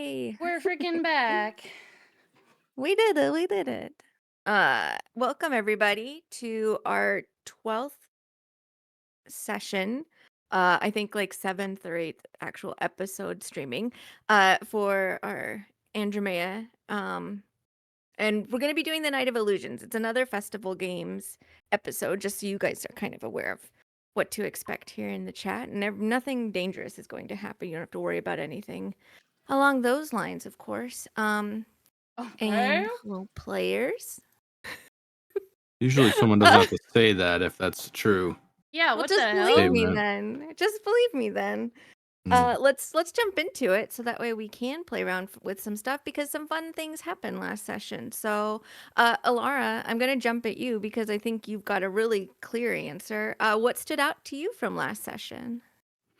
Yay! We're freaking back. We did it. We did it. Welcome everybody to our 12th session. I think like 7th or 8th actual episode streaming for our Andromea. And we're going to be doing the Night of Illusions. It's another Festival Games episode, just so you guys are kind of aware of what to expect here in the chat. And nothing dangerous is going to happen. You don't have to worry about anything along those lines, of course. Okay. And hello, players. Usually someone doesn't have to say that if that's true. Yeah, Well, what just the believe hell? me Statement. then. Just believe me then. Mm. Let's jump into it so that way we can play around with some stuff because some fun things happened last session. So, Alara, I'm gonna jump at you because I think you've got a really clear answer. What stood out to you from last session?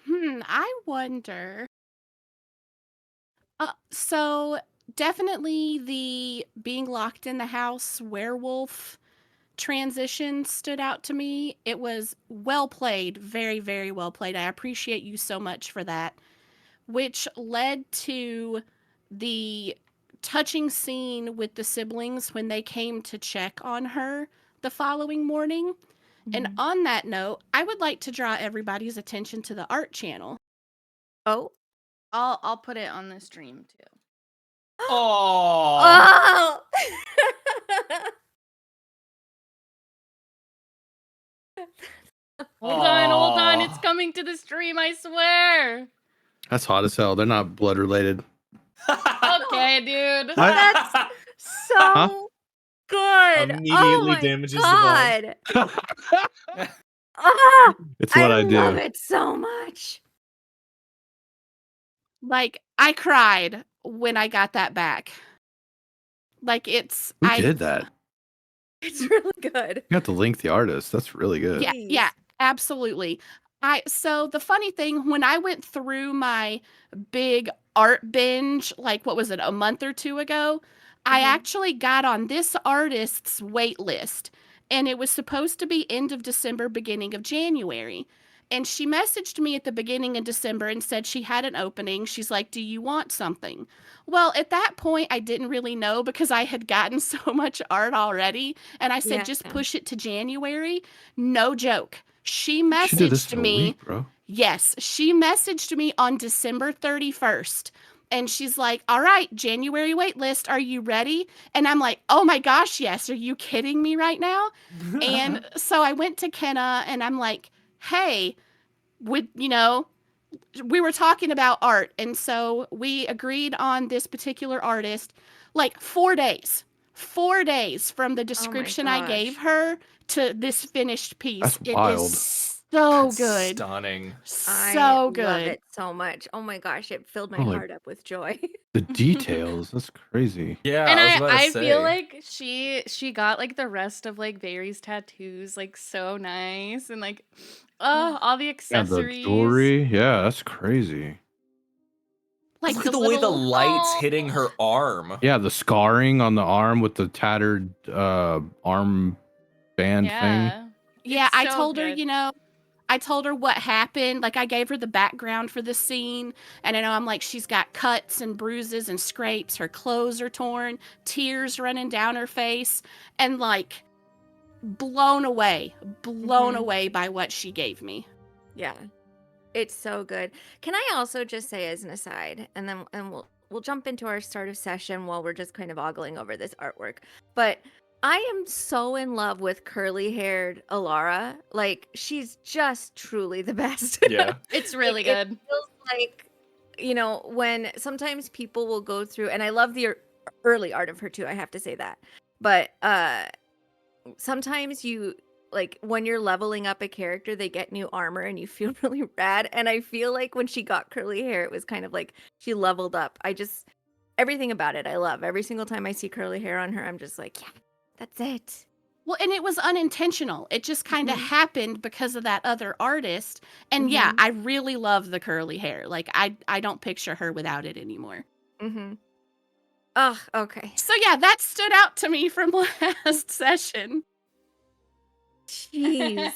I wonder. So definitely the being locked in the house werewolf transition stood out to me. It was well played, very, very well played. I appreciate you so much for that, which led to the touching scene with the siblings when they came to check on her the following morning. And on that note, I would like to draw everybody's attention to the art channel. Oh. I'll put it on the stream too. Oh! Hold on. It's coming to the stream, I swear. That's hot as hell. They're not blood related. Okay, dude. That's so good. Immediately damages the God. Ah, It's what I love do. it so much. Like, I cried when I got that back. Like, Who did that? It's really good. You have to link the artist. That's really good. Yeah, absolutely. So the funny thing, when I went through my big art binge, like what was it, a month or two ago, I actually got on this artist's wait list, and it was supposed to be end of December, beginning of January. And she messaged me at the beginning of December and said she had an opening. She's like, "Do you want something?" Well, at that point, I didn't really know because I had gotten so much art already. And I said, just push it to January. No joke. She She did this messaged in a me. week, bro. Yes, she messaged me on December 31st. And she's like, "All right, January wait list. Are you ready?" And I'm like, "Oh my gosh, yes. Are you kidding me right now?" And so I went to Kenna and I'm like, "Hey, we were talking about art." And so we agreed on this particular artist, like 4 days. 4 days from the description I gave her to this finished piece. That's It wild. is so That's good. stunning. So good. I love it so much. Oh my gosh, it filled my heart up with joy. The details. That's crazy. Yeah, And I was about to I say. feel like she got like the rest of like Barry's tattoos like so nice and like all the Yeah, accessories. the jewelry. Yeah, that's crazy. Like Look at the way the light's hitting her arm. Yeah, the scarring on the arm with the tattered arm band thing. Yeah, It's I so told her, good. I told her what happened. Like, I gave her the background for the scene. And I'm like, she's got cuts and bruises and scrapes. Her clothes are torn, tears running down her face. And, like, blown away by what she gave me. Yeah. It's so good. Can I also just say as an aside, and we'll jump into our start of session while we're just kind of ogling over this artwork. But I am so in love with curly-haired Alara. Like, she's just truly the best. Yeah. It's really It good. feels like, when sometimes people will go through, and I love the early art of her too, I have to say that. But sometimes when you're leveling up a character, they get new armor and you feel really rad. And I feel like when she got curly hair, it was kind of like she leveled up. Everything about it, I love. Every single time I see curly hair on her, I'm just like, yeah, that's it. Well, and it was unintentional. It just kind of happened because of that other artist. And yeah, I really love the curly hair. Like, I don't picture her without it anymore. Oh, okay. So yeah, that stood out to me from last session. Jeez.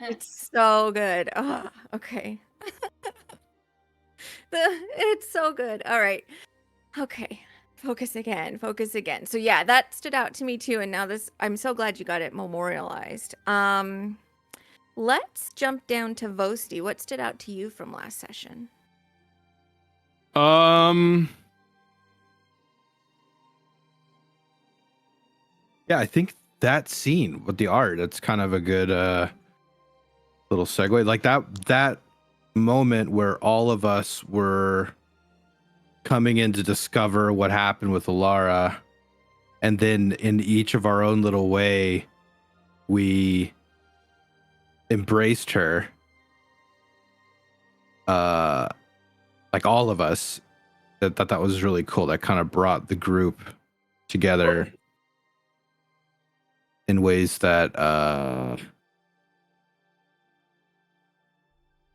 It's so good. Oh, okay. It's so good. All right. Okay. Focus again. Focus again. So yeah, that stood out to me too. And now this, I'm so glad you got it memorialized. Let's jump down to Vosti. What stood out to you from last session? Yeah, I think that scene with the art, that's kind of a good little segue. Like that moment where all of us were coming in to discover what happened with Alara, and then in each of our own little way, we embraced her. Like all of us. That was really cool. That kind of brought the group together in ways that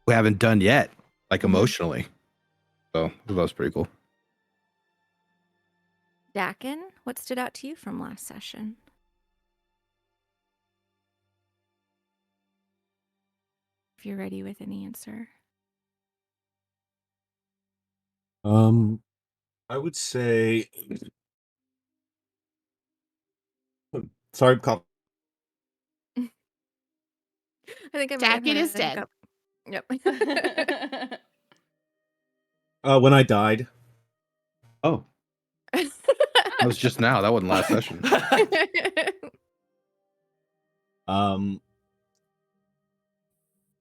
we haven't done yet, like emotionally. So that was pretty cool. Dakin, what stood out to you from last session? If you're ready with an answer. I would say. Sorry, call. I think I might have Dakin had is a dead. hiccup. Yep. When I died. Oh, that was just now. That wasn't last session.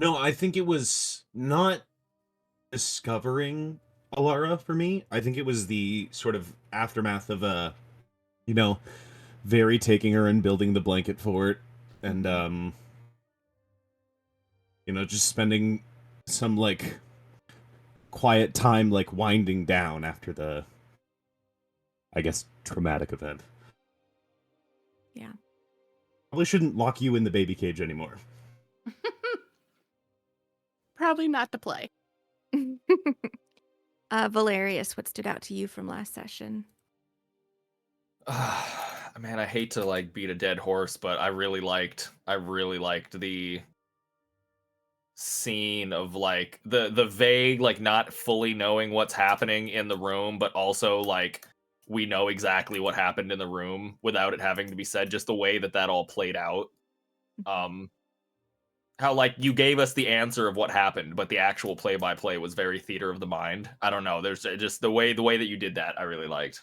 No, I think it was not discovering Alara for me. I think it was the sort of aftermath of Very taking her and building the blanket fort, and just spending some like quiet time like winding down after the, I guess, traumatic event. Yeah. Probably shouldn't lock you in the baby cage anymore. Probably not to play. Valerius, what stood out to you from last session? Man, I hate to like beat a dead horse, but I really liked the scene of like the vague, like not fully knowing what's happening in the room, but also like we know exactly what happened in the room without it having to be said, just the way that all played out. How like you gave us the answer of what happened, but the actual play-by-play was very theater of the mind. I don't know, there's just the way that you did that I really liked.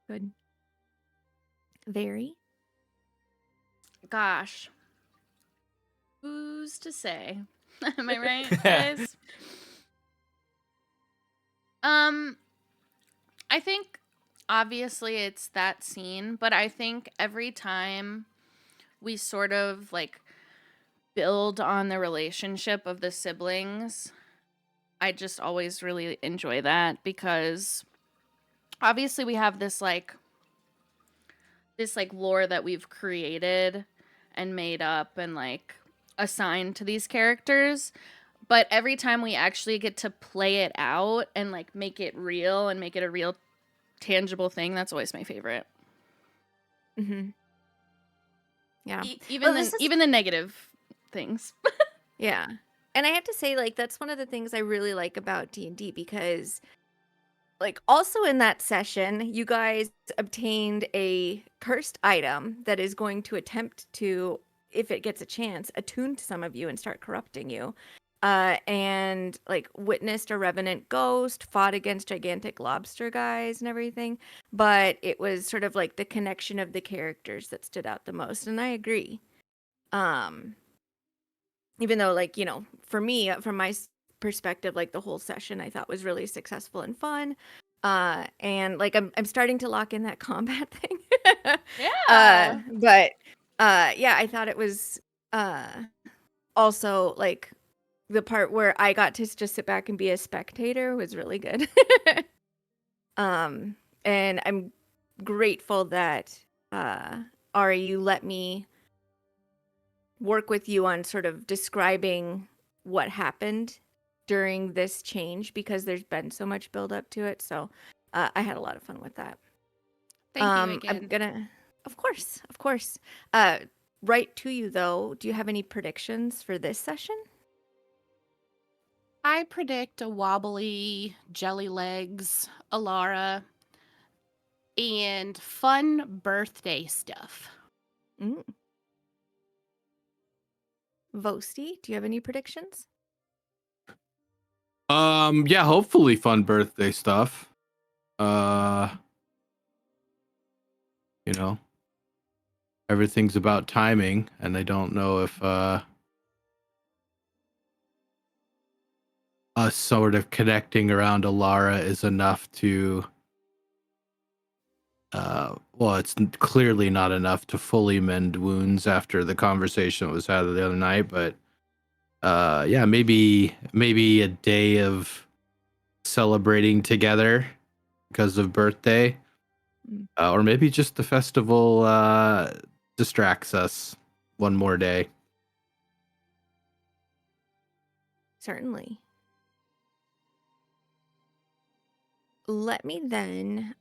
Good. Very. Gosh. Who's to say? Am I right, guys? I think obviously it's that scene, but I think every time we sort of like build on the relationship of the siblings, I just always really enjoy that, because obviously we have this lore that we've created and made up and like assigned to these characters, but every time we actually get to play it out and like make it real and make it a real tangible thing, that's always my favorite. Mm-hmm. Yeah. Even the negative things. Yeah. And I have to say, like, that's one of the things I really like about D&D, because like also in that session, you guys obtained a cursed item that is going to attempt to, if it gets a chance, attune to some of you and start corrupting you. And like witnessed a revenant ghost, fought against gigantic lobster guys and everything. But it was sort of like the connection of the characters that stood out the most. And I agree. Even though, like, for me, from my perspective, like the whole session I thought was really successful and fun. And like I'm starting to lock in that combat thing. Yeah. But yeah, I thought it was also like the part where I got to just sit back and be a spectator was really good. And I'm grateful that Ari, you let me work with you on sort of describing what happened during this change, because there's been so much build up to it. So I had a lot of fun with that. Thank you again. I'm gonna, of course. Right to you though. Do you have any predictions for this session? I predict a wobbly jelly legs, Alara, and fun birthday stuff. Mm. Vosti, do you have any predictions? Yeah, hopefully fun birthday stuff. Uh, you know, everything's about timing, and I don't know if us sort of connecting around Alara is enough to well, it's clearly not enough to fully mend wounds after the conversation that was had the other night, but yeah, maybe a day of celebrating together because of birthday, or maybe just the festival distracts us one more day. Certainly. Let me then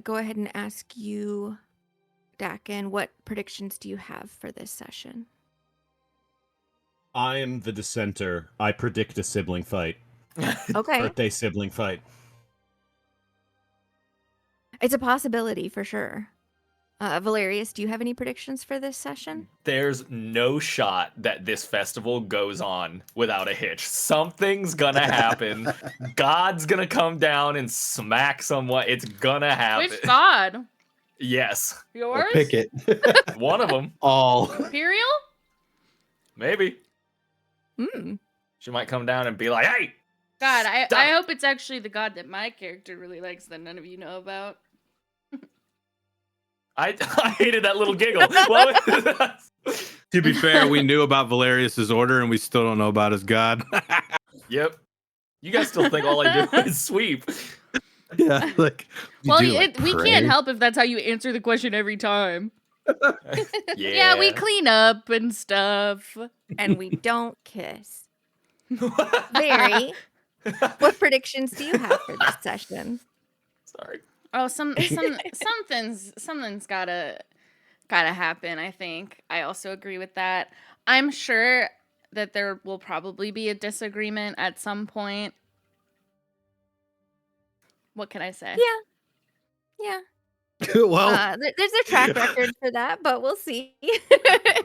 go ahead and ask you, Dakin, what predictions do you have for this session? I am the dissenter. I predict a sibling fight. Okay. Birthday sibling fight. It's a possibility for sure. Valerius, do you have any predictions for this session? There's no shot that this festival goes on without a hitch. Something's gonna happen. God's gonna come down and smack someone. It's gonna happen. Which god? Yes, Yours? Pick it. one of them. All. Imperial? Maybe Hmm. she might come down and be like, "Hey, God, I stop it." hope it's actually the god that my character really likes that none of you know about. I hated that little giggle. What was- To be fair, we knew about Valerius's order, and we still don't know about his god. Yep. You guys still think all I do is sweep. Yeah, like Well, we pray? can't help if that's how you answer the question every time. Yeah. Yeah, we clean up and stuff. And we don't kiss. Very. What predictions do you have for this session? Sorry. Oh, something's gotta happen, I think. I also agree with that. I'm sure that there will probably be a disagreement at some point. What can I say? Yeah. Well, There's a track record for that, but we'll see.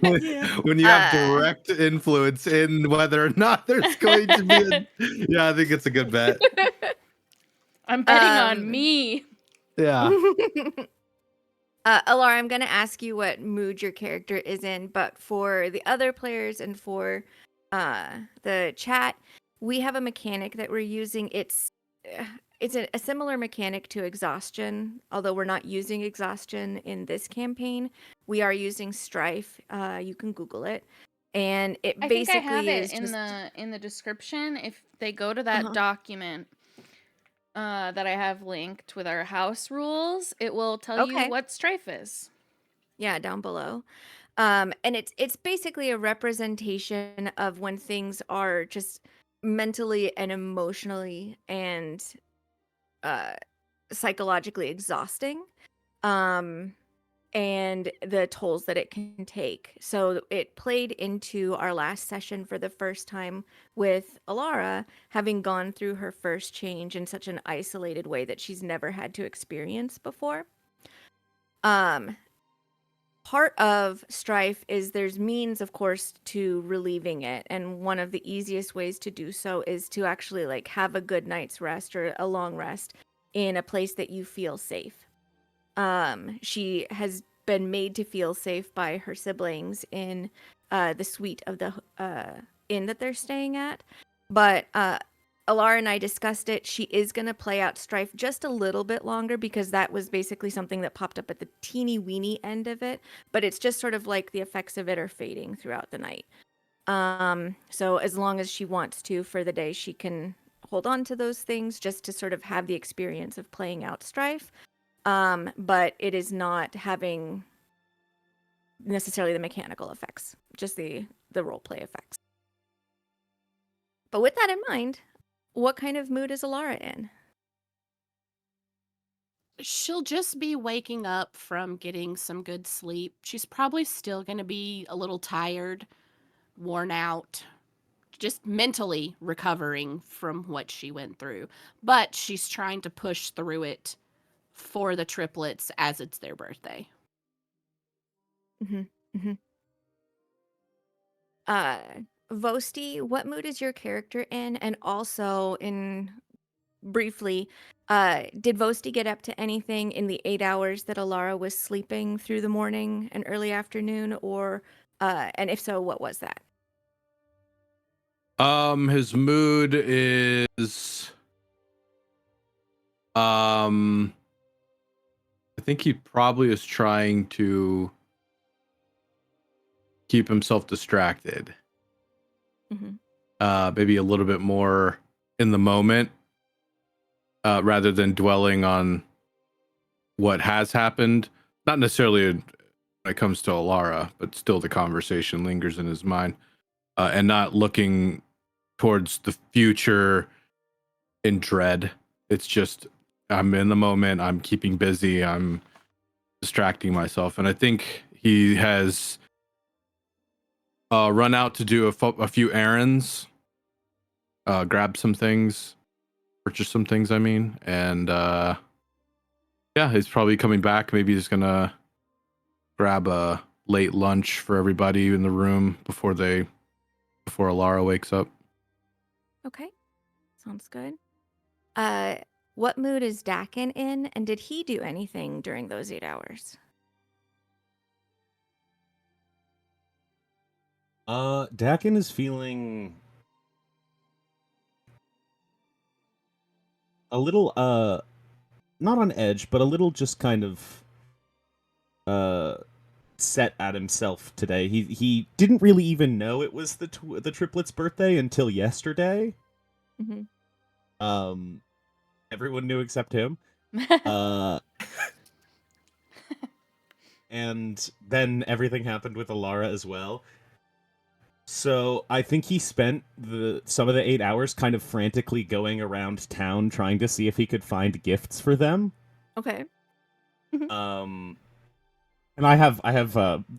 when you have direct influence in whether or not there's going to be yeah, I think it's a good bet. I'm betting on me. Yeah. Alara, I'm going to ask you what mood your character is in, but for the other players and for the chat, we have a mechanic that we're using. It's a similar mechanic to exhaustion, although we're not using exhaustion in this campaign. We are using strife. You can Google it, and it I basically think I have is it just in the description. If they go to that document that I have linked with our house rules, it will tell you what strife is. Yeah, down below. And it's basically a representation of when things are just mentally and emotionally and psychologically exhausting. And the tolls that it can take. So it played into our last session for the first time with Alara having gone through her first change in such an isolated way that she's never had to experience before. Part of strife is there's means, of course, to relieving it, and one of the easiest ways to do so is to actually like have a good night's rest or a long rest in a place that you feel safe. She has been made to feel safe by her siblings in the suite of the inn that they're staying at. But Alara and I discussed it. She is going to play out strife just a little bit longer because that was basically something that popped up at the teeny weeny end of it. But it's just sort of like the effects of it are fading throughout the night. So as long as she wants to for the day, she can hold on to those things just to sort of have the experience of playing out strife. But it is not having necessarily the mechanical effects, just the role play effects. But with that in mind, what kind of mood is Alara in? She'll just be waking up from getting some good sleep. She's probably still going to be a little tired, worn out, just mentally recovering from what she went through. But she's trying to push through it for the triplets as it's their birthday. Hmm. Hmm. Uh, Vosti, what mood is your character in? And also, in briefly, did Vosti get up to anything in the 8 hours that Alara was sleeping through the morning and early afternoon, or and if so, what was that? His mood is I think he probably is trying to keep himself distracted. Hmm. Maybe a little bit more in the moment, rather than dwelling on what has happened. Not necessarily when it comes to Alara, but still the conversation lingers in his mind, and not looking towards the future in dread. It's just I'm in the moment. I'm keeping busy. I'm distracting myself, and I think he has run out to do a few errands, grab some things, purchase some things. I mean, and yeah, he's probably coming back. Maybe he's gonna grab a late lunch for everybody in the room before Alara wakes up. Okay, sounds good. Uh, what mood is Dakin in, and did he do anything during those 8 hours? Dakin is feeling a little not on edge, but a little just kind of set at himself today. He didn't really even know it was the triplets' birthday until yesterday. Hmm. Everyone knew except him. Uh and then everything happened with Alara as well. So I think he spent some of the 8 hours kind of frantically going around town trying to see if he could find gifts for them. Okay. Um, and I have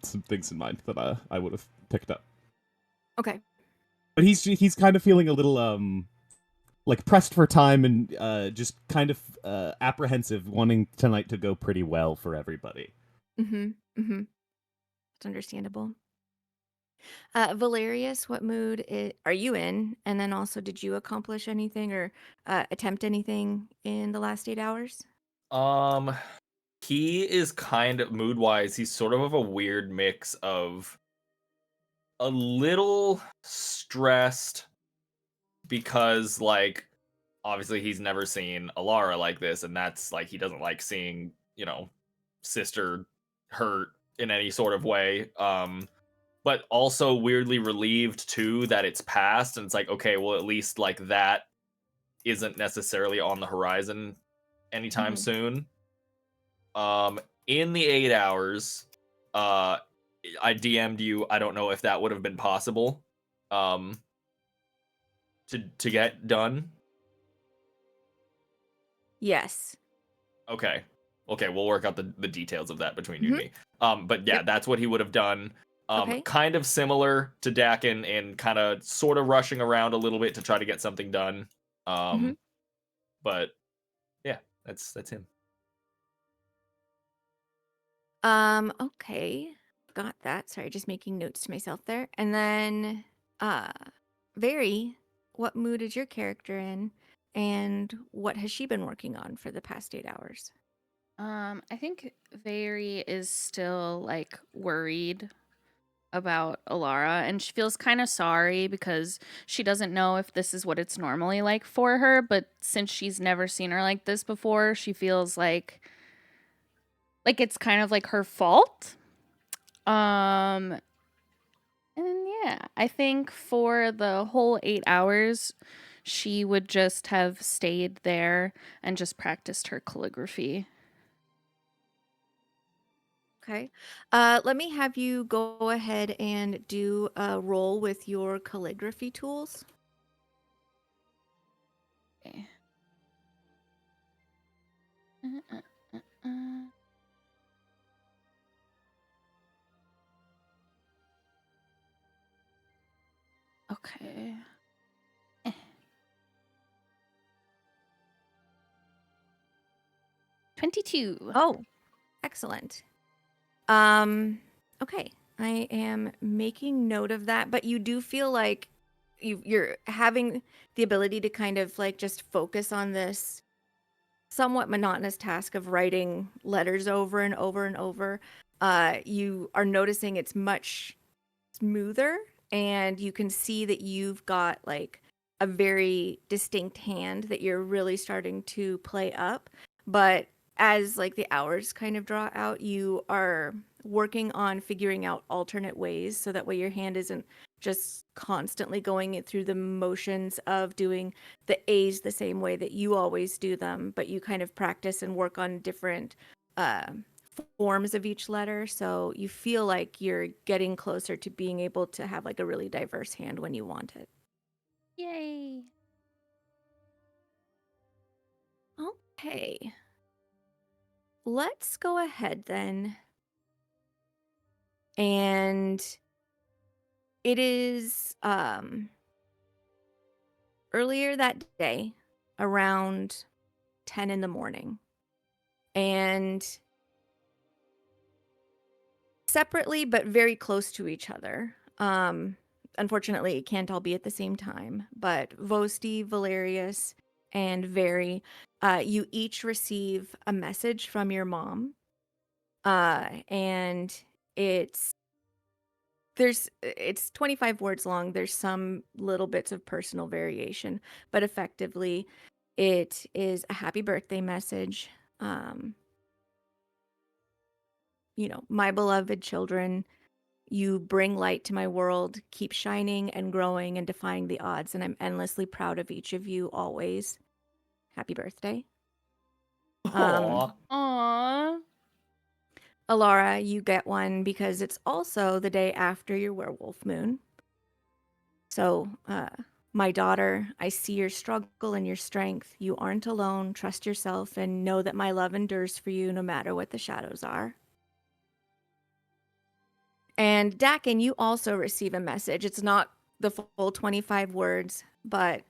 some things in mind that I would have picked up. Okay. But he's kind of feeling a little like pressed for time and just kind of apprehensive, wanting tonight to go pretty well for everybody. Mm-hmm. Mm-hmm. It's understandable. Valerius, what mood are you in? And then also, did you accomplish anything or attempt anything in the last 8 hours? Um, he is kind of mood wise. He's sort of a weird mix of a little stressed because, like, obviously he's never seen Alara like this, and that's like he doesn't like seeing, sister hurt in any sort of way. But also weirdly relieved too that it's past, and it's like, okay, well, at least like that isn't necessarily on the horizon anytime Mhm. soon. In the 8 hours, I DM'd you. I don't know if that would have been possible, to get done. Yes. Okay, we'll work out the details of that between you and Mhm. me. But yeah, Yep. that's what he would have done. Okay. Kind of similar to Dakin and kind of sort of rushing around a little bit to try to get something done. Mhm. But yeah, that's him. Okay. Got that. Sorry, just making notes to myself there. And then uh Very, what mood is your character in? And what has she been working on for the past 8 hours? I think Very is still like worried about Alara, and she feels kind of sorry because she doesn't know if this is what it's normally like for her, but since she's never seen her like this before, she feels like it's kind of like her fault. Um and yeah, I think for the whole 8 hours she would just have stayed there and just practiced her calligraphy. Okay. Let me have you go ahead and do a roll with your calligraphy tools. Okay. Uh, uh, uh, uh. Okay. 22. Oh, excellent. Okay. I am making note of that, but you do feel like you're having the ability to kind of like just focus on this somewhat monotonous task of writing letters over and over and over. You are noticing it's much smoother, and you can see that you've got like a very distinct hand that you're really starting to play up. But as like the hours kind of draw out, you are working on figuring out alternate ways so that way your hand isn't just constantly going it through the motions of doing the A's the same way that you always do them, but you kind of practice and work on different uh, forms of each letter. So you feel like you're getting closer to being able to have like a really diverse hand when you want it. Yay. Okay. Let's go ahead then. And it is earlier that day, around 10 in the morning. And separately but very close to each other. Unfortunately, it can't all be at the same time, but Vosti, Valerius, and Very, you each receive a message from your mom. And it's 25 words long. There's some little bits of personal variation, but effectively it is a happy birthday message. My beloved children, you bring light to my world, keep shining and growing and defying the odds, and I'm endlessly proud of each of you always. Happy birthday. Aw. Aww. Alara, you get one because it's also the day after your werewolf moon. So, my daughter, I see your struggle and your strength. You aren't alone. Trust yourself and know that my love endures for you no matter what the shadows are. And Dakin, you also receive a message. It's not the full 25 words, but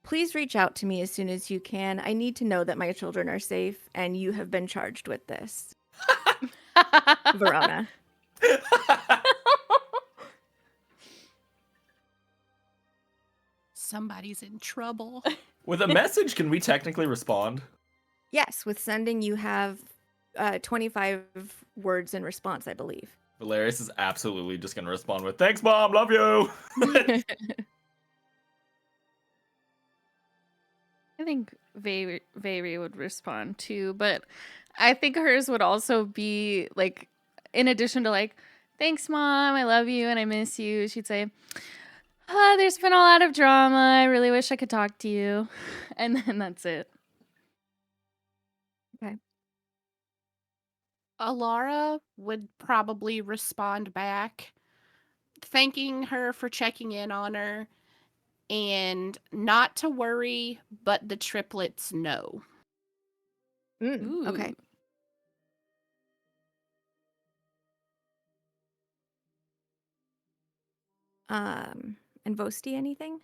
please reach out to me as soon as you can. I need to know that my children are safe and you have been charged with this. Verona. Somebody's in trouble. With a message, can we technically respond? Yes, with sending, you have 25 words in response, I believe. Valerius is absolutely just going to respond with, "Thanks, Mom, love you." I think Vary would respond too, but I think hers would also be like, in addition to like, "Thanks, Mom, I love you and I miss you," she'd say, "There's been a lot of drama. I really wish I could talk to you." And then that's it. Okay. Alara would probably respond back, thanking her for checking in on her, and not to worry, but the triplets know. Okay. And Vosti, anything?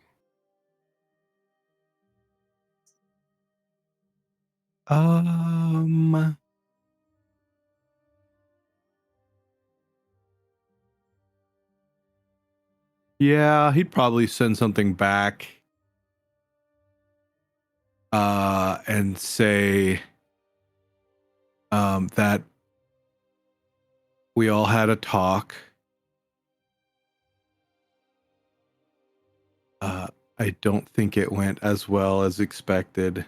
Yeah, he'd probably send something back and say that we all had a talk. I don't think it went as well as expected.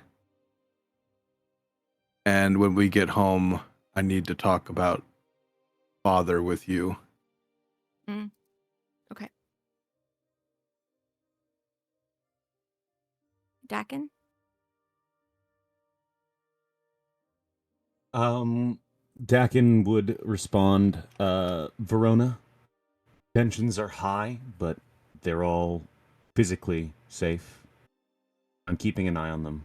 And when we get home, I need to talk about father with you. Okay. Dakin? Dakin would respond, Verona, tensions are high, but they're all physically safe. I'm keeping an eye on them.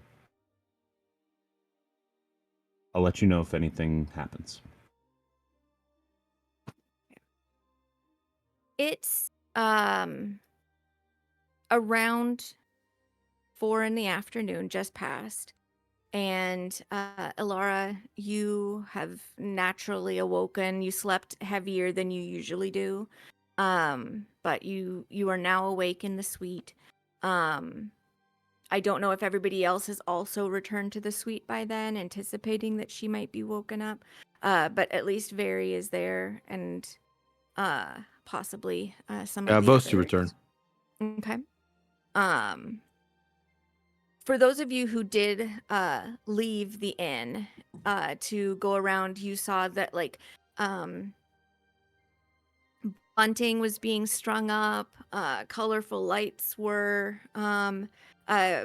I'll let you know if anything happens. It's around 4 in the afternoon, just past. And Elara, you have naturally awoken. You slept heavier than you usually do. But you are now awake in the suite. I don't know if everybody else has also returned to the suite by then, anticipating that she might be woken up. But at least Very is there, and possibly some of Yeah, the both to others. return. Okay. Um, for those of you who did leave the inn to go around, you saw that like bunting was being strung up, colorful lights were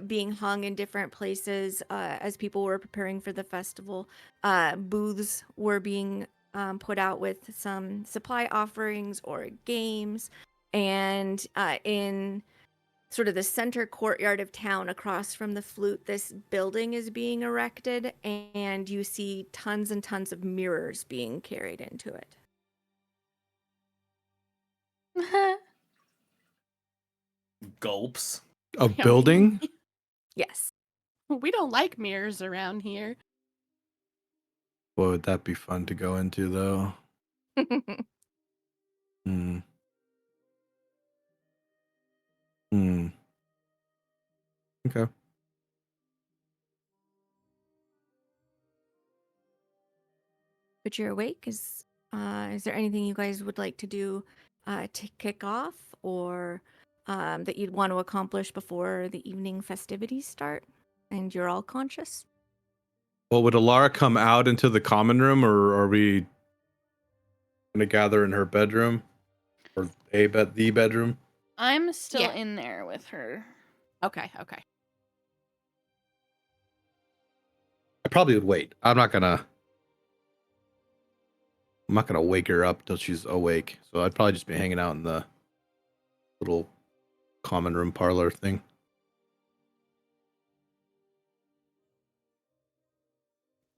being hung in different places as people were preparing for the festival. Booths were being put out with some supply offerings or games. And in sort of the center courtyard of town across from the flute, this building is being erected, and you see tons and tons of mirrors being carried into it. Gulps. A Yeah, building? Yes. We don't like mirrors around here. Boy, would that be fun to go into, though. Hmm. Hmm. Okay. But you're awake. Is there anything you guys would like to do to kick off, or that you'd want to accomplish before the evening festivities start and you're all conscious? Well, would Alara come out into the common room, or are we gonna gather in her bedroom, or the bedroom? I'm still Yeah. in there with her. Okay. I probably would wait. I'm not gonna wake her up till she's awake. So I'd probably just be hanging out in the little common room parlor thing.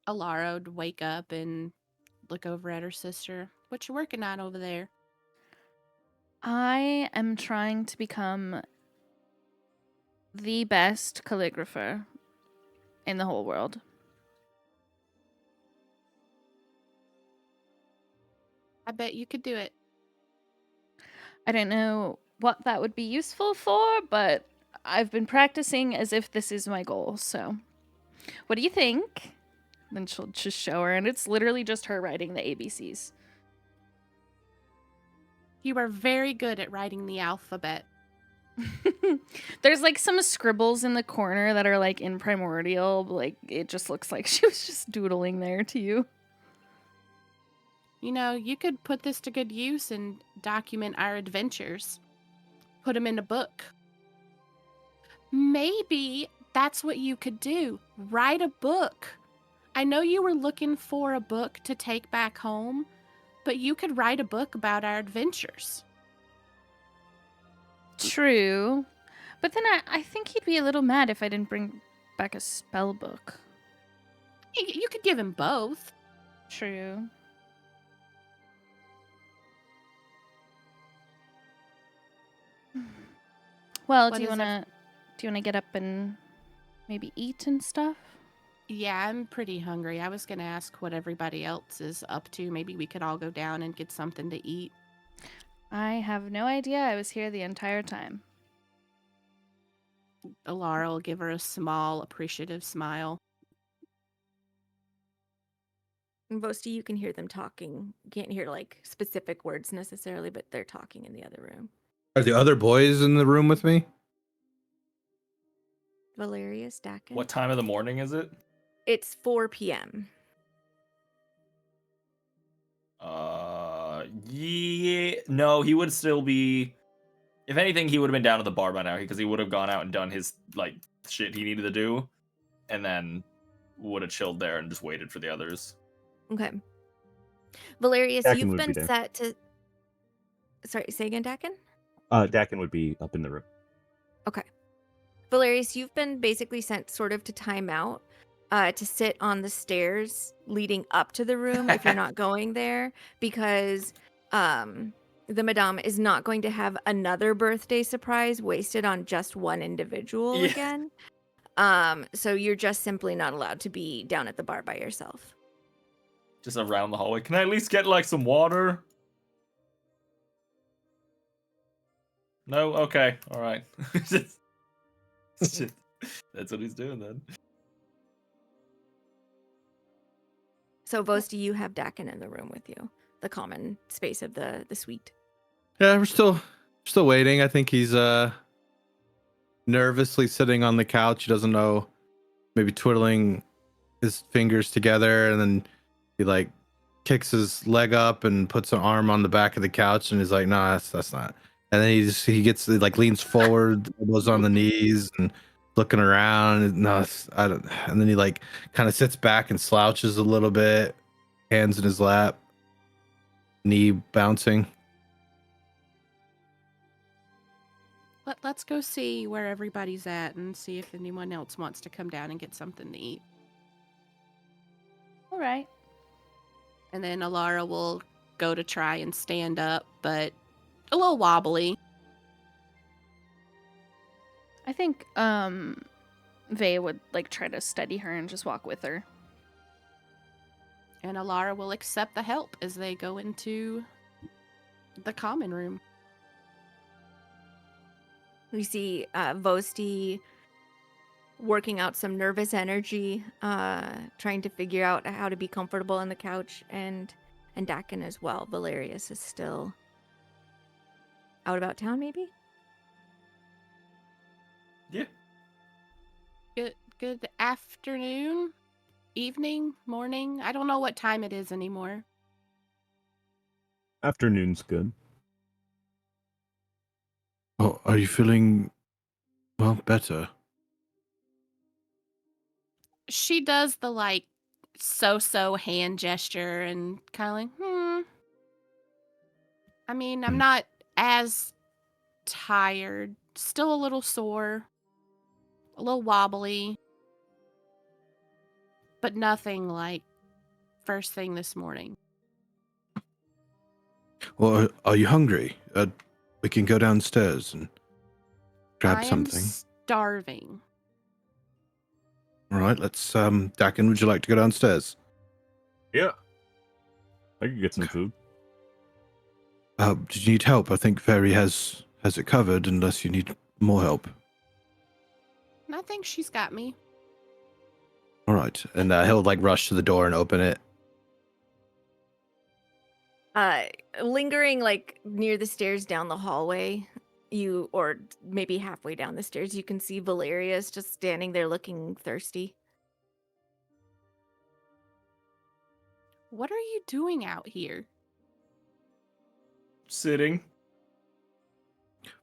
Alara would wake up and look over at her sister. What you working on over there? I am trying to become the best calligrapher in the whole world. I bet you could do it. I don't know what that would be useful for, but I've been practicing as if this is my goal, so what do you think? Then she'll just show her, and it's literally just her writing the ABCs. You are very good at writing the alphabet. There's like some scribbles in the corner that are like in primordial, but, like it just looks like she was just doodling there to you. You know, you could put this to good use and document our adventures. Put them in a book. Maybe that's what you could do. Write a book. I know you were looking for a book to take back home, but you could write a book about our adventures. True. But then I think he'd be a little mad if I didn't bring back a spell book. You could give him both. True. Well, What do you is wanna get up and maybe eat and stuff? Yeah, I'm pretty hungry. I was going to ask what everybody else is up to. Maybe we could all go down and get something to eat. I have no idea. I was here the entire time. Alara will give her a small, appreciative smile. And Vosti, you can hear them talking. You can't hear like specific words necessarily, but they're talking in the other room. Are the other boys in the room with me? Valerius, Dakin. What time of the morning is it? It's 4 p.m. Yeah, no, he would still be. If anything, he would have been down at the bar by now because he would have gone out and done his like shit he needed to do, and then would have chilled there and just waited for the others. Okay. Valerius, Dakin you've would be been there. set to. Sorry, say again, Dakin? Dakin would be up in the room. Okay. Valerius, you've been basically sent sort of to timeout to sit on the stairs leading up to the room if you're not going there, because the Madame is not going to have another birthday surprise wasted on just one individual Yeah. again. So you're just simply not allowed to be down at the bar by yourself. Just around the hallway. Can I at least get like some water? No? Okay. All right. Shit. That's what he's doing then. So Vosti, you have Dakin in the room with you, the common space of the suite. Yeah, we're still waiting. I think he's nervously sitting on the couch. He doesn't know, maybe twiddling his fingers together, and then he like kicks his leg up and puts an arm on the back of the couch, and he's like, "No, that's not." And then he gets like leans forward, elbows on the knees, and looking around. And, no, I don't. And then he like kind of sits back and slouches a little bit, hands in his lap, knee bouncing. Let's go see where everybody's at and see if anyone else wants to come down and get something to eat. All right. And then Alara will go to try and stand up, but a little wobbly. I think Vey would like try to steady her and just walk with her. And Alara will accept the help as they go into the common room. We see Vosti working out some nervous energy, trying to figure out how to be comfortable on the couch, and Dakin as well. Valerius is still out about town, maybe? Yeah. Good afternoon, evening, morning. I don't know what time it is anymore. Afternoon's good. Oh, are you feeling better? She does the like so hand gesture and kind of like, I mean, I'm not as tired, still a little sore, a little wobbly, but nothing like first thing this morning. Well, are you hungry? We can go downstairs and grab I something. am starving. All right, let's. Dakin, would you like to go downstairs? Yeah. I could get some food. Did you need help? I think Fairy has it covered, unless you need more help. I think she's got me. All right, and he'll like rush to the door and open it. Lingering like near the stairs down the hallway, or maybe halfway down the stairs, you can see Valerius just standing there looking thirsty. What are you doing out here? Sitting.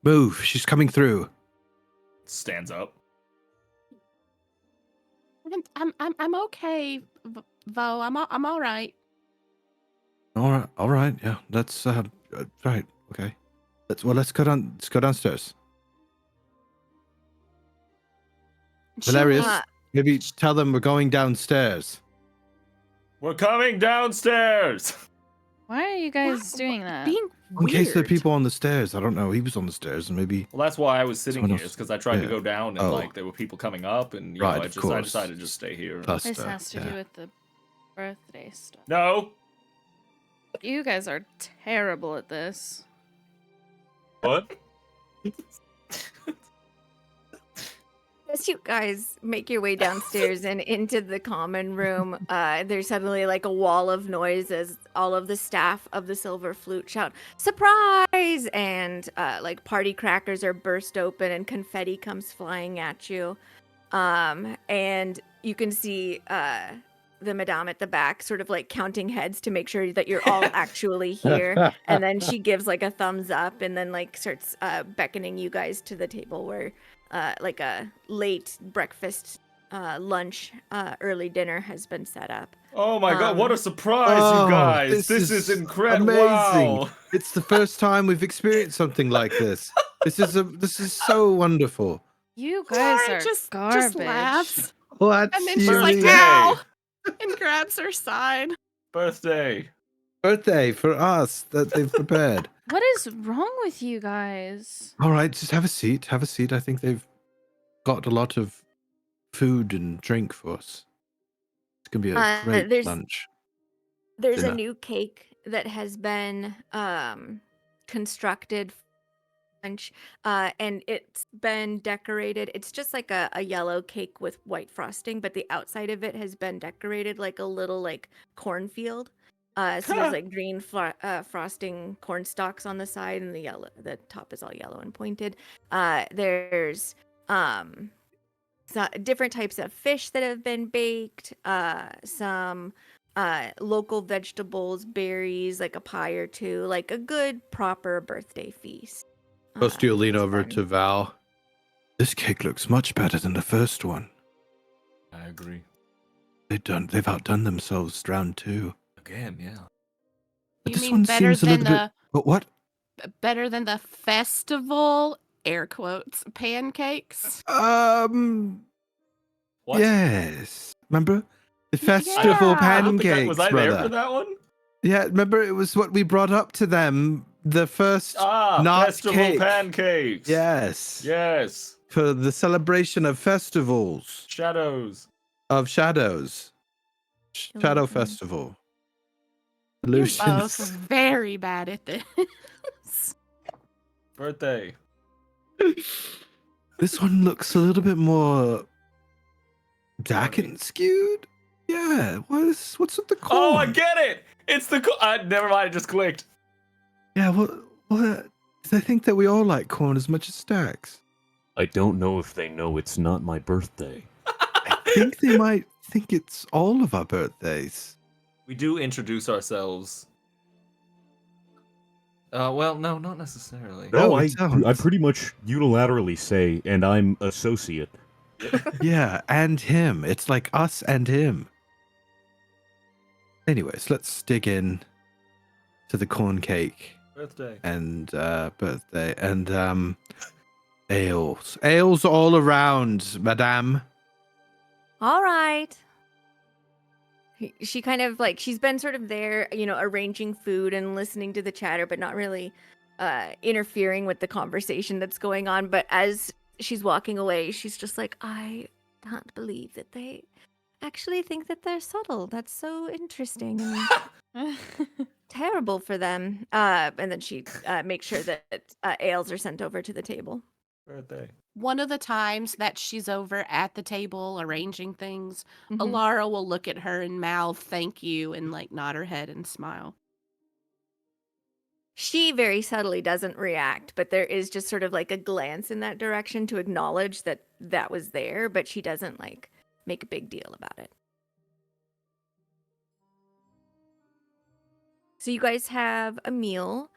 Move! She's coming through. Stands up. I'm okay, Vo. I'm all right. All right. Yeah, that's right. Okay. Let's go down. Let's go downstairs. Valerius, maybe tell them we're going downstairs. We're coming downstairs. Why are you guys doing that? Being In case there are weird. people on the stairs. I don't know. He was on the stairs, and maybe. Well, that's why I was sitting Someone here. else- Is because I tried to yeah. go down and Oh. like there were people coming up, and you Right, know, of I course. decided to just stay here. Plus, This has to do with the birthday stuff. No. You guys are terrible at this. What? As you guys make your way downstairs and into the common room, there's suddenly like a wall of noise as all of the staff of the Silver Flute shout, "Surprise!" And like party crackers are burst open and confetti comes flying at you. And you can see the Madame at the back sort of like counting heads to make sure that you're all actually here. And then she gives like a thumbs up and then like starts beckoning you guys to the table where like a late breakfast, lunch, early dinner has been set up. Oh my god! What a surprise, Oh, you guys! this This is is incredible. amazing. Wow. It's the first time we've experienced something like this. This is so wonderful. You guys Laura are just garbage. laughs. What? And then she's like, Birthday. ow! And grabs her side. Birthday. birthday for us that they've prepared. What is wrong with you guys? All right, just have a seat. Have a seat. I think they've got a lot of food and drink for us. It's gonna be a great There's lunch. a Dinner. new cake that has been constructed for lunch, and it's been decorated. It's just like a yellow cake with white frosting, but the outside of it has been decorated like a little like cornfield. So there's like green frosting corn stalks on the side, and the top is all yellow and pointed. There's different types of fish that have been baked, some local vegetables, berries, like a pie or two, like a good proper birthday feast. First, you'll lean It's over fun. to Val. This cake looks much better than the first one. I agree. They've outdone themselves round 2. Again, yeah. But You this mean one better seems a than little bit. But what? better than the festival air quotes pancakes? What? Yes. Remember the Yeah. festival I don't think pancakes, was I brother? there for that one? Yeah, remember it was what we brought up to them. The first not Festival cake. pancakes. Yes. Yes. For the celebration of festivals Shadows. of shadows. Shadow Illusions. Festival. You're both Illusions. very bad at this. Birthday. This one looks a little bit more dark and skewed. Yeah. What's with the corn? Oh, I get it. It's the never mind. It just clicked. Yeah. What? I think that we all like corn as much as Stacks. I don't know if they know it's not my birthday. I think they might think it's all of our birthdays. We do introduce ourselves. Well, no, not necessarily. No, I we don't. pretty much unilaterally say, and I'm associate. Yeah, and him. It's like us and him. Anyways, let's dig in to the corn cake Birthday. and birthday and ales. Ales all around, madame. All right. She kind of like she's been sort of there, arranging food and listening to the chatter, but not really interfering with the conversation that's going on. But as she's walking away, she's just like, I can't believe that they actually think that they're subtle. That's so interesting and terrible for them. And then she makes sure that ales are sent over to the table. Birthday. One of the times that she's over at the table arranging things, Mhm. Alara will look at her and mouth thank you and like nod her head and smile. She very subtly doesn't react, but there is just sort of like a glance in that direction to acknowledge that that was there, but she doesn't like make a big deal about it. So you guys have a meal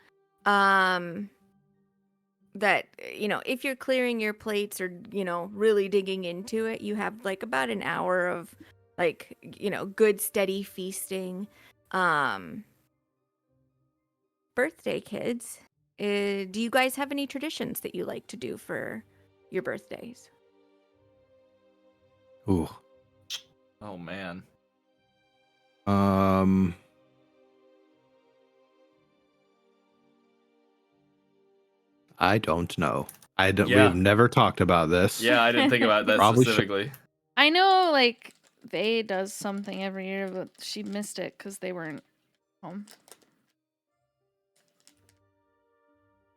that, if you're clearing your plates or, really digging into it, you have like about an hour of like, good steady feasting. Birthday kids, do you guys have any traditions that you like to do for your birthdays? Ooh. Oh man. I don't know. We Yeah. have never talked about this. Yeah, I didn't think about that Probably should. specifically. I know, like, Vay does something every year, but she missed it because they weren't home.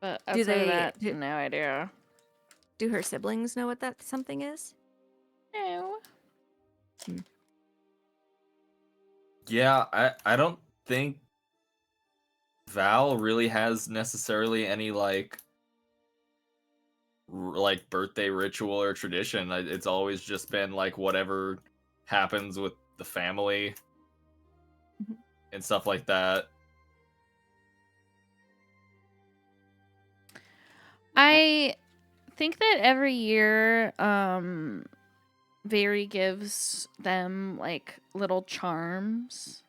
But Do outside of that, do- no idea. Do her siblings know what that something is? No. Yeah, I don't think Val really has necessarily any like birthday ritual or tradition. It's always just been like whatever happens with the family Mhm. and stuff like that. I think that every year, Very gives them like little charms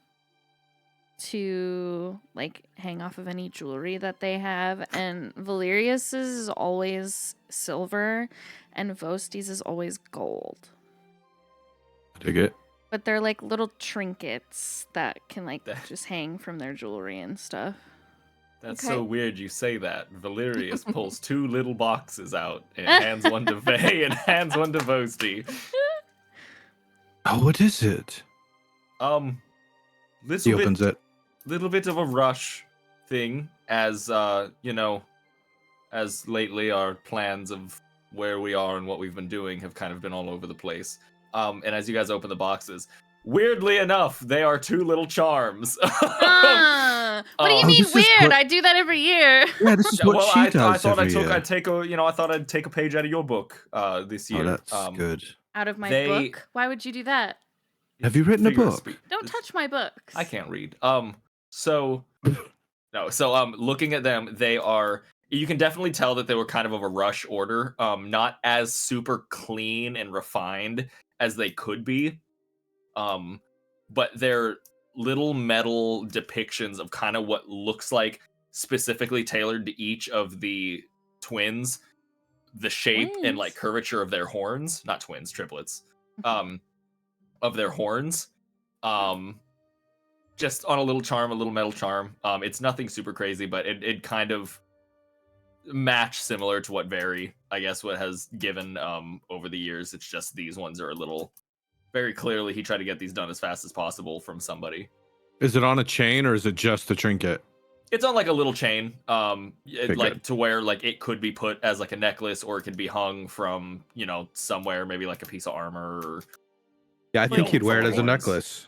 to like hang off of any jewelry that they have, and Valerius's is always silver and Vosti's is always gold. Dig it. But they're like little trinkets that can like That- just hang from their jewelry and stuff. That's Okay. so weird you say that. Valerius pulls 2 little boxes out and hands one to Vay and hands one to Vosti. Oh, what is it? Little He opens it. little bit of a rush thing, as you know, as lately our plans of where we are and what we've been doing have kind of been all over the place. And as you guys open the boxes, weirdly enough, they are 2 little charms. What do you Oh, mean this is weird? what- I do that every year. Yeah, this is what well, she I does thought every year. I'd take a page out of your book this year. Oh, that's good. Out of my They- book? Why would you do that? Have you written a Figure of book? speech. Don't touch my books. I can't read. So no, so looking at them, you can definitely tell that they were kind of a rush order. Not as super clean and refined as they could be. But they're little metal depictions of kind of what looks like specifically tailored to each of the twins, the shape and like Twins? curvature of their horns, not twins, triplets. Of their horns. Just on a little metal charm. It's nothing super crazy, but it kind of match similar to what Very, I guess, what has given over the years. It's just these ones are a little very clearly he tried to get these done as fast as possible from somebody. Is it on a chain or is it just a trinket? It's on like a little chain, Okay, like good. to where like it could be put as like a necklace, or it could be hung from somewhere, maybe like a piece of armor. Or... Yeah, I Well, think he'd wear it as a horns. necklace.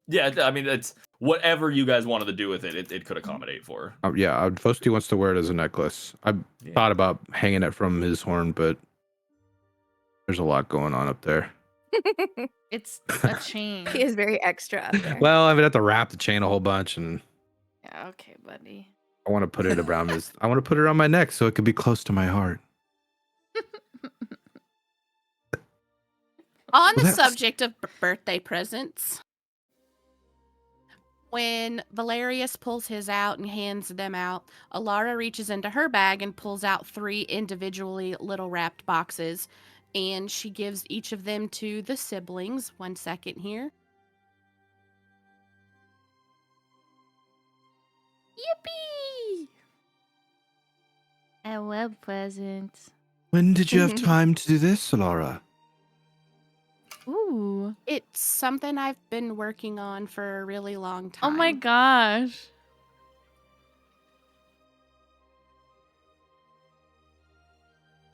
Yeah, I mean it's whatever you guys wanted to do with it. It could accommodate for. Yeah, Vosti wants to wear it as a necklace. I Yeah. thought about hanging it from his horn, but there's a lot going on up there. It's a chain. He is very extra up there. Well, I would have to wrap the chain a whole bunch, and Yeah, okay, buddy. I want to put it around his. I want to put it around my neck so it could be close to my heart. On the Well, that's- subject of birthday presents, when Valerius pulls his out and hands them out, Alara reaches into her bag and pulls out 3 individually little wrapped boxes, and she gives each of them to the siblings. 1 second here. Yippee! I love presents. When did you have time to do this, Laura? Ooh. It's something I've been working on for a really long Oh time. my gosh.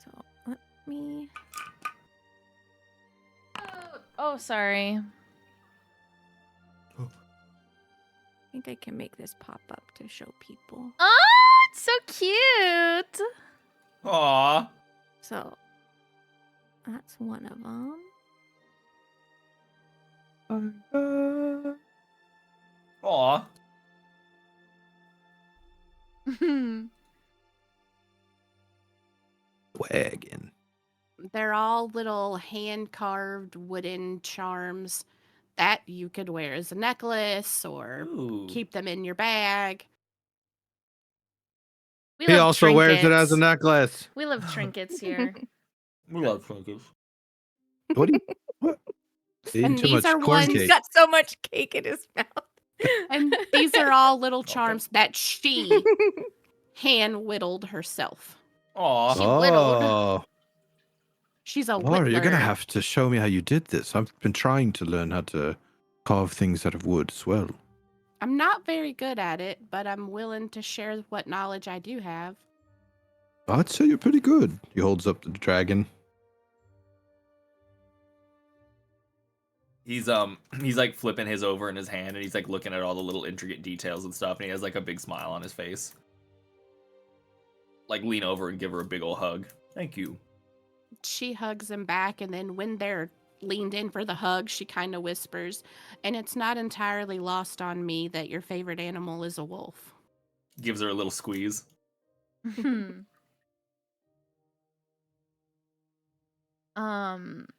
So let me. Oh, sorry. I think I can make this pop up to show people. Oh, it's so cute. Aww. So that's one of them. Aww. Wagon. They're all little hand-carved wooden charms that you could wear as a necklace or Ooh. keep them in your bag. We He love also wears it as a trinkets. necklace. We love trinkets here. We love trinkets. What? What? Eating And too these much are corn ones He's cake. got so much cake in his mouth. And these are all little Okay. charms that she hand-whittled herself. Aww. She whittled. Oh, She's a Laura, you're gonna whittler. have to show me how you did this. I've been trying to learn how to carve things out of wood as well. I'm not very good at it, but I'm willing to share what knowledge I do have. I'd say you're pretty good. He holds up the dragon. He's like flipping his over in his hand, and he's like looking at all the little intricate details and stuff, and he has like a big smile on his face. Like lean over and give her a big old hug. Thank you. She hugs him back, and then when they're leaned in for the hug, she kind of whispers, and it's not entirely lost on me that your favorite animal is a wolf. Gives her a little squeeze.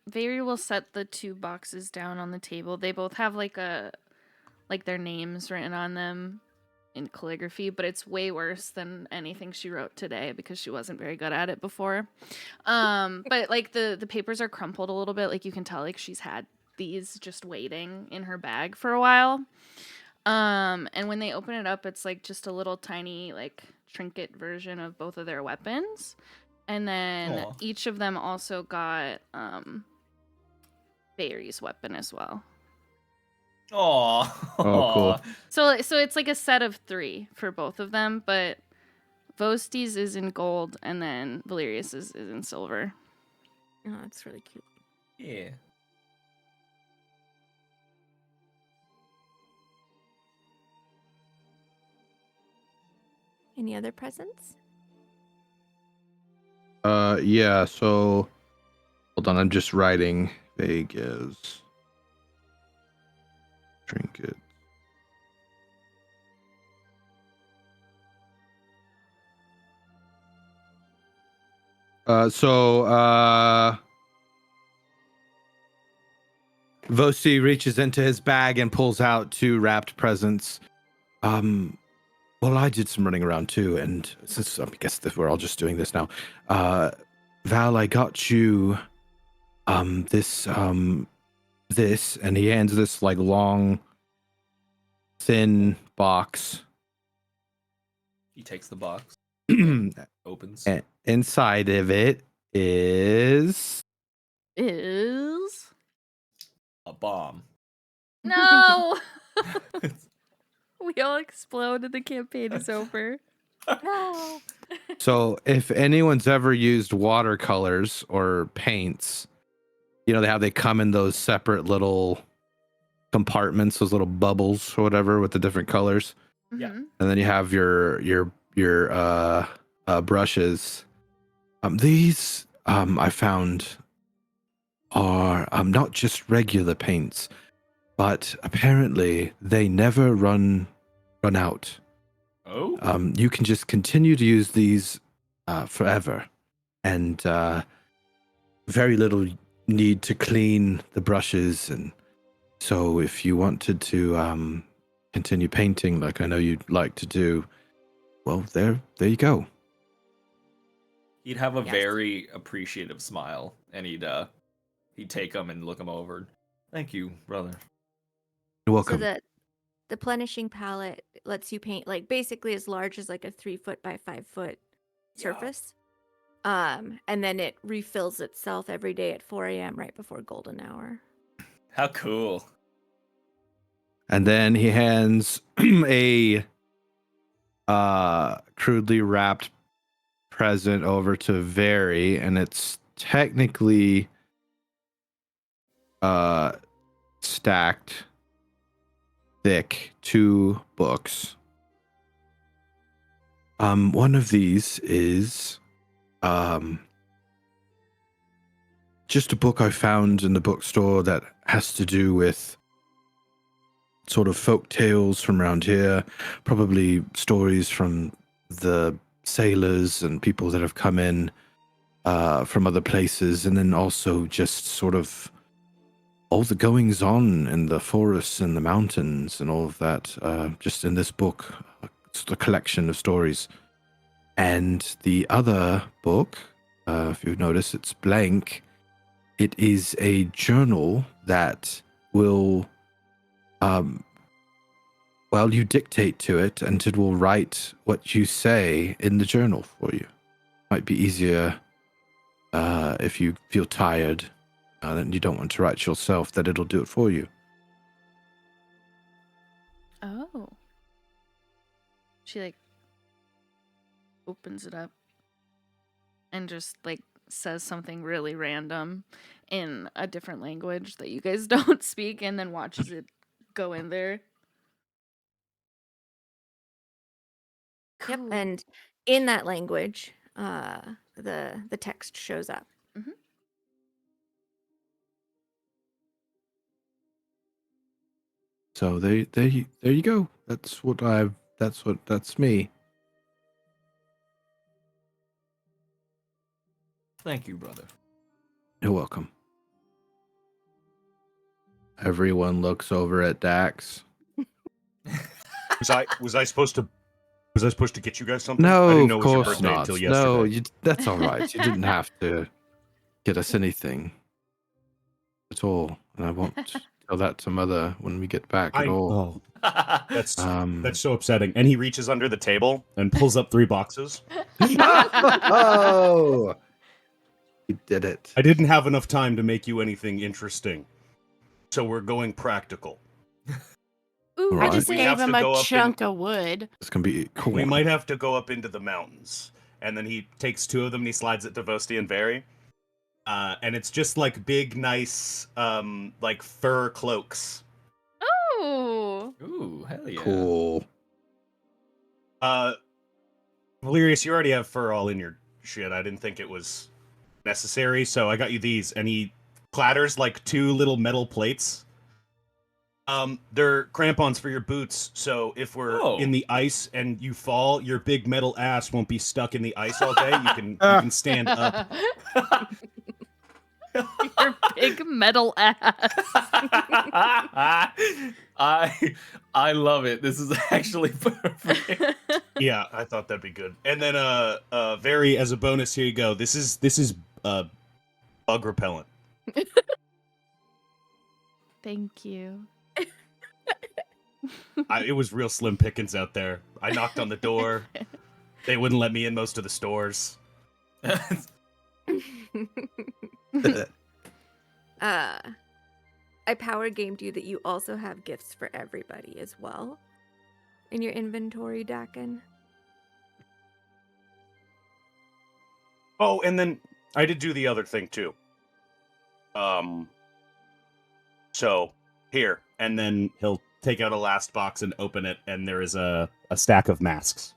Very will set the 2 boxes down on the table. They both have like their names written on them in calligraphy, but it's way worse than anything she wrote today because she wasn't very good at it before. But like the papers are crumpled a little bit, like you can tell like she's had these just waiting in her bag for a while. And when they open it up, it's like just a little tiny like trinket version of both of their weapons. And then Aw. each of them also got Barry's weapon as well. Aw. Oh, cool. So it's like a set of 3 for both of them, but Vosti's is in gold and then Valerius is in silver. Oh, that's really cute. Yeah. Any other presents? Yeah, so hold on, I'm just writing Vegas. Trinket. Vosi reaches into his bag and pulls out 2 wrapped presents. Well, I did some running around too, and since I guess that we're all just doing this now, Val, I got you this, and he hands this like long, thin box. He takes the box, opens. And inside of it is Is A bomb. no. We all explode and the campaign is over. No. so if anyone's ever used watercolors or paints, you know they come in those separate little compartments, those little bubbles or whatever with the different colors. Yeah. Mhm. And then you have your brushes. These I found are not just regular paints, but apparently they never run out. Oh. You can just continue to use these forever, and very little need to clean the brushes. And so if you wanted to continue painting like I know you'd like to do, well, there you go. He'd have a Yes. very appreciative smile, and he'd take them and look them over. Thank you, brother. You're So welcome. the plenishing palette lets you paint like basically as large as like a 3 foot by 5 foot surface. And then it refills itself every day at 4 a.m. right before golden hour. How cool. And then he hands a crudely wrapped present over to Very, and it's technically stacked thick 2 books. One of these is just a book I found in the bookstore that has to do with sort of folk tales from around here, probably stories from the sailors and people that have come in from other places, and then also just sort of all the goings on in the forests and the mountains and all of that, just in this book. It's a collection of stories. And the other book, if you notice, it's blank. It is a journal that will, well, you dictate to it, and it will write what you say in the journal for you. Might be easier if you feel tired and you don't want to write yourself, that it'll do it for you. Oh. She like opens it up and just like says something really random in a different language that you guys don't speak, and then watches it go in there. Yep. Cool. And in that language, the text shows up. So there you go. That's me. Thank you, brother. You're welcome. Everyone looks over at Dax. Was I supposed to get you guys something? I No, didn't know of it was your course birthday not. until yesterday. No, that's all right. You didn't have to get us anything at all. and I won't tell that to Mother when we get back at all. That's Um, so upsetting. And he reaches under the table and pulls up 3 boxes. oh, he did it. I didn't have enough time to make you anything interesting, so we're going practical. Ooh, I just We gave have to him go a up chunk of wood. It's gonna be cool. We might have to go up into the mountains. And then he takes 2 of them and he slides it to Vosti and Barry. And it's just like big, nice, like fur cloaks. Ooh. Ooh, hell yeah. Cool. Valerius, you already have fur all in your shit. I didn't think it was necessary, so I got you these. And he clatters like 2 little metal plates. They're crampons for your boots, so if we're in the ice and you fall, your big metal ass won't be stuck in the ice all day. You can stand up. Your big metal ass. I love it. This is actually perfect. Yeah, I thought that'd be good. And then Very, as a bonus, here you go. This is bug repellent. Thank you. It was real slim pickings out there. I knocked on the door. They wouldn't let me in most of the stores. I power gamed you that you also have gifts for everybody as well in your inventory, Dakin. Oh, and then I did do the other thing too. So here, and then he'll take out a last box and open it, and there is a stack of masks.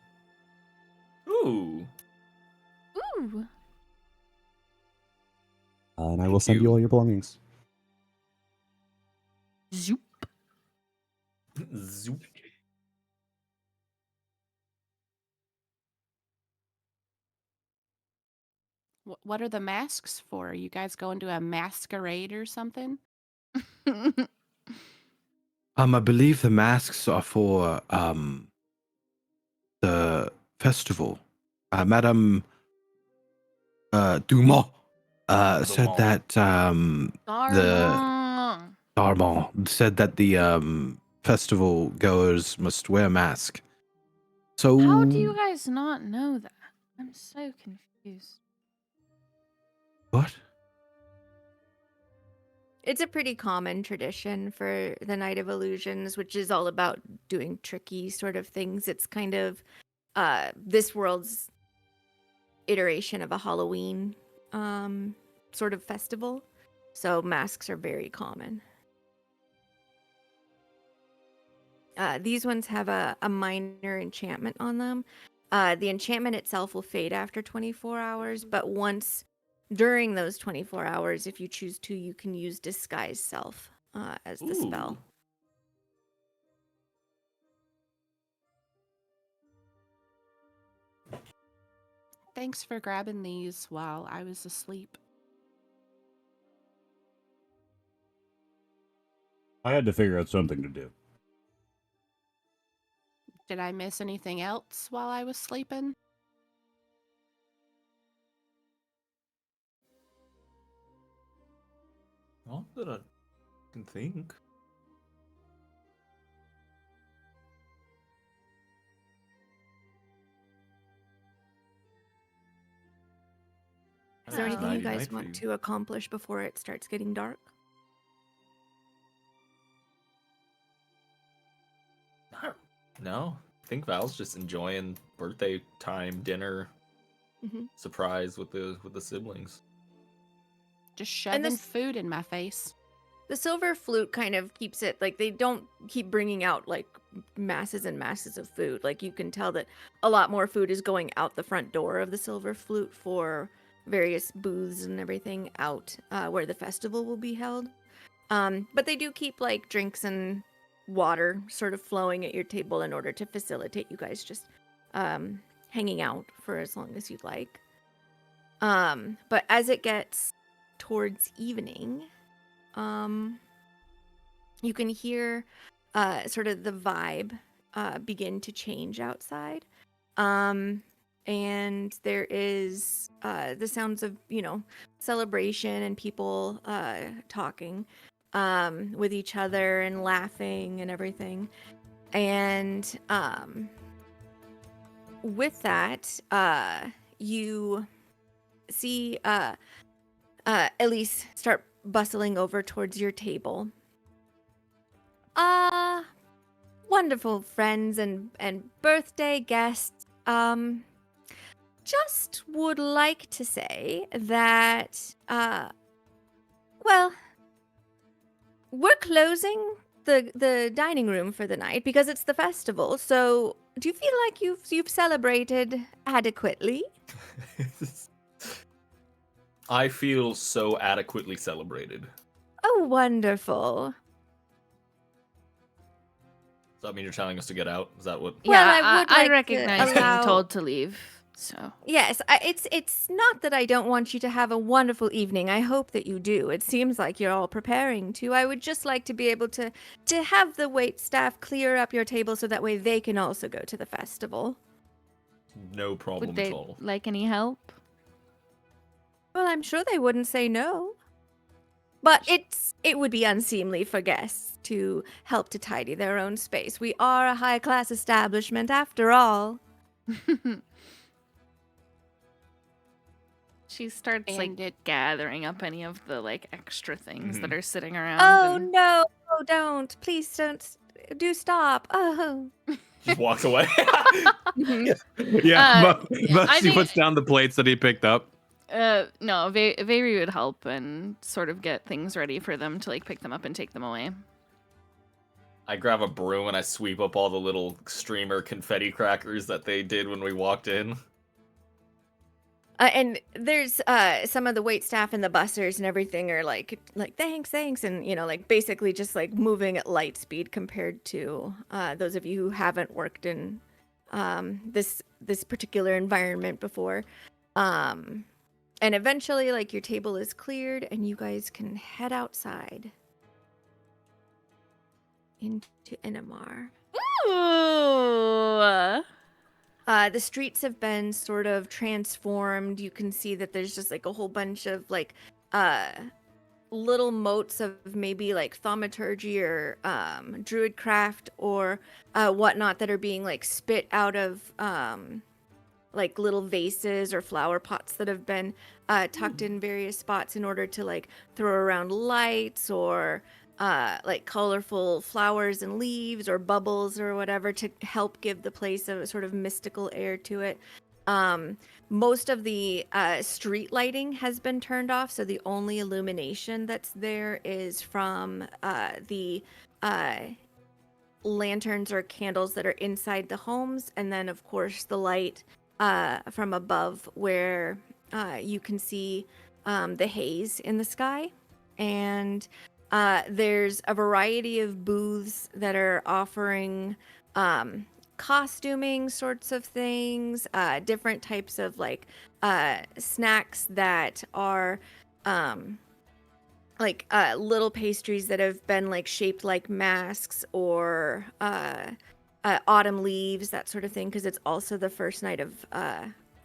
Ooh. Ooh. And I will send you all your belongings. Zoop. Zoop. What are the masks for? Are you guys going to a masquerade or something? I believe the masks are for the festival. Madame Dumont said that the Darmon. Darmon said that the festival goers must wear a mask. So How do you guys not know that? I'm so confused. what? It's a pretty common tradition for the Night of Illusions, which is all about doing tricky sort of things. It's kind of this world's iteration of a Halloween sort of festival. So masks are very common. These ones have a minor enchantment on them. The enchantment itself will fade after 24 hours, but once during those 24 hours, if you choose to, you can use Disguise Self as the spell. Thanks for grabbing these while I was asleep. I had to figure out something to do. Did I miss anything else while I was sleeping? Not that I can think. Is there anything you Nighty guys night for want you. to accomplish before it starts getting dark? No, I think Val's just enjoying birthday time dinner surprise with the siblings. Just shoving this- food in my face. The silver flute kind of keeps it, like, they don't keep bringing out, like, masses and masses of food. Like, you can tell that a lot more food is going out the front door of the silver flute for various booths and everything out where the festival will be held. But they do keep, like, drinks and water sort of flowing at your table in order to facilitate you guys just hanging out for as long as you'd like. But as it gets towards evening, you can hear sort of the vibe begin to change outside. And there is the sounds of, celebration and people talking. with each other and laughing and everything. And with that, you see Elise start bustling over towards your table. Wonderful friends and birthday guests. Just would like to say that well, we're closing the dining room for the night because it's the festival. So, do you feel like you've celebrated adequately? I feel so adequately celebrated. Oh, wonderful. Does that mean you're telling us to get out? Is that what? Yeah, Well, I would like I to recognize allow- being told to leave. So Yes, it's not that I don't want you to have a wonderful evening. I hope that you do. It seems like you're all preparing to. I would just like to be able to have the wait staff clear up your table so that way they can also go to the festival. No problem would at they all. like any help? Well, I'm sure they wouldn't say no. But it would be unseemly for guests to help to tidy their own space. We are a high-class establishment after all. She starts like gathering up any of the like extra things that are sitting around. Oh and- no, oh, don't. Please don't. Do stop. Oh. Just walks away. Yeah, I he think- puts down the plates that he picked up. No, Veri would help and sort of get things ready for them to like pick them up and take them away. I grab a broom and I sweep up all the little streamer confetti crackers that they did when we walked in. And there's some of the wait staff and the bussers and everything are like thanks, and like basically just like moving at light speed compared to those of you who haven't worked in this particular environment before. And eventually, like, your table is cleared and you guys can head outside into Inamar. Ooh. The streets have been sort of transformed. You can see that there's just like a whole bunch of like little motes of maybe like thaumaturgy or druidcraft or whatnot that are being like spit out of like little vases or flower pots that have been tucked in various spots in order to like throw around lights or like colorful flowers and leaves or bubbles or whatever to help give the place a sort of mystical air to it. Most of the street lighting has been turned off, so the only illumination that's there is from the lanterns or candles that are inside the homes, and then of course the light from above where you can see the haze in the sky. And there's a variety of booths that are offering costuming sorts of things, different types of like snacks that are like little pastries that have been like shaped like masks or autumn leaves, that sort of thing, because it's also the first night of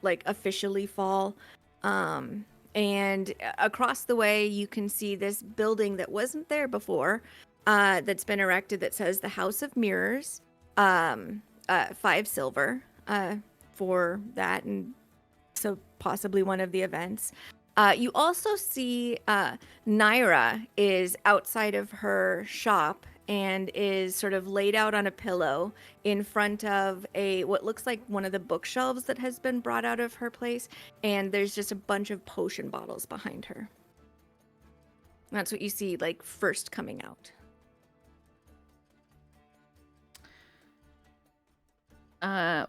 like officially fall. And across the way, you can see this building that wasn't there before, that's been erected that says the House of Mirrors, 5 silver for that, and so possibly one of the events. You also see Naira is outside of her shop and is sort of laid out on a pillow in front of what looks like one of the bookshelves that has been brought out of her place, and there's just a bunch of potion bottles behind her. That's what you see like first coming out.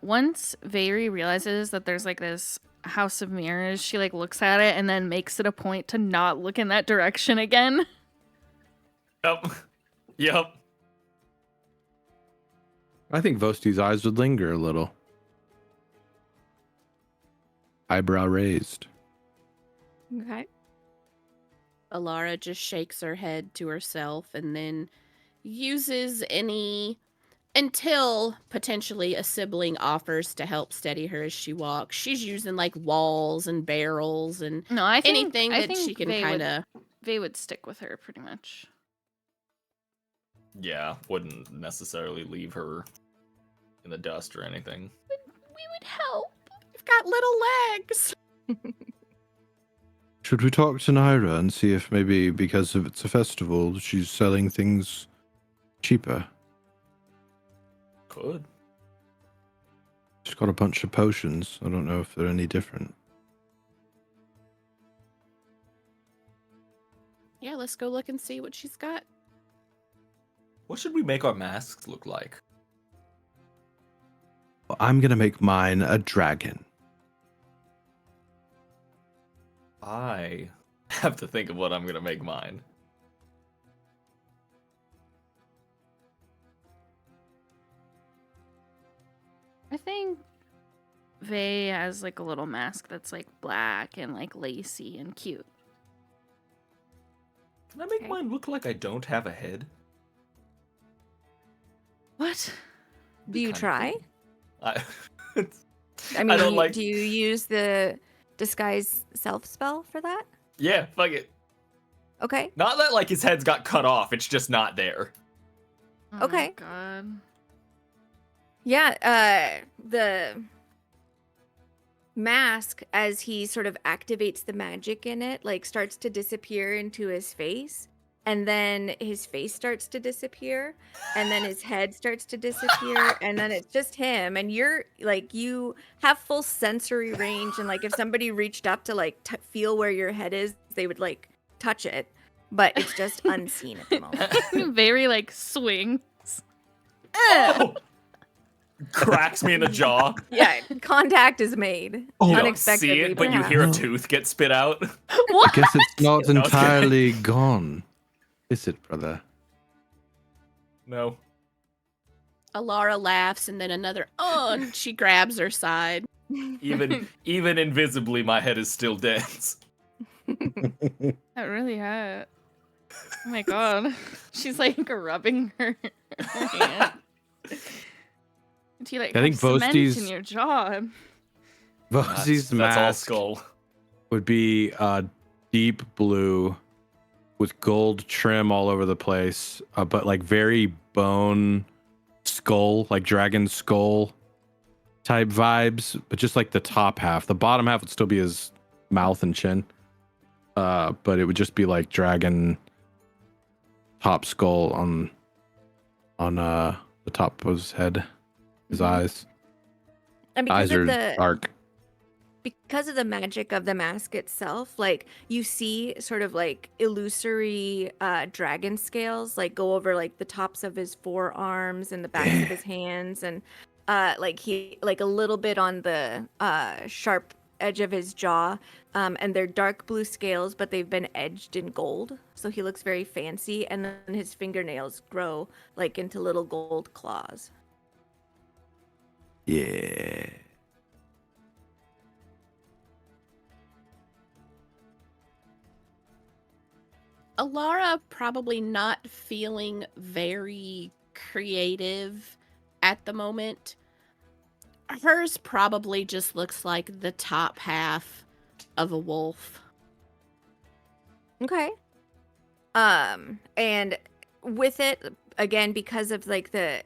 Once Veri realizes that there's like this House of Mirrors, she like looks at it and then makes it a point to not look in that direction again. Yep. I think Vosti's eyes would linger a little. Eyebrow raised. Okay. Alara just shakes her head to herself and then uses any until potentially a sibling offers to help steady her as she walks. She's using like walls and barrels and No, I think anything I that think she can Vey kind of. Vey would stick with her pretty much. Yeah, wouldn't necessarily leave her in the dust or anything. We would help. You've got little legs. Should we talk to Naira and see if maybe because of it's a festival, she's selling things cheaper? Could. She's got a bunch of potions. I don't know if they're any different. Yeah, let's go look and see what she's got. What should we make our masks look like? Well, I'm gonna make mine a dragon. I have to think of what I'm gonna make mine. I think Vey has like a little mask that's like black and like lacy and cute. Can I make Okay. mine look like I don't have a head? What? Do you Kinda try? cool. I mean, I don't like. do you use the disguise self spell for that? Yeah, fuck it. Okay. Not that like his head's got cut off. It's just not there. Oh Okay. My God. Yeah, the mask, as he sort of activates the magic in it, like starts to disappear into his face, and then his face starts to disappear, and then his head starts to disappear, and then it's just him, and you're like, you have full sensory range, and like if somebody reached up to like feel where your head is, they would like touch it, but it's just unseen at the moment. Very like swings. Oh! Cracks me in the jaw. Yeah, contact is made. You don't Unexpectedly, see it, but you perhaps. hear a tooth get spit out. What? Guess it's not No, it's okay. entirely gone, is it, brother? No. Alara laughs and then another, and she grabs her side. Even invisibly, my head is still dense. That really hurt. Oh my God. She's like rubbing her hand. Do you like I think have cement Vosti's- in your jaw? Vosi's That's all mask skull. would be deep blue with gold trim all over the place, but like very bone skull, like dragon skull type vibes, but just like the top half. The bottom half would still be his mouth and chin, but it would just be like dragon top skull on the top of his head, his eyes. And Eyes because are of the dark. because of the magic of the mask itself, like you see sort of like illusory dragon scales like go over like the tops of his forearms and the backs of his hands, and like he like a little bit on the sharp edge of his jaw, and they're dark blue scales, but they've been edged in gold, so he looks very fancy, and then his fingernails grow like into little gold claws. Yeah. Alara probably not feeling very creative at the moment. Hers probably just looks like the top half of a wolf. Okay. And with it, again, because of like the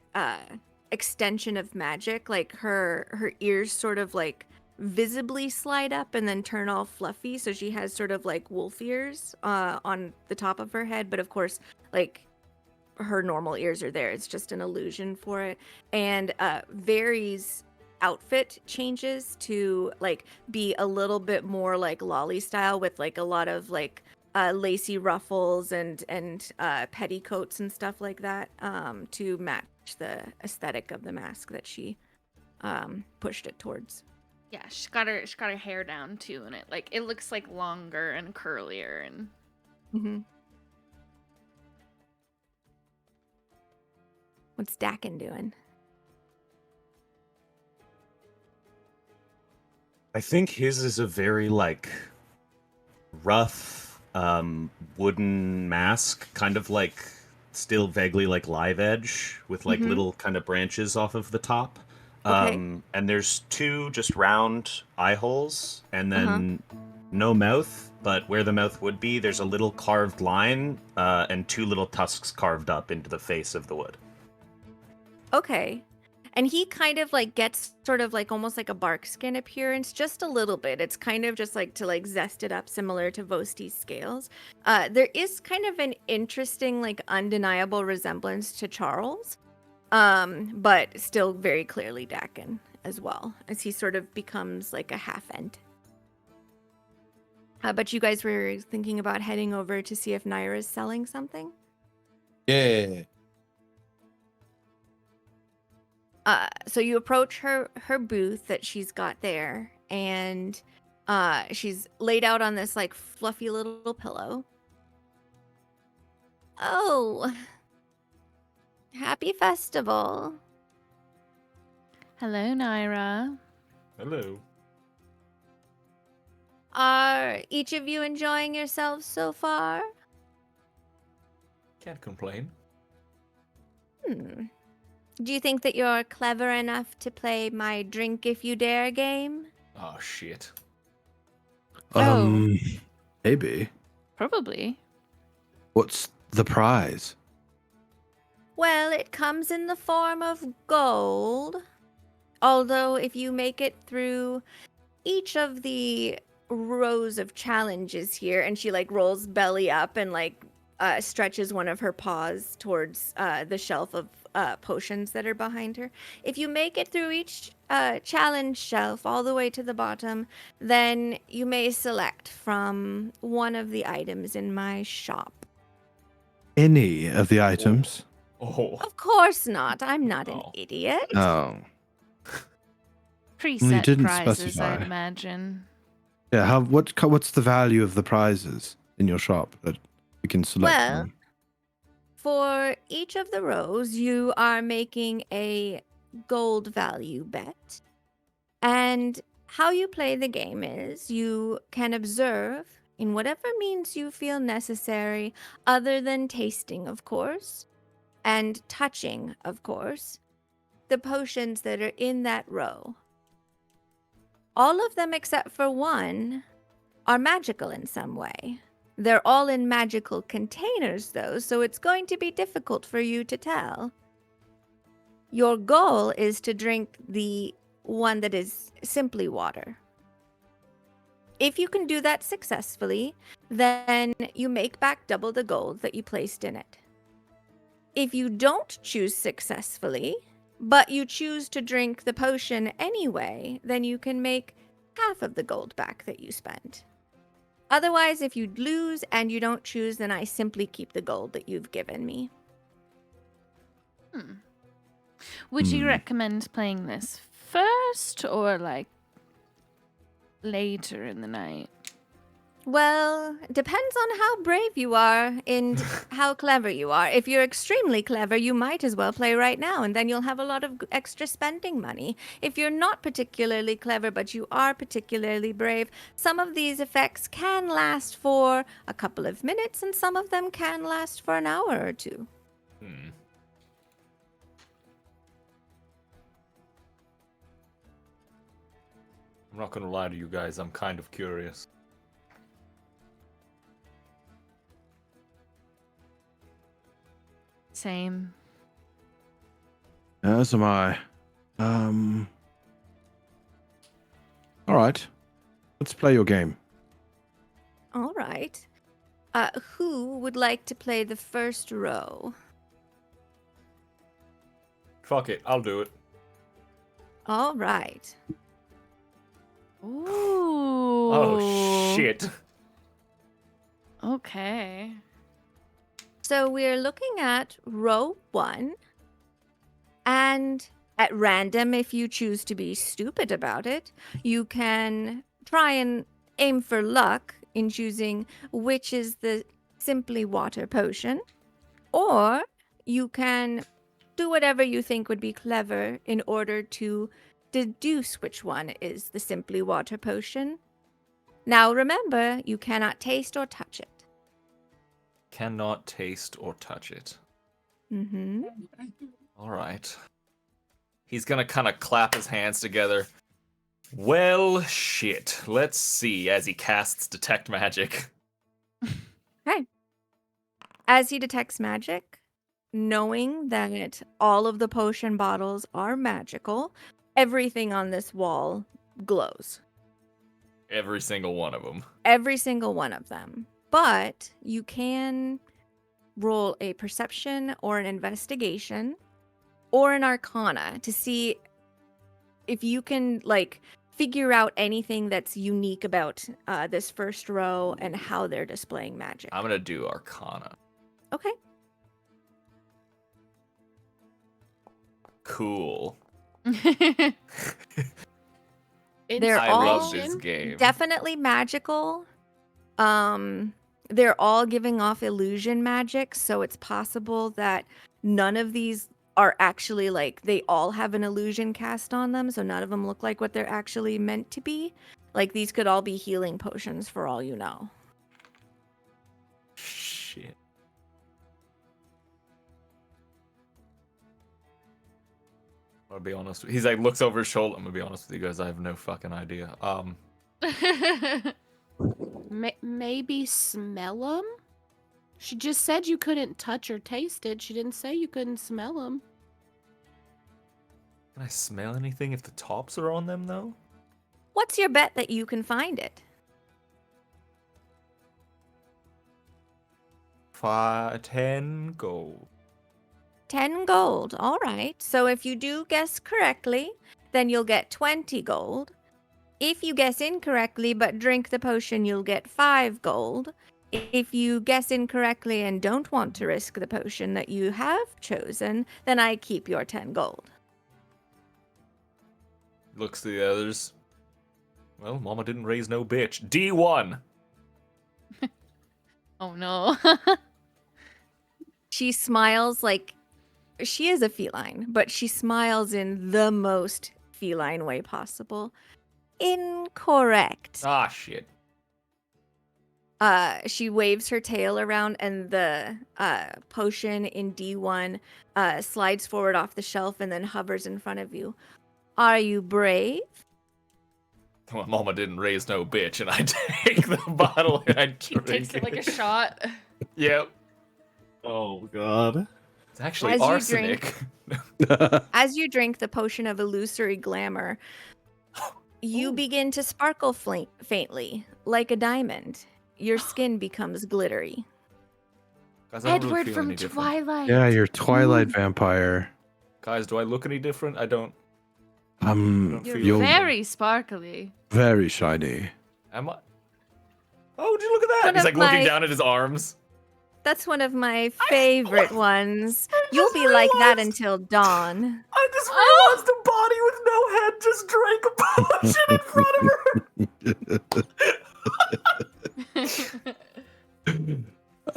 extension of magic, like her ears sort of like visibly slide up and then turn all fluffy, so she has sort of like wolf ears on the top of her head, but of course, like her normal ears are there. It's just an illusion for it. And Vary's outfit changes to like be a little bit more like lolly style, with like a lot of like lacy ruffles and petticoats and stuff like that, to match the aesthetic of the mask that she pushed it towards. Yeah, she's got her hair down too, and it looks like longer and curlier and Mm-hmm. What's Dakin doing? I think his is a very like rough wooden mask, kind of like still vaguely like live edge with like Mhm. little kind of branches off of the top. Okay. And there's two just round eye holes and then no mouth but where the mouth would be, there's a little carved line and 2 little tusks carved up into the face of the wood. Okay. And he kind of like gets sort of like almost like a bark skin appearance, just a little bit. It's kind of just like to like zest it up, similar to Vosti's scales. There is kind of an interesting, like undeniable resemblance to Charles, but still very clearly Dakin as well, as he sort of becomes like a half end. But you guys were thinking about heading over to see if Naira's selling something? Yeah. So you approach her booth that she's got there, and she's laid out on this like fluffy little pillow. Oh, happy festival. Hello, Naira. Hello. Are each of you enjoying yourselves so far? Can't complain. Do you think that you're clever enough to play my drink if you dare game? Oh shit. Maybe. Probably. What's the prize? Well, it comes in the form of gold. Although, if you make it through each of the rows of challenges here, and she like rolls belly up and like stretches one of her paws towards the shelf of potions that are behind her. If you make it through each challenge shelf all the way to the bottom, then you may select from one of the items in my shop. Any of the items? Oh. Of course not. I'm not an Oh. idiot. Oh. Preset didn't prizes, specify. I'd imagine. Yeah, what's the value of the prizes in your shop that we can select Well, from? For each of the rows, you are making a gold value bet. And how you play the game is you can observe in whatever means you feel necessary, other than tasting, of course, and touching, of course, the potions that are in that row. All of them except for one are magical in some way. They're all in magical containers, though, so it's going to be difficult for you to tell. Your goal is to drink the one that is simply water. If you can do that successfully, then you make back double the gold that you placed in it. If you don't choose successfully, but you choose to drink the potion anyway, then you can make half of the gold back that you spent. Otherwise, if you lose and you don't choose, then I simply keep the gold that you've given me. Would you recommend playing this first or like later in the night? Well, depends on how brave you are and how clever you are. If you're extremely clever, you might as well play right now, and then you'll have a lot of extra spending money. If you're not particularly clever, but you are particularly brave, some of these effects can last for a couple of minutes, and some of them can last for an hour or two. I'm not gonna lie to you guys, I'm kind of curious. Same. As am I. All right. Let's play your game. All right. Who would like to play the first row? Fuck it, I'll do it. All right. Ooh. Oh shit. Okay. So we're looking at row 1, and at random, if you choose to be stupid about it, you can try and aim for luck in choosing which is the simply water potion, or you can do whatever you think would be clever in order to deduce which one is the simply water potion. Now remember, you cannot taste or touch it. Cannot taste or touch it. Mm-hmm. Alright. He's gonna kind of clap his hands together Well, shit. Let's see as he casts Detect Magic. Okay. As he detects magic, knowing that all of the potion bottles are magical, everything on this wall glows. Every single one of them. Every single one of them. But you can roll a perception or an investigation or an arcana to see if you can figure out anything that's unique about this first row and how they're displaying magic. I'm gonna do Arcana. Okay. Cool. They're I all love this game. definitely magical. They're all giving off illusion magic, so it's possible that none of these are actually they all have an illusion cast on them, so none of them look like what they're actually meant to be. Like these could all be healing potions for all you know. Shit. I'm gonna be honest. He's like looks over his shoulder. I'm gonna be honest with you guys. I have no fucking idea. Maybe smell them? She just said you couldn't touch or taste it. She didn't say you couldn't smell them. Can I smell anything if the tops are on them though? What's your bet that you can find it? 10 gold. 10 gold. All right. So if you do guess correctly, then you'll get 20 gold. If you guess incorrectly but drink the potion, you'll get 5 gold. If you guess incorrectly and don't want to risk the potion that you have chosen, then I keep your 10 gold. Looks to the others. Well, Mama didn't raise no bitch. D1. Oh no. She smiles like she is a feline, but she smiles in the most feline way possible. Incorrect. Ah, shit. She waves her tail around, and the potion in D1 slides forward off the shelf and then hovers in front of you. Are you brave? Well, Mama didn't raise no bitch, and I take the bottle and I He drink takes it like a shot. Yep. Oh god. It's actually As you arsenic. As you drink the potion of illusory glamour, you begin to sparkle faintly, like a diamond. Your skin becomes glittery. Guys, I don't really Edward feel from any different. Twilight. Yeah, you're Twilight vampire. Guys, do I look any different? I don't. You're You're very sparkly. very shiny. Am I? Oh, would you look at that? One He's of like looking my- down at his arms. That's one of my favorite ones. You'll be like that until dawn. I just realized a body with no head just drank a potion in front of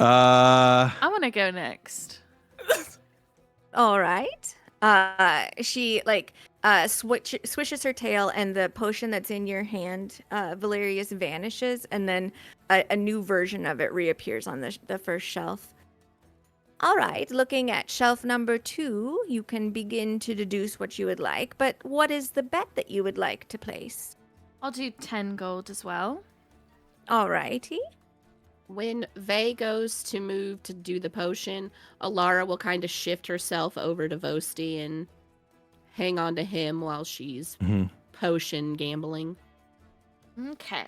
her. I want to go next. All right. She swishes her tail, and the potion that's in your hand, Valerius, vanishes, and then a new version of it reappears on the first shelf. All right, looking at shelf number 2, you can begin to deduce what you would like, but what is the bet that you would like to place? I'll do 10 gold as well. All righty. When Vey goes to move to do the potion, Alara will kind of shift herself over to Vosti and hang on to him while she's Mhm. potion gambling. Okay.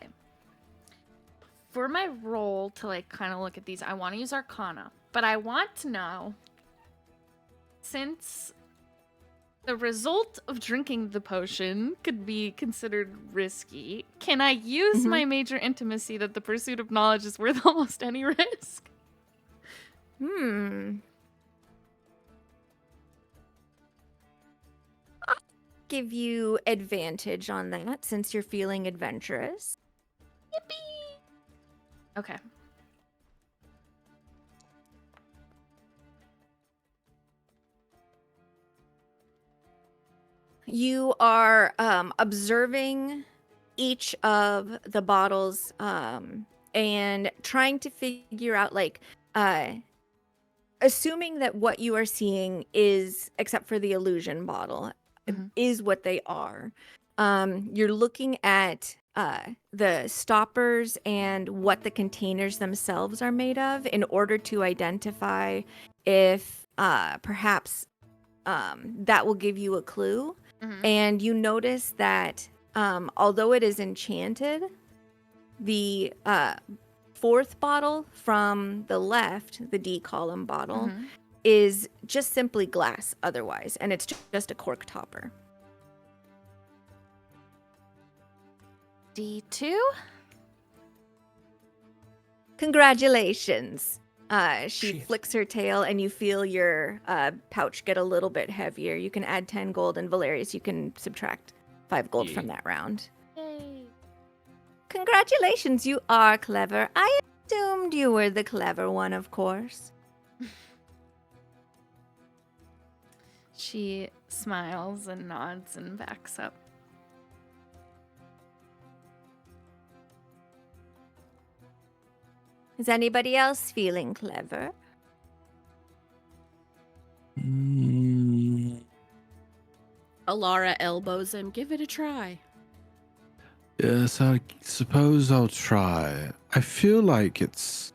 For my roll to kind of look at these, I want to use Arcana, but I want to know, since the result of drinking the potion could be considered risky, can I use my major intimacy that the pursuit of knowledge is worth almost any risk? I'll give you advantage on that since you're feeling adventurous. Yippee! Okay. You are observing each of the bottles and trying to figure out, assuming that what you are seeing is, except for the illusion bottle, Mhm. is what they are. You're looking at the stoppers and what the containers themselves are made of in order to identify if perhaps that will give you a clue. Mhm. And you notice that although it is enchanted, the fourth bottle from the left, the D column bottle, Mhm. is just simply glass otherwise, and it's just a cork topper. D2? Congratulations. She Shit. flicks her tail, and you feel your pouch get a little bit heavier. You can add 10 gold, and Valerius, you can subtract 5 gold from Yeah. that round. Yay. Congratulations, you are clever. I assumed you were the clever one, of course. She smiles and nods and backs up. Is anybody else feeling clever? Alara elbows him. Give it a try. Yes, I suppose I'll try. I feel like it's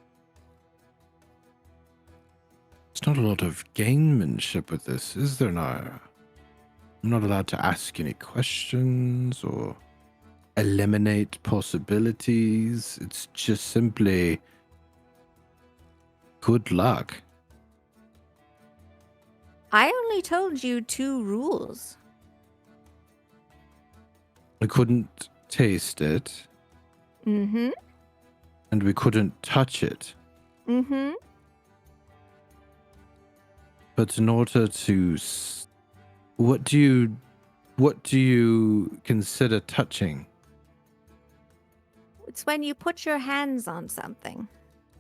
not a lot of gamemanship with this, is there not? I'm not allowed to ask any questions or eliminate possibilities. It's just simply good luck. I only told you 2 rules. I couldn't taste it, Mm-hmm. and we couldn't touch it. Mm-hmm. But in order to, what do you consider touching? It's when you put your hands on something.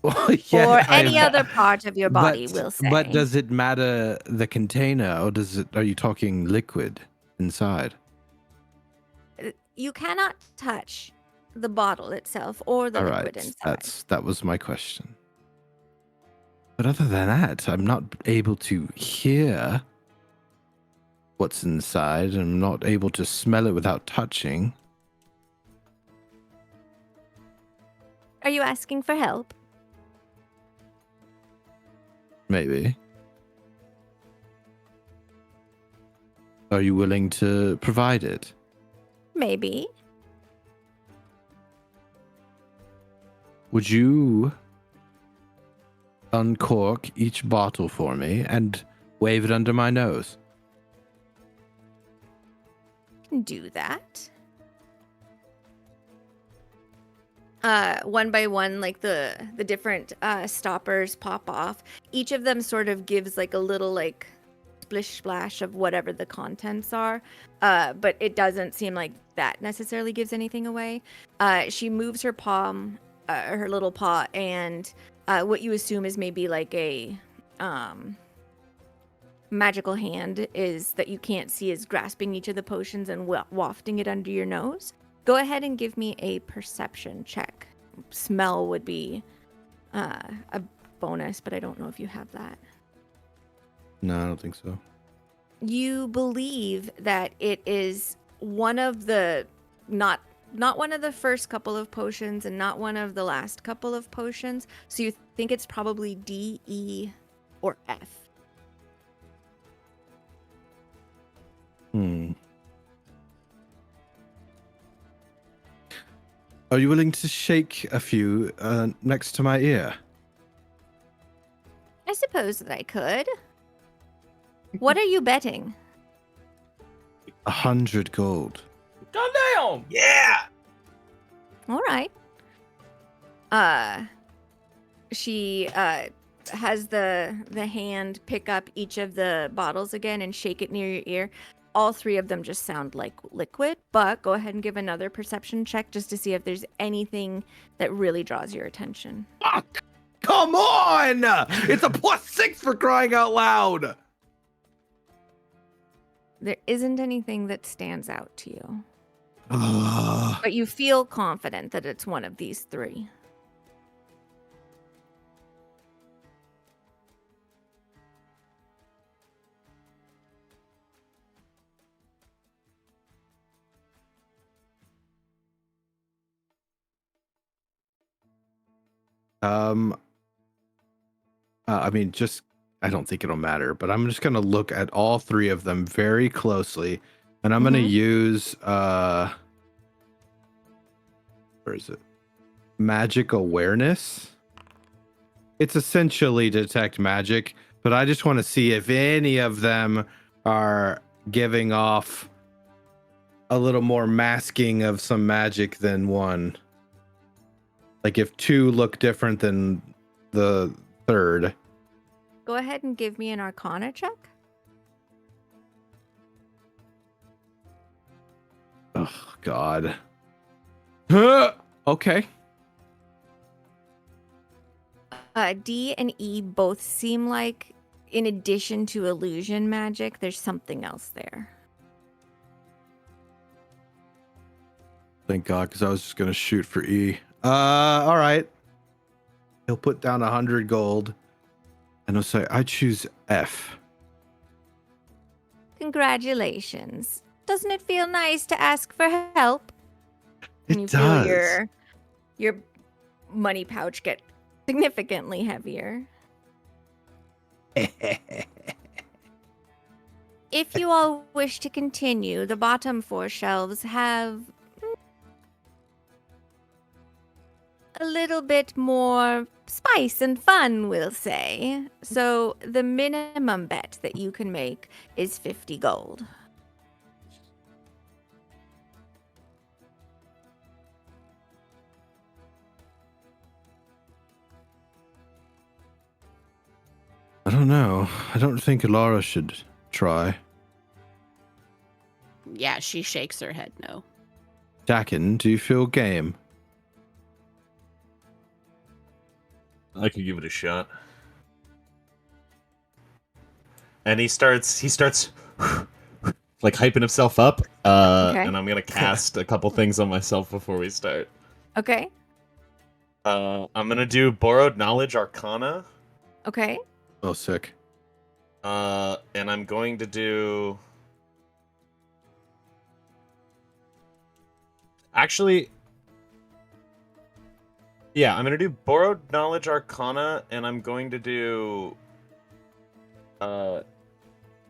Well, Or any I- other part of your body, we'll say. But does it matter the container, or are you talking liquid inside? You cannot touch the bottle itself or the All liquid right, inside. that was my question. But other than that, I'm not able to hear what's inside. I'm not able to smell it without touching. Are you asking for help? Maybe. Are you willing to provide it? Maybe. Would you uncork each bottle for me and wave it under my nose? Can do that. One by one, like the different stoppers pop off. Each of them sort of gives like a little like splish splash of whatever the contents are. But it doesn't seem like that necessarily gives anything away. She moves her palm, her little paw, and what you assume is maybe like a magical hand is that you can't see is grasping each of the potions and wafting it under your nose. Go ahead and give me a perception check. Smell would be a bonus, but I don't know if you have that. No, I don't think so. You believe that it is one of the not one of the first couple of potions and not one of the last couple of potions. So you think it's probably D, E, or F. Are you willing to shake a few next to my ear? I suppose that I could. What are you betting? 100 gold. Goddamn! Yeah. All right. She has the hand pick up each of the bottles again and shake it near your ear. All 3 of them just sound like liquid, but go ahead and give another perception check just to see if there's anything that really draws your attention. Ah, come on! It's a +6 for crying out loud! There isn't anything that stands out to you, Ugh. but you feel confident that it's one of these 3. Um, I mean, just I don't think it'll matter, but I'm just gonna look at all three of them very closely, and I'm gonna Mhm. use where is it? Magic awareness. It's essentially detect magic, but I just want to see if any of them are giving off a little more masking of some magic than one. Like if two look different than the third. Go ahead and give me an Arcana check. Oh God. Okay. D and E both seem like, in addition to illusion magic, there's something else there. Thank God, because I was just gonna shoot for E. All right. He'll put down 100 gold, and he'll say, "I choose F." Congratulations. Doesn't it feel nice to ask for help? It And you does. feel your money pouch get significantly heavier. If you all wish to continue, the bottom 4 shelves have a little bit more spice and fun, we'll say. So the minimum bet that you can make is 50 gold. I don't know. I don't think Laura should try. Yeah, she shakes her head no. Dakin, do you feel game? I could give it a shot. And he starts like hyping himself up. Okay. And I'm gonna cast a couple things on myself before we start. Okay. I'm gonna do Borrowed Knowledge Arcana. Okay. Oh, sick. And I'm going to do. Actually, yeah, I'm gonna do Borrowed Knowledge Arcana, and I'm going to do.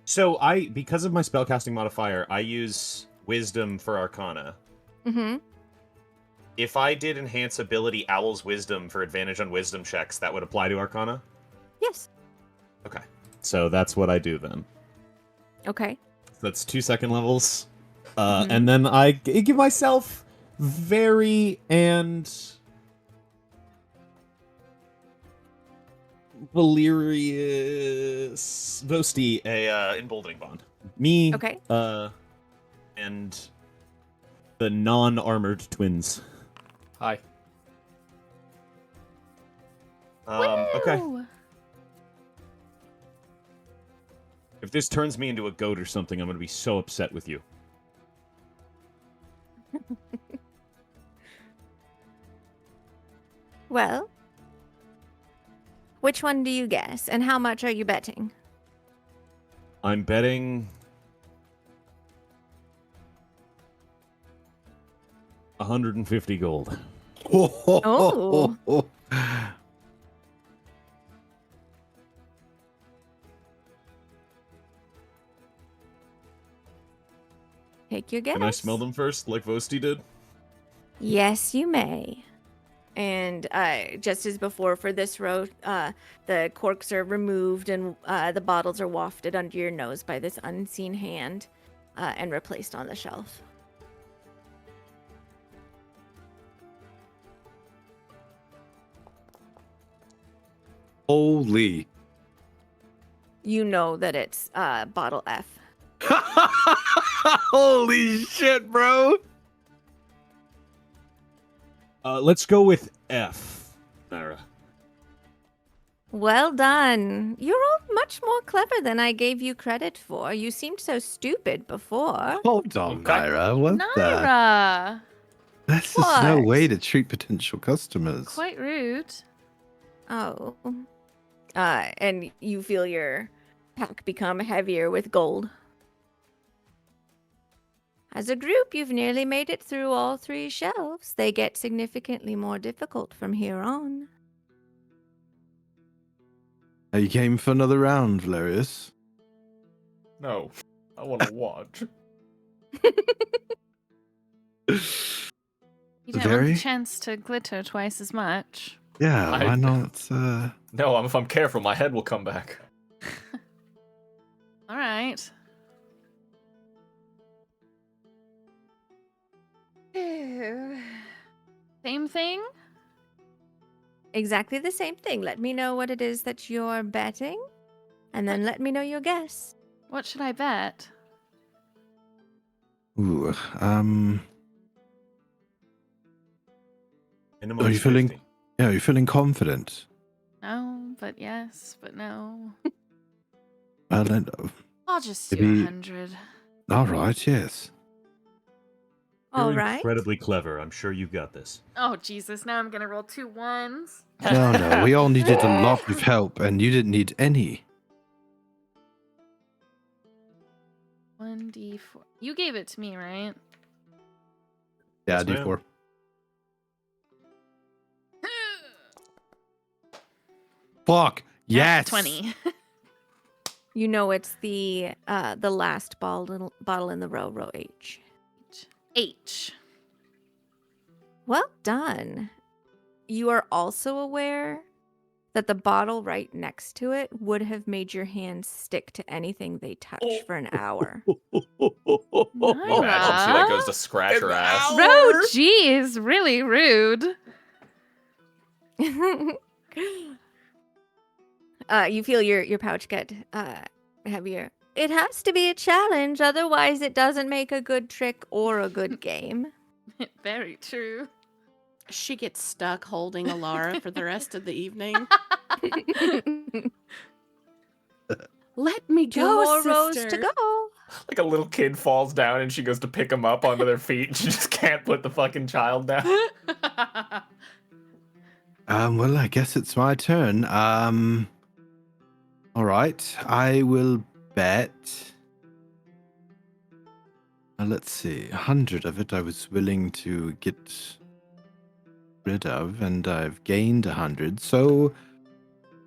So because of my spellcasting modifier, I use Wisdom for Arcana. Mm-hmm. If I did enhance ability Owl's Wisdom for advantage on Wisdom checks, that would apply to Arcana. Yes. Okay, so that's what I do then. Okay. That's 2 second levels. Mhm. And then I give myself Very and Valerius Vosti a emboldening bond. Me, Okay. and the non-armored twins. Hi. Okay. Woo! If this turns me into a goat or something, I'm gonna be so upset with you. Well, which one do you guess, and how much are you betting? I'm betting 150 gold. Oh. Take your guess. Can I smell them first, like Vosti did? Yes, you may. And just as before for this row, the corks are removed and the bottles are wafted under your nose by this unseen hand and replaced on the shelf. Holy. You know that it's bottle F. Holy shit, bro. Let's go with F, Nara. Well done. You're all much more clever than I gave you credit for. You seemed so stupid before. Hold on, Okay. Naira. What the? Naira! That's just no What? way to treat potential customers. Quite rude. Oh. And you feel your pack become heavier with gold. As a group, you've nearly made it through all 3 shelves. They get significantly more difficult from here on. Are you game for another round, Valerius? No, I want to watch. You don't want Very? the chance to glitter twice as much. Yeah, I- why not? No, if I'm careful, my head will come back. All right. Same thing? Exactly the same thing. Let me know what it is that you're betting, and then let me know your guess. What should I bet? Ooh, Minimum Are you is feeling- 50. yeah, are you feeling confident? No, but yes, but no. Well, then, I'll just do Maybe- 100. all right, yes. All You're right. incredibly clever. I'm sure you've got this. Oh, Jesus, now I'm gonna roll 2 1s. No, we all needed a lot of help, and you didn't need any. 1d4. You gave it to me, right? Yeah, Yes, ma'am. D4. Fuck. Yes. 20. You know it's the last bottle in the row H. H. Well done. You are also aware that the bottle right next to it would have made your hands stick to anything they touch for an hour. Imagine she like goes to scratch her ass. Bro, geez, really rude. You feel your pouch get heavier. It has to be a challenge, otherwise it doesn't make a good trick or a good game. Very true. She gets stuck holding Alara for the rest of the evening. Let me Two go, more rows sister. to go. Like a little kid falls down and she goes to pick him up onto their feet and she just can't put the fucking child down. Well, I guess it's my turn. All right, I will bet. Let's see, 100 of it I was willing to get rid of, and I've gained 100. So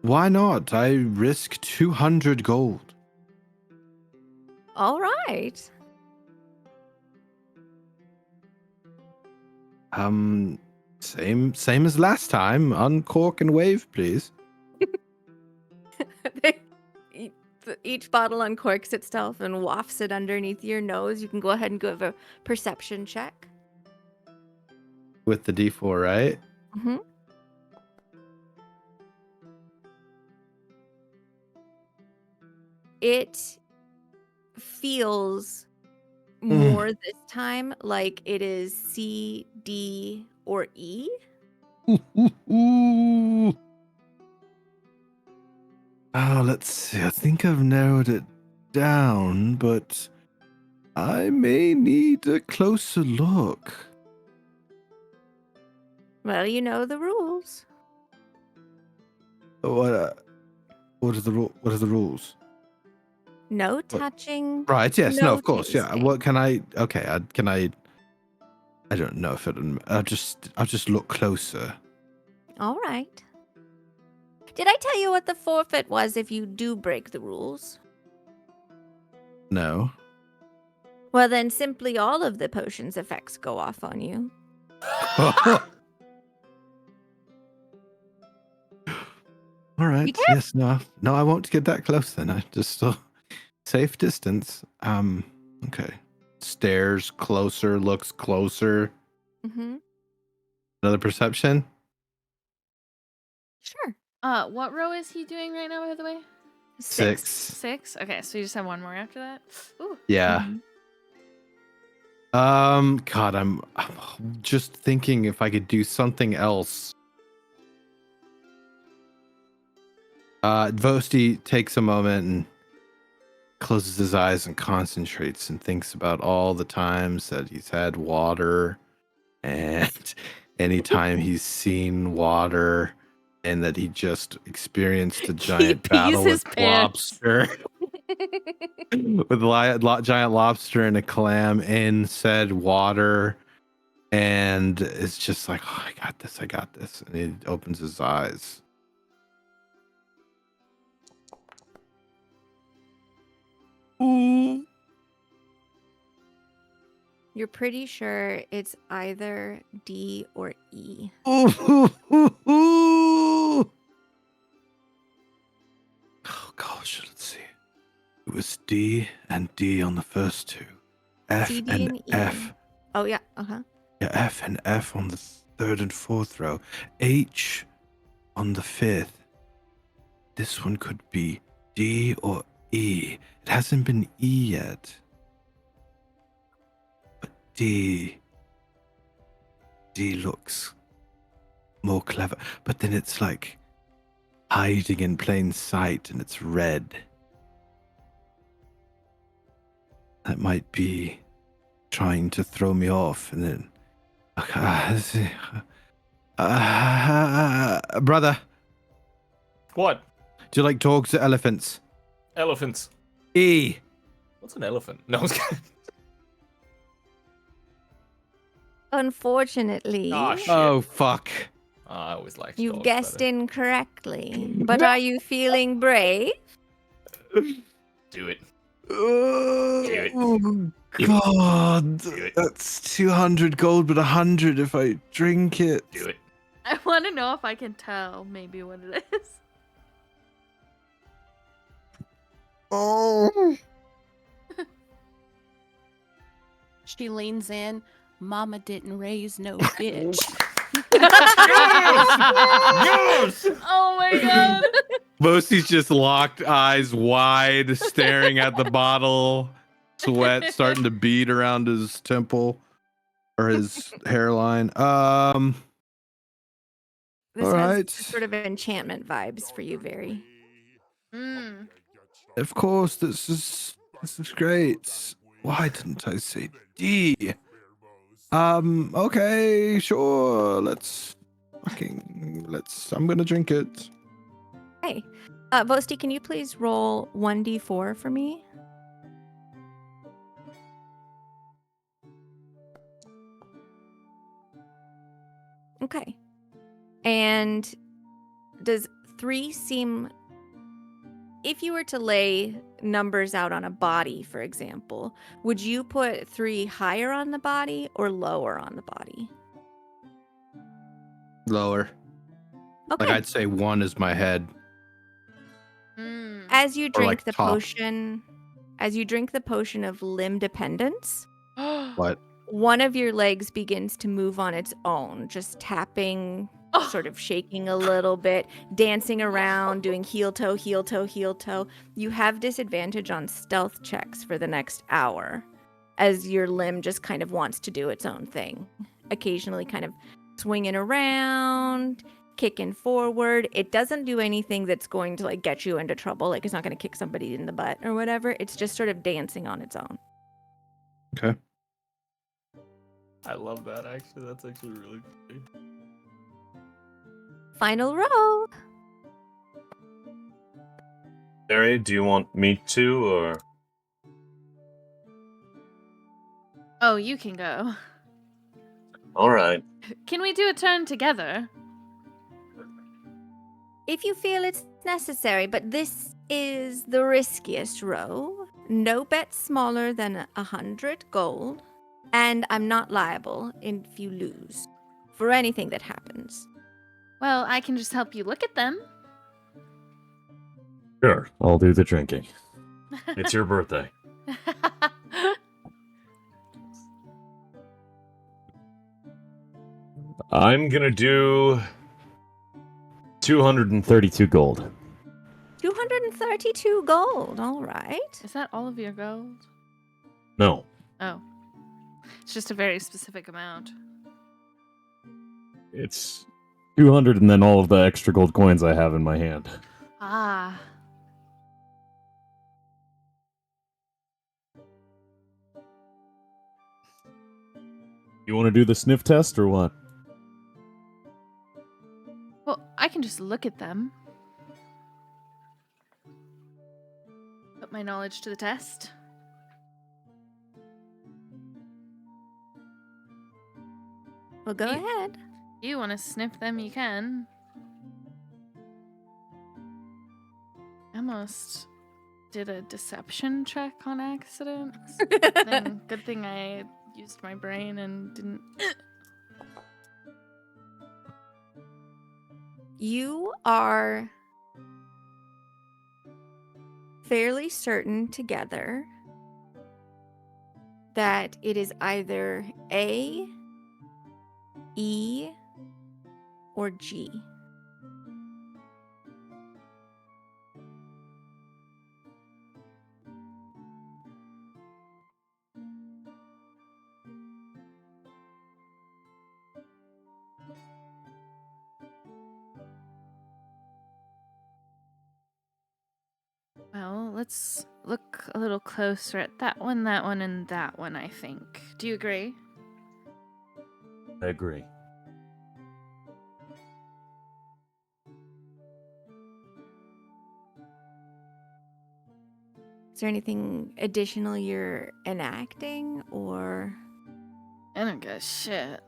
why not? I risk 200 gold. All right. Same as last time. Uncork and wave, please. Each bottle uncorks itself and wafts it underneath your nose. You can go ahead and give a perception check. With the D4, right? Mm-hmm. It feels more this time like it is C, D, or E. Ooh. Oh, let's see. I think I've narrowed it down, but I may need a closer look. Well, you know the rules. What are the rules? No touching. Right. Yes. No. No Of course. Yeah. tasting. What can I? Okay. Can I? I don't know if it. I'll just look closer. All right. Did I tell you what the forfeit was if you do break the rules? No. Well, then simply all of the potion's effects go off on you. All right. Be careful. Yes. No. No. I won't get that close. Then I just safe distance. Okay. Stares closer. Looks closer. Mm-hmm. Another perception. Sure. What row is he doing right now, by the way? 6. 6? Okay, so you just have one more after that? Ooh. Yeah. Mhm. God, I'm just thinking if I could do something else. Vosti takes a moment and closes his eyes and concentrates and thinks about all the times that he's had water and anytime he's seen water and that he just experienced a giant pees battle his with pants. lobster. With giant lobster and a clam in said water, and it's just like, oh, I got this, and he opens his eyes. Ooh. You're pretty sure it's either D or E. Ooh. Oh gosh, let's see. It was D and D on the first two. F C, D, and and E. F. Oh, yeah. Uh-huh. Yeah, F and F on the third and fourth row. H on the fifth. This one could be D or E. It hasn't been E yet. But D looks more clever. But then it's like hiding in plain sight and it's red. That might be trying to throw me off and then... brother, What? do you like dogs or elephants? Elephants. E. What's an elephant? No, I was kidding. Unfortunately, Oh, shit. Oh, fuck. I always liked you've dogs guessed better. incorrectly. But are you feeling brave? Do it. Oh, God. Do it. That's 200 gold, but 100 if I drink it. Do it. I want to know if I can tell maybe what it is. Oh. She leans in. Mama didn't raise no bitch. Yes! Oh my god. Bosie's just locked eyes wide, staring at the bottle. Sweat starting to bead around his temple or his hairline. This All has right. sort of enchantment vibes for you, Very. Mm. Of course, this is great. Why didn't I say D? Okay, sure. I'm gonna drink it. Hey, Vosti, can you please roll 1d4 for me? Okay. And does 3 seem... If you were to lay numbers out on a body, for example, would you put 3 higher on the body or lower on the body? Lower. Okay. Like I'd say 1 is my head. Mm. As you Or, drink like, the top. potion, of limb dependence, What? one of your legs begins to move on its own, just tapping, Oh. sort of shaking a little bit, dancing around, doing heel toe, heel toe, heel toe. You have disadvantage on stealth checks for the next hour as your limb just kind of wants to do its own thing, occasionally kind of swinging around, kicking forward. It doesn't do anything that's going to like get you into trouble. Like it's not going to kick somebody in the butt or whatever. It's just sort of dancing on its own. Okay. I love that, actually. That's actually really funny. Final row. Barry, do you want me to, or Oh, you can go. all right? Can we do a turn together? If you feel it's necessary, but this is the riskiest row. No bets smaller than 100 gold, and I'm not liable if you lose for anything that happens. Well, I can just help you look at them. Sure, I'll do the drinking. It's your birthday. I'm gonna do 232 gold. 232 gold, all right. Is that all of your gold? No, Oh. It's just a very specific amount. it's 200 and then all of the extra gold coins I have in my hand. Ah. You want to do the sniff test or what? Well, I can just look at them. Put my knowledge to the test. Well, go You- ahead. You want to sniff them, you can. Almost did a deception check on accident. Good thing I used my brain and didn't. You are fairly certain together that it is either A, E, or G. Well, let's look a little closer at that one, and that one, I think. Do you agree? I agree. Is there anything additional you're enacting, or I don't give a shit.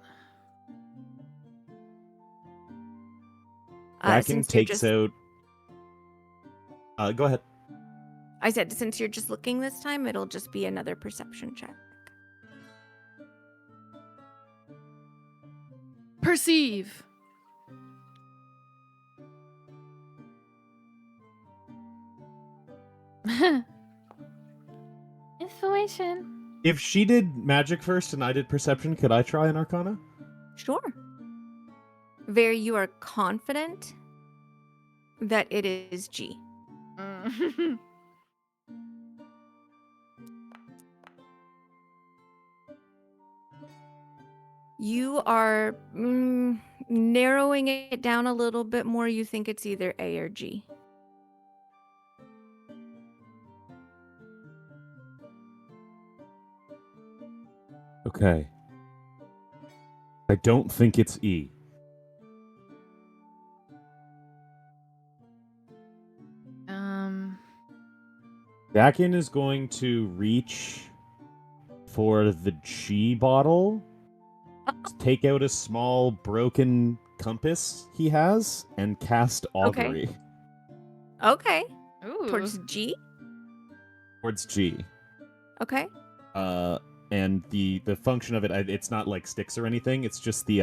Bracken since you're takes just, out. Go ahead. I said since you're just looking this time, it'll just be another perception check. Perceive. Inspiration. If she did magic first and I did perception, could I try an arcana? Sure. Very, you are confident that it is G. You are narrowing it down a little bit more. You think it's either A or G. Okay. I don't think it's E. Dakin is going to reach for the G bottle, take out a small broken compass he has, and cast augury Okay. Ooh. Towards G. towards G. Okay. And the function of it, it's not like sticks or anything. It's just the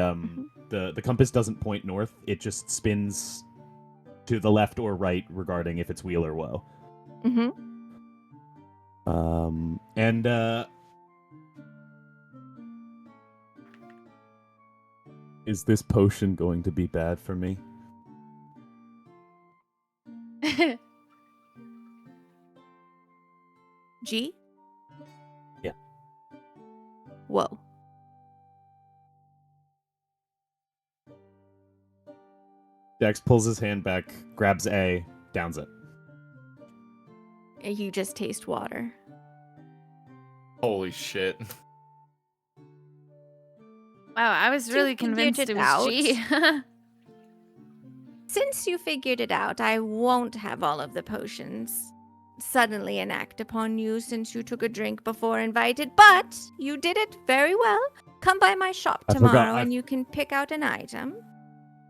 compass doesn't point north. It just spins to the left or right regarding if it's wheel or woe. Mm-hmm. And is this potion going to be bad for me? G. Yeah. Whoa. Dex pulls his hand back, grabs A, downs it. And you just taste water. Holy shit. Wow, I was You really figured convinced it it was out. G. Since you figured it out, I won't have all of the potions suddenly enact upon you since you took a drink before invited, but you did it very well. Come by my shop I forgot- tomorrow I- and you can pick out an item.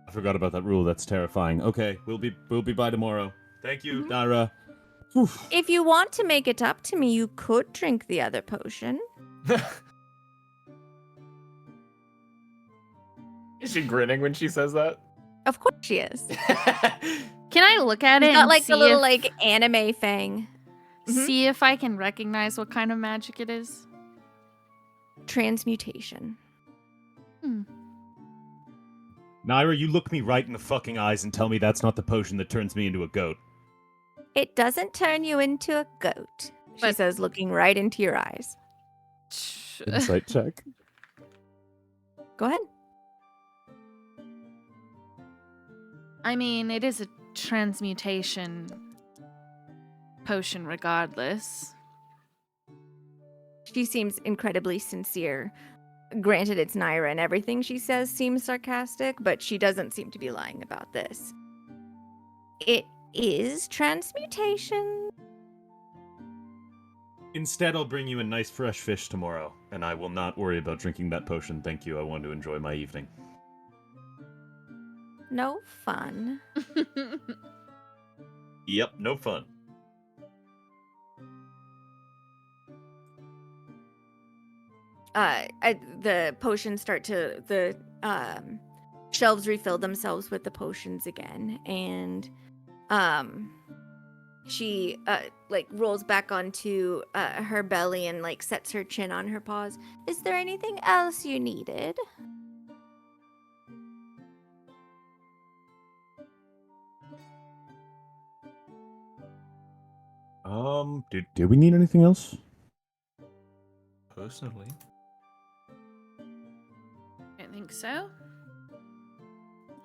I forgot about that rule. That's terrifying. Okay, we'll be by tomorrow. Thank you, Mhm. Dara. Oof. If you want to make it up to me, you could drink the other potion. Is she grinning when she says that? Of course she is. Can I look at it She's got and like see a little if, like anime fang. Mhm. see if I can recognize what kind of magic it is? Transmutation. Naira, you look me right in the fucking eyes and tell me that's not the potion that turns me into a goat. It doesn't turn you into a goat, she But- says, looking right into your eyes. Insight check. Go ahead. I mean, it is a transmutation potion regardless. She seems incredibly sincere. Granted, it's Naira and everything she says seems sarcastic, but she doesn't seem to be lying about this. It is transmutation. Instead, I'll bring you a nice fresh fish tomorrow, and I will not worry about drinking that potion. Thank you. I want to enjoy my evening. No fun. Yep, no fun. the potions start to the shelves refill themselves with the potions again, and she like rolls back onto her belly and like sets her chin on her paws. Is there anything else you needed? Did we need anything else? Personally. I think so.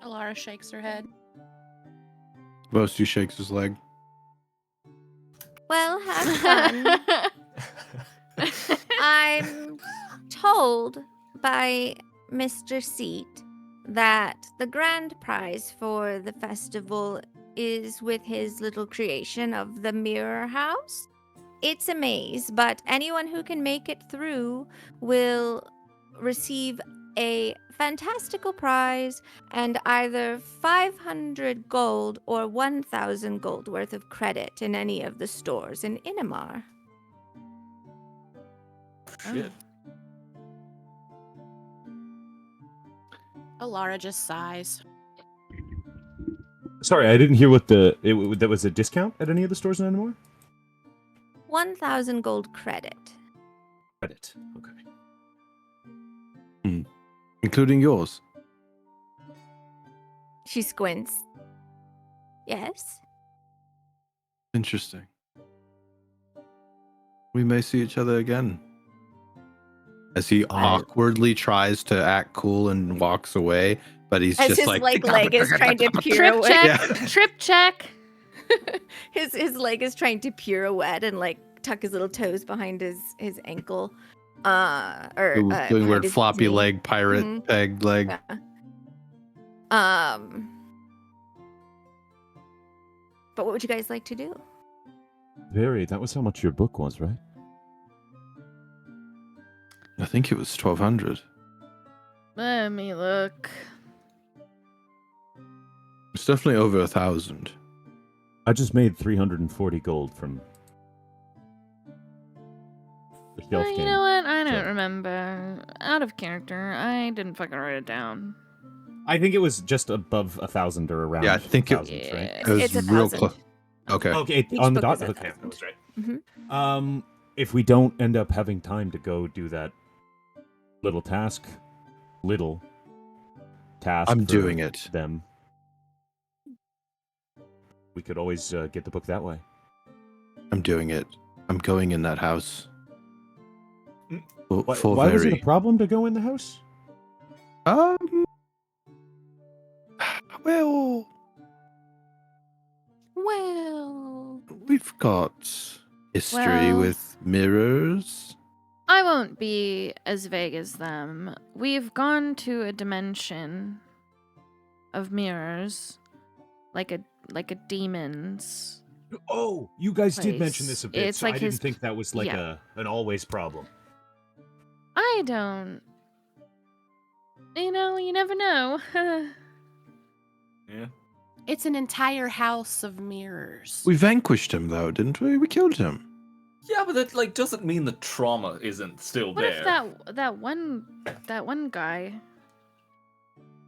Alara shakes her head. Boasty shakes his leg. Well, have fun. I'm told by Mr. Seat that the grand prize for the festival is with his little creation of the mirror house. It's a maze, but anyone who can make it through will receive a fantastical prize and either 500 gold or 1,000 gold worth of credit in any of the stores in Inamar. Shit. Alara just sighs. Sorry, I didn't hear what that was a discount at any of the stores anymore? 1,000 gold credit. Credit. Okay. Including yours. She squints. Yes? Interesting. We may see each other again. As he awkwardly tries to act cool and walks away, but he's As just his like leg is trying to Trip pirouette. check. Yeah. Trip check. His leg is trying to pirouette and like tuck his little toes behind his ankle. Or doing behind weird his floppy knee. leg pirate Mhm. peg leg. Yeah. But what would you guys like to do? Very. That was how much your book was, right? I think it was 1,200. Let me look. It's definitely over 1,000. I just made 340 gold from the shelf You game. know what? I don't So- remember. Out of character. I didn't fucking write it down. I think it was just above 1,000 or around. Yeah, I think it- 1,000, right? It was It's real 1,000. close. Okay. Okay, Each on the book dot. is Okay, 1,000. that was right. Mhm. If we don't end up having time to go do that little task I'm for doing it. them, we could always get the book that way. I'm doing it. I'm going in that house. For Why was it a very. problem to go in the house? Well, Well, we've got history Well- with mirrors. I won't be as vague as them. We've gone to a dimension of mirrors, like a demon's. Oh, you guys did mention Place. this a bit. It's so like I didn't his- think that was like yeah. an always problem. I don't. You never know. Yeah. it's an entire house of mirrors. We vanquished him, though, didn't we? We killed him. Yeah, but that like doesn't mean the trauma isn't still What there. if that one guy?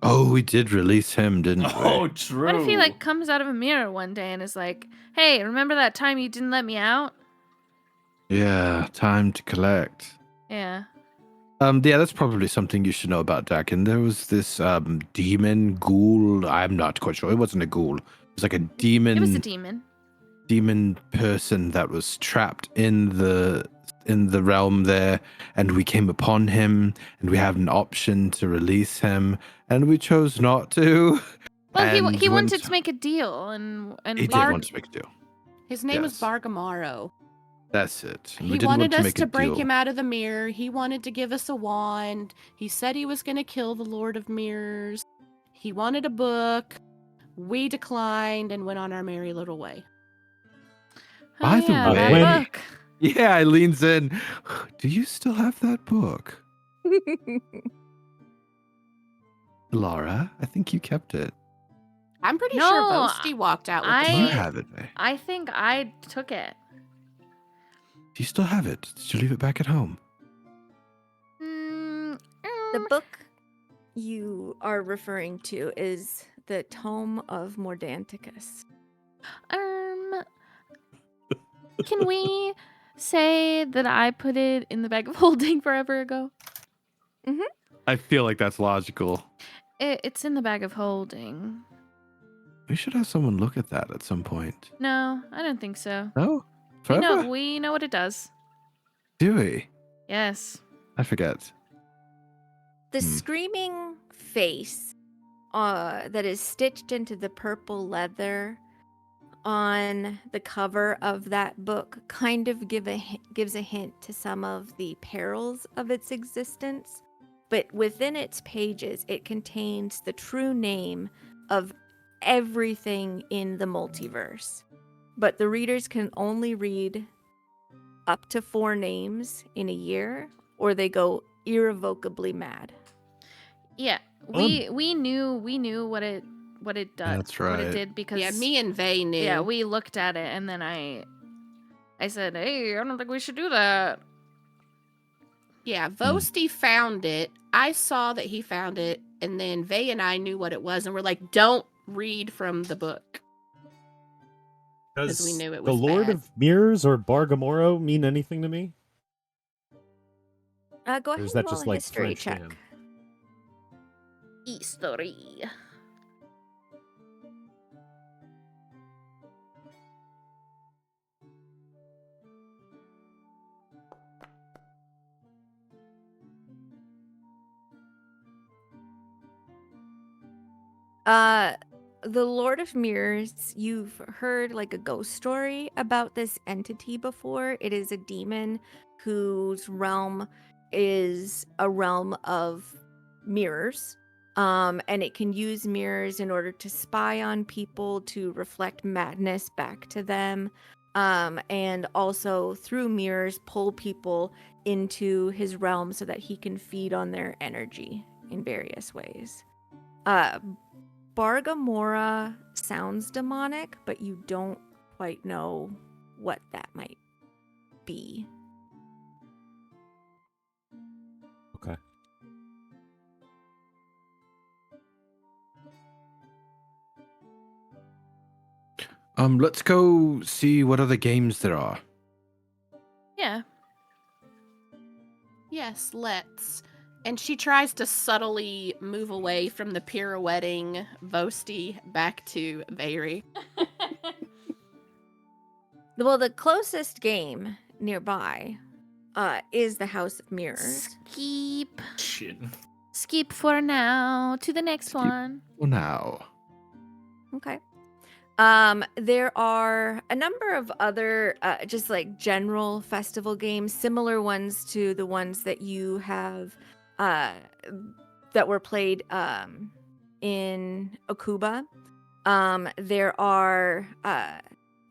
Oh, we did release him, didn't we? Oh, true. What if he like comes out of a mirror one day and is like, "Hey, remember that time you didn't let me out?" Yeah, time to collect. Yeah. Yeah, that's probably something you should know about Dakin. There was this demon ghoul. I'm not quite sure. It wasn't a ghoul. It was like a demon. It was a demon. demon person that was trapped in the realm there, and we came upon him, and we had an option to release him, and we chose not to. Well, And he went- wanted to make a deal, and He did Barg- want to make a deal. His name Yes. was Bargamaro. That's it. And we He didn't wanted want to us make to a break deal. him out of the mirror. He wanted to give us a wand. He said he was going to kill the Lord of Mirrors. He wanted a book. We declined and went on our merry little way. By the yeah, that way- book. Yeah, I leans in. Do you still have that book, Laura? I think you kept it. I'm pretty No, sure Boasty walked out with I- the Do you book. have it, May? I think I took it. Do you still have it? Did you leave it back at home? The book you are referring to is the Tome of Mordanticus. Can we say that I put it in the bag of holding forever ago? I feel like that's logical. It's in the bag of holding. We should have someone look at that at some point. No, I don't think so. No? We Forever? know what it does. Do we? Yes. I forget. The Hmm. screaming face that is stitched into the purple leather on the cover of that book kind of gives a hint to some of the perils of its existence. But within its pages, it contains the true name of everything in the multiverse. But the readers can only read up to 4 names in a year, or they go irrevocably mad. Yeah. We knew what it does. That's What right. it did because Yeah, me and Vay knew. Yeah, we looked at it and then I said, "Hey, I don't think we should do that." Yeah, Vosti found it. I saw that he found it, and then Vay and I knew what it was, and we're like, don't read from the book. Does we knew it the was Lord bad. of Mirrors or Bargamoro mean anything to me? Go Or ahead is and that roll just a like history French to check. him? History. The Lord of Mirrors, you've heard like a ghost story about this entity before. It is a demon whose realm is a realm of mirrors. And it can use mirrors in order to spy on people, to reflect madness back to them. And also through mirrors, pull people into his realm so that he can feed on their energy in various ways. Bargamora sounds demonic, but you don't quite know what that might be. Okay. Let's go see what other games there are. Yeah. Yes, let's. And she tries to subtly move away from the pirouetting Vosti back to Vayri. Well, the closest game nearby is the House of Mirrors. Skip. Shit. Skip for now to the next Skip. one. Well, now. Okay. There are a number of other just like general festival games, similar ones to the ones that you have that were played in Okuba. There are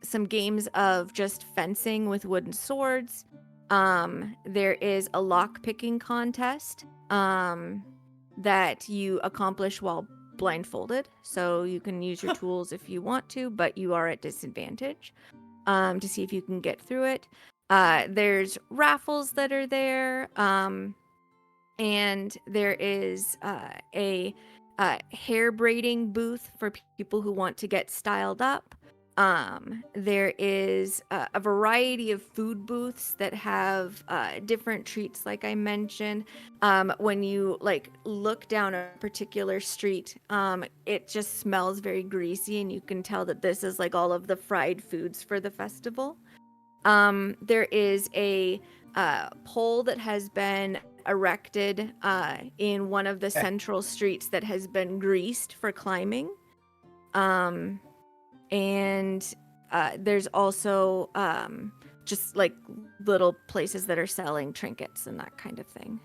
some games of just fencing with wooden swords. There is a lock picking contest that you accomplish while blindfolded, so you can use your tools if you want to, but you are at disadvantage to see if you can get through it. There's raffles that are there, and there is a hair braiding booth for people who want to get styled up. There is a variety of food booths that have different treats, like I mentioned. When you like look down a particular street, it just smells very greasy, and you can tell that this is like all of the fried foods for the festival. There is a pole that has been erected in one of the central streets that has been greased for climbing. And there's also just like little places that are selling trinkets and that kind of thing.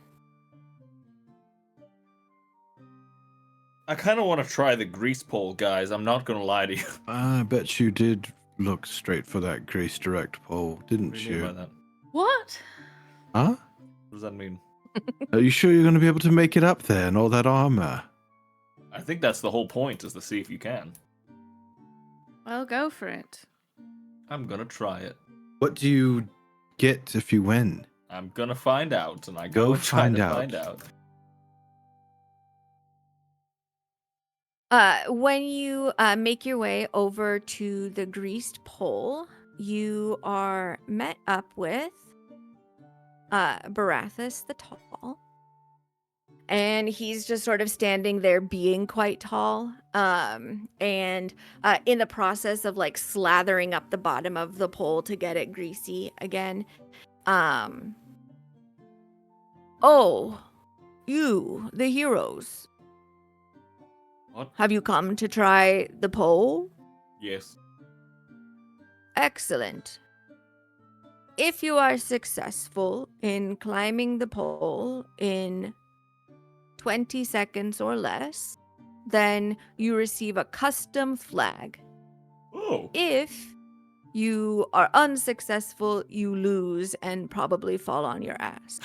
I kind of want to try the grease pole, guys. I'm not gonna lie to you. I bet you did look straight for that Grace Direct pole, didn't What do you mean by you? that? What? Huh? What does that mean? Are you sure you're going to be able to make it up there in all that armor? I think that's the whole point, is to see if you can. Well, go for it. I'm gonna try it. What do you get if you win? I'm gonna find out, and I Go go and try find to out. find out. When you make your way over to the greased pole, you are met up with Barathas the Tall. And he's just sort of standing there being quite tall. And in the process of like slathering up the bottom of the pole to get it greasy again. Oh, you, the heroes. What? Have you come to try the pole? Yes. Excellent. If you are successful in climbing the pole in 20 seconds or less, then you receive a custom flag. Oh. If you are unsuccessful, you lose and probably fall on your ass.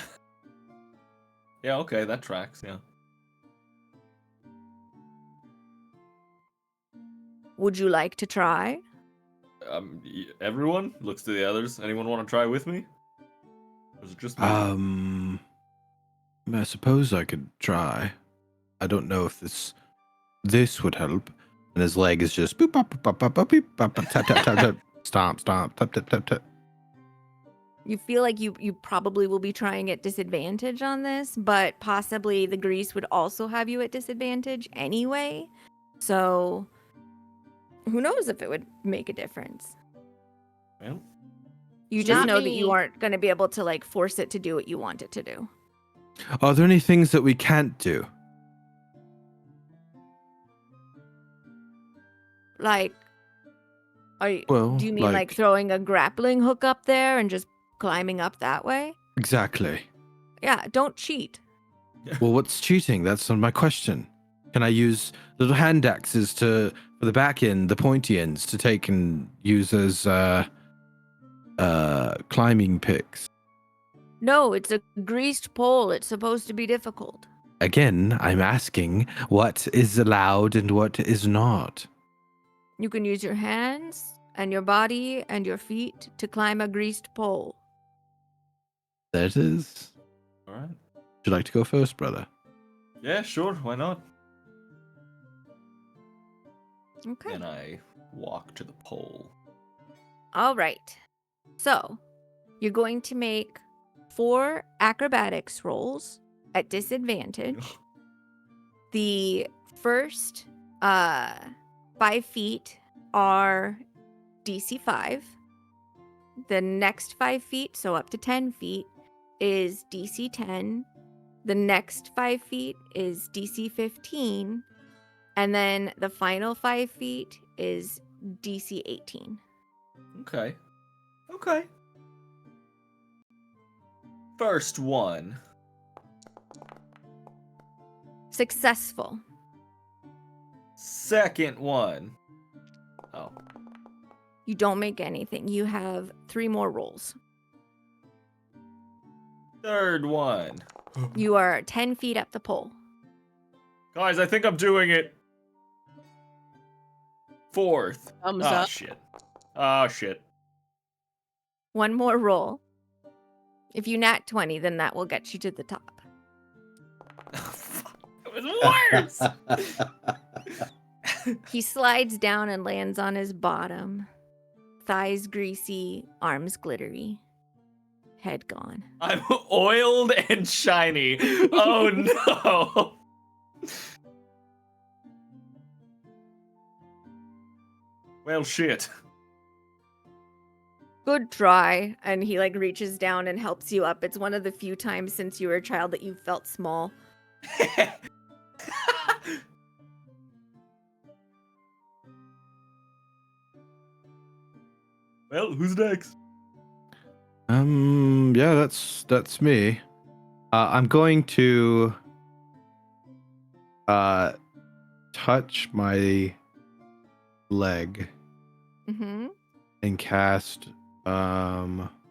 Yeah, okay, that tracks, yeah. Would you like to try? Everyone looks to the others. Anyone want to try with me? Or is it just me? I suppose I could try. I don't know if this would help. And his leg is just boop, bop, bop, bop, bop, beep, bop, bop, tap, tap, tap, tap, stomp, stomp, tap, tap, tap, tap. You feel like you probably will be trying at disadvantage on this, but possibly the grease would also have you at disadvantage anyway. So who knows if it would make a difference. Well, You just Not know that you me. aren't going to be able to like force it to do what you want it to do. Are there any things that we can't do? Like, Well, do you mean like throwing a grappling hook up there and just climbing up that way? Exactly. Yeah, don't cheat. Well, what's cheating? That's not my question. Can I use little hand axes for the back end, the pointy ends, to take and use as climbing picks? No, it's a greased pole. It's supposed to be difficult. Again, I'm asking what is allowed and what is not. You can use your hands and your body and your feet to climb a greased pole. There it is. all right. Would you like to go first, brother? Yeah, sure, why not? Okay. And I walk to the pole. All right. So, you're going to make 4 acrobatics rolls at disadvantage. The first 5 feet are DC 5. The next 5 feet, so up to 10 feet, is DC 10. The next 5 feet is DC 15. And then the final 5 feet is DC 18. Okay. Okay. First one. Successful. Second one. Oh. You don't make anything. You have 3 more rolls. Third one. You are 10 feet up the pole. Guys, I think I'm doing it. Fourth. Thumbs Ah, up. shit. Oh, shit. 1 more roll. If you nat 20, then that will get you to the top. It was worse. He slides down and lands on his bottom. Thighs greasy, arms glittery. Head gone. I'm oiled and shiny. Oh no. Well, shit. Good try. And he like reaches down and helps you up. It's one of the few times since you were a child that you felt small. Well, who's next? Yeah, that's me. I'm going to touch my leg Mm-hmm. and cast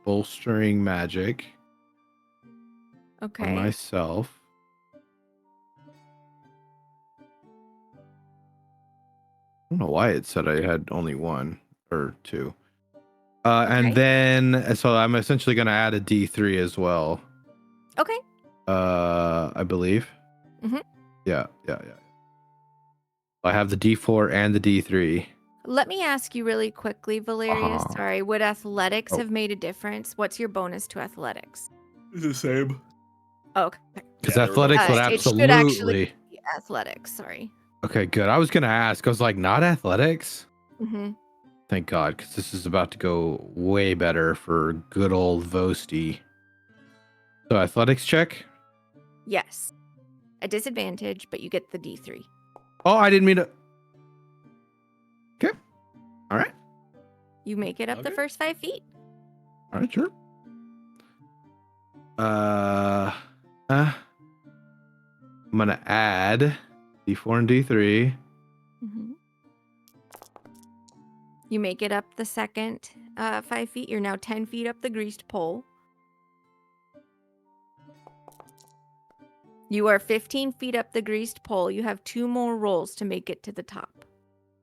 bolstering magic Okay. on myself. I don't know why it said I had only 1 or 2. Okay. And then, so I'm essentially going to add a D3 as well. Okay. I believe. Mhm. Yeah. I have the D4 and the D3. Let me ask you really quickly, Valerius. Uh-huh. Sorry, would athletics Oh. have made a difference? What's your bonus to athletics? It's the same. Oh, okay. Because Yeah, they're athletics would It should actually absolutely. be athletics. Sorry. Okay, good. I was gonna ask. I was like, not athletics. Mm-hmm. Thank God, because this is about to go way better for good old Vosti. So athletics check. Yes. A disadvantage, but you get the D3. Oh, I didn't mean to. Okay. All right. You make it up the Okay. first 5 feet. All right. Sure. I'm gonna add D4 and D3. Mm-hmm. You make it up the second 5 feet. You're now 10 feet up the greased pole. You are 15 feet up the greased pole. You have 2 more rolls to make it to the top.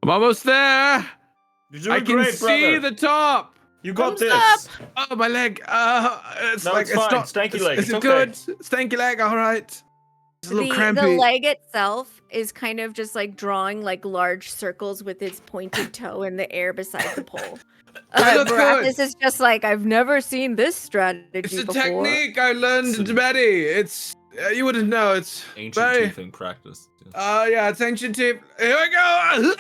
I'm almost there. You're doing I can great, see brother. the top. You got Thumbs this. Oh, my leg. It's No, like it's fine. not Stanky leg. Is It's it okay. good? Stanky leg. All right. It's a little The crampy. leg itself is kind of just like drawing like large circles with its pointed toe in the air beside the pole. I look good. Barathis is just like, I've never seen this strategy It's a before. technique I learned It's in an- Betty. It's you wouldn't know. It's Ancient very. teething practice. Yeah, it's ancient tip. Here we go.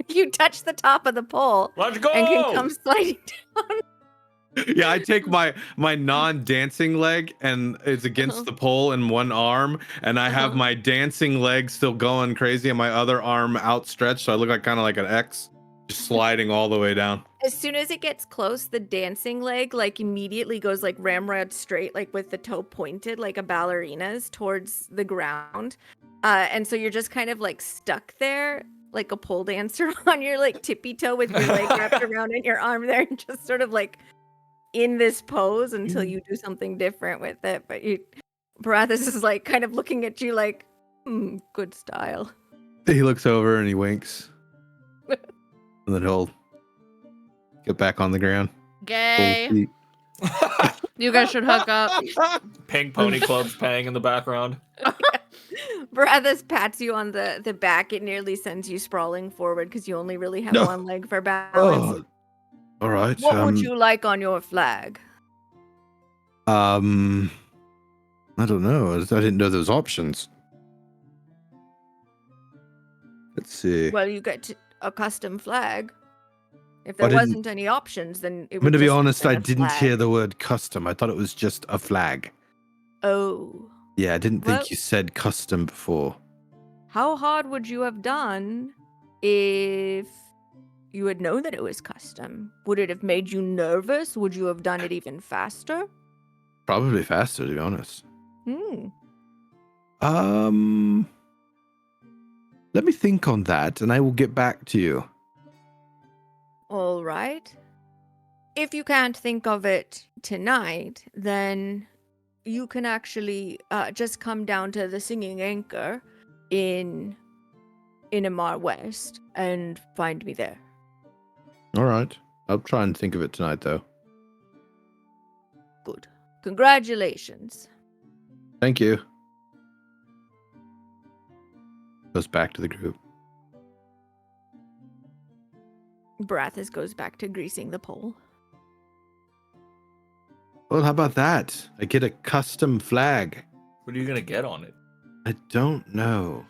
You touch the top of the pole Let's go. and can come sliding down. Yeah, I take my non-dancing leg and it's against the pole in one arm, and I have Uh-huh. my dancing leg still going crazy and my other arm outstretched, so I look like kind of like an X, just sliding all the way down. As soon as it gets close, the dancing leg like immediately goes like ramrod straight, like with the toe pointed like a ballerina's towards the ground. And so you're just kind of like stuck there like a pole dancer on your like tippy toe with your leg wrapped around in your arm there, and just sort of like in this pose until you do something different with it. But Barathis is like kind of looking at you like, good style. He looks over and he winks, and then he'll get back on the ground. Gay. Full feet. You guys should hook up. Pink pony clubs playing in the background. Barathis pats you on the back. It nearly sends you sprawling forward because you only really have No. one leg for balance. Oh, all right. What would you like on your flag? I don't know. I didn't know those options. Let's see. Well, you get a custom flag. If I there didn't- wasn't any options, then it I'm would gonna be just honest. been I a didn't flag. hear the word custom. I thought it was just a flag. Oh. Yeah, I didn't think Well- you said custom before. How hard would you have done if you had known that it was custom? Would it have made you nervous? Would you have done it even faster? Probably faster, to be honest. Let me think on that, and I will get back to you. All right. If you can't think of it tonight, then you can actually just come down to the Singing Anchor in Amar West and find me there. All right. I'll try and think of it tonight, though. Good. Congratulations. Thank you. Goes back to the group. Barathis goes back to greasing the pole. Well, how about that? I get a custom flag. What are you gonna get on it? I don't know.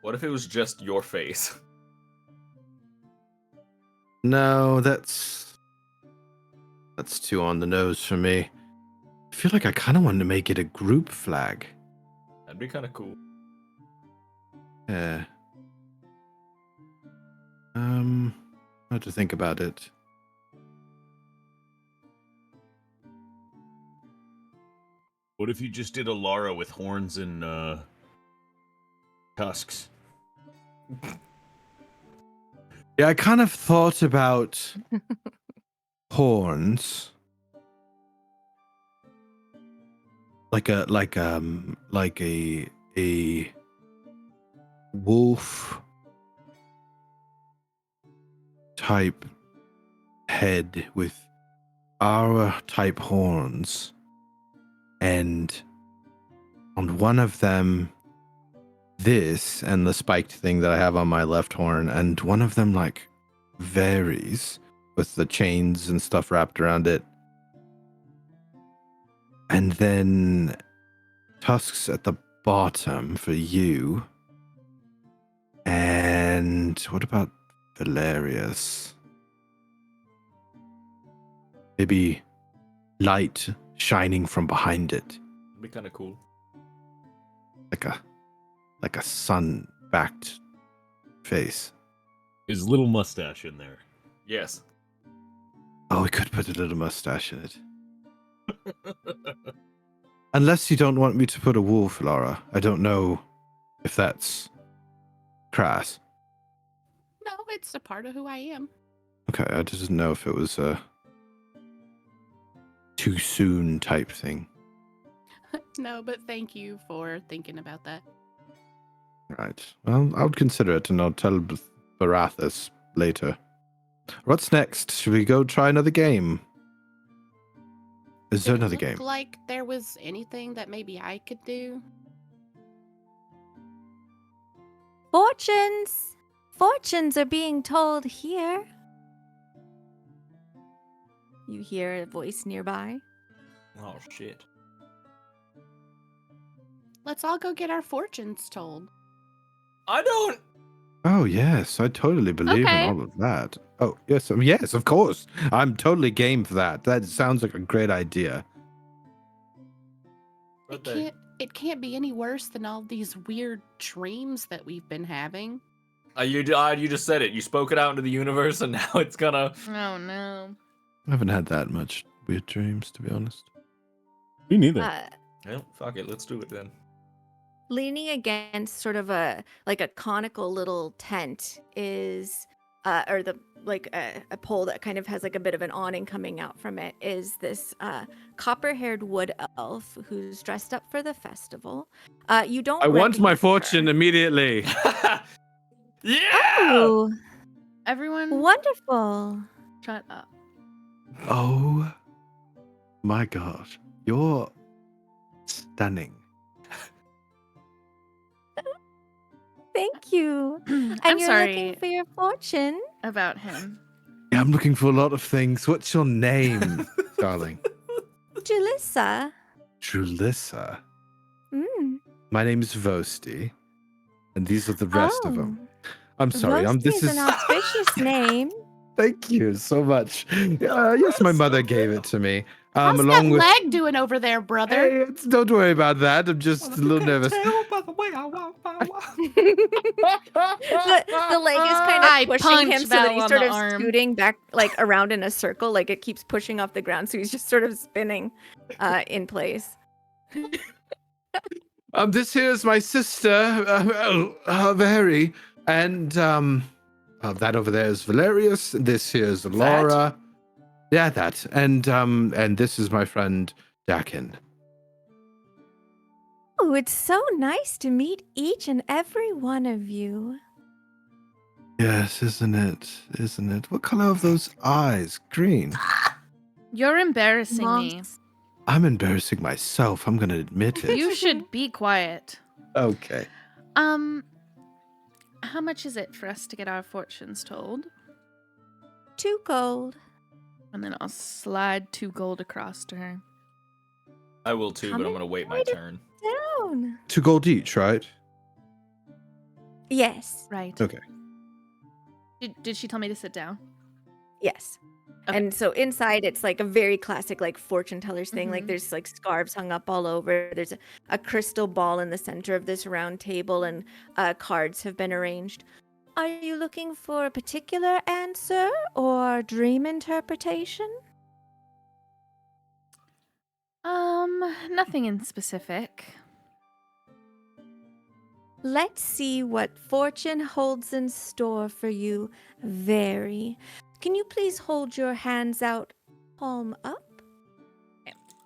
What if it was just your face? No, that's too on the nose for me. I feel like I kind of wanted to make it a group flag. That'd be kind of cool. Yeah. I have to think about it. What if you just did a Lara with horns and tusks? Yeah, I kind of thought about horns. Like a wolf type head with our type horns, and on one of them this and the spiked thing that I have on my left horn, and one of them like varies with the chains and stuff wrapped around it. And then tusks at the bottom for you. And what about Valerius? Maybe light shining from behind it, It'd be kind of cool. like a sun-backed face. His little mustache in there. Yes. Oh, we could put a little mustache in it. Unless you don't want me to put a wolf, Laura. I don't know if that's crass. No, it's a part of who I am. Okay, I just didn't know if it was a too soon type thing. No, but thank you for thinking about that. Right. Well, I would consider it, and I'll tell Barathas later. What's next? Should we go try another game? Is there another game? Like there was anything that maybe I could do. Fortunes! Fortunes are being told here. You hear a voice nearby. Oh shit. Let's all go get our fortunes told. I don't. Oh, yes. I totally believe Okay. in all of that. Oh, yes. Yes, of course. I'm totally game for that. That sounds like a great idea. It can't be any worse than all these weird dreams that we've been having. You just said it. You spoke it out into the universe, and now it's gonna. Oh no. I haven't had that much weird dreams, to be honest. Me neither. Well, fuck it. Let's do it then. Leaning against sort of a conical little tent is or the like a pole that kind of has like a bit of an awning coming out from it is this copper-haired wood elf who's dressed up for the festival. You don't I want my recognize fortune her. immediately. Yeah. Oh, Everyone, wonderful. shut up. Oh my gosh. You're stunning. Thank you. And I'm you're sorry looking for your fortune. about him. Yeah, I'm looking for a lot of things. What's your name, darling? Julissa. Julissa. Mm. My name is Vosti. And these are the rest of them. Oh, I'm sorry. This Vosti's is an auspicious name. Thank you so much. Yes, my mother gave it to me. How's Along that with. leg doing over there, brother? Hey, don't worry about that. I'm just a little nervous. The leg is kind I of pushing him punch so that Val he's on sort the of arm. scooting back like around in a circle, like it keeps pushing off the ground, so he's just sort of spinning in place. This here is my sister, Veri, and that over there is Valerius. This here is Laura. Yeah, that, and this is my friend Dakin. Oh, it's so nice to meet each and every one of you. Yes, isn't it? Isn't it? What color are those eyes? Green. You're embarrassing me. Moss. I'm embarrassing myself. I'm gonna admit it. You should be quiet. Okay. How much is it for us to get our fortunes told? 2 gold. And then I'll slide 2 gold across to her. I will too, but I'm gonna wait my turn. Down. 2 gold each, right? Yes. Right. Okay. Did she tell me to sit down? Yes. Okay. And so inside it's like a very classic like fortune tellers thing. Like Mhm. there's like scarves hung up all over. There's a crystal ball in the center of this round table and cards have been arranged. Are you looking for a particular answer or dream interpretation? Nothing in specific. Let's see what fortune holds in store for you, Very. Can you please hold your hands out, palm up?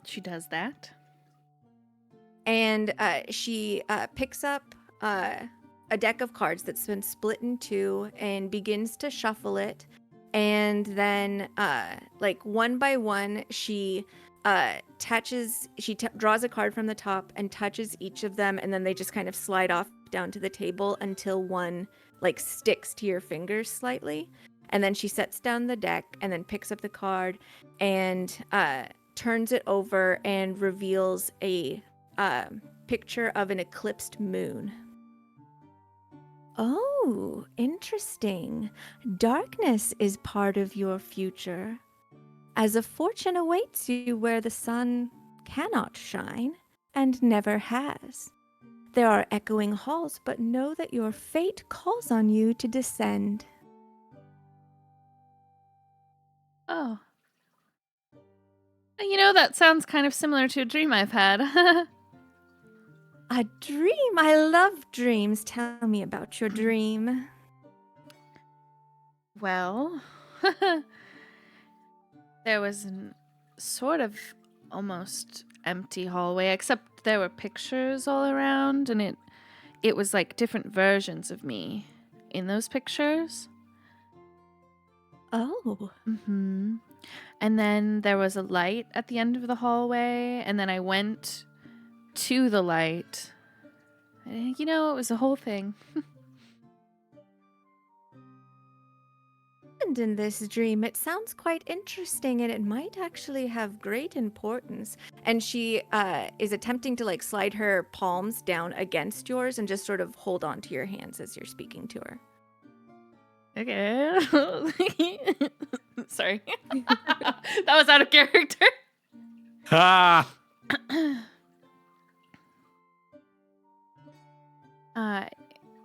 She does that. And she picks up a deck of cards that's been split in 2 and begins to shuffle it. And then, like one by one, she draws a card from the top and touches each of them, and then they just kind of slide off down to the table until one like sticks to your fingers slightly. And then she sets down the deck and then picks up the card and turns it over and reveals a picture of an eclipsed moon. Oh, interesting. Darkness is part of your future, as a fortune awaits you where the sun cannot shine and never has. There are echoing halls, but know that your fate calls on you to descend. Oh. You know, that sounds kind of similar to a dream I've had. A dream? I love dreams. Tell me about your dream. Well, there was an sort of almost empty hallway, except there were pictures all around, and it was like different versions of me in those pictures. Oh. Mm-hmm. And then there was a light at the end of the hallway, and then I went to the light. You know, it was a whole thing. And in this dream, it sounds quite interesting and it might actually have great importance. And she is attempting to like slide her palms down against yours and just sort of hold on to your hands as you're speaking to her. Okay. Sorry. That was out of character. Ha!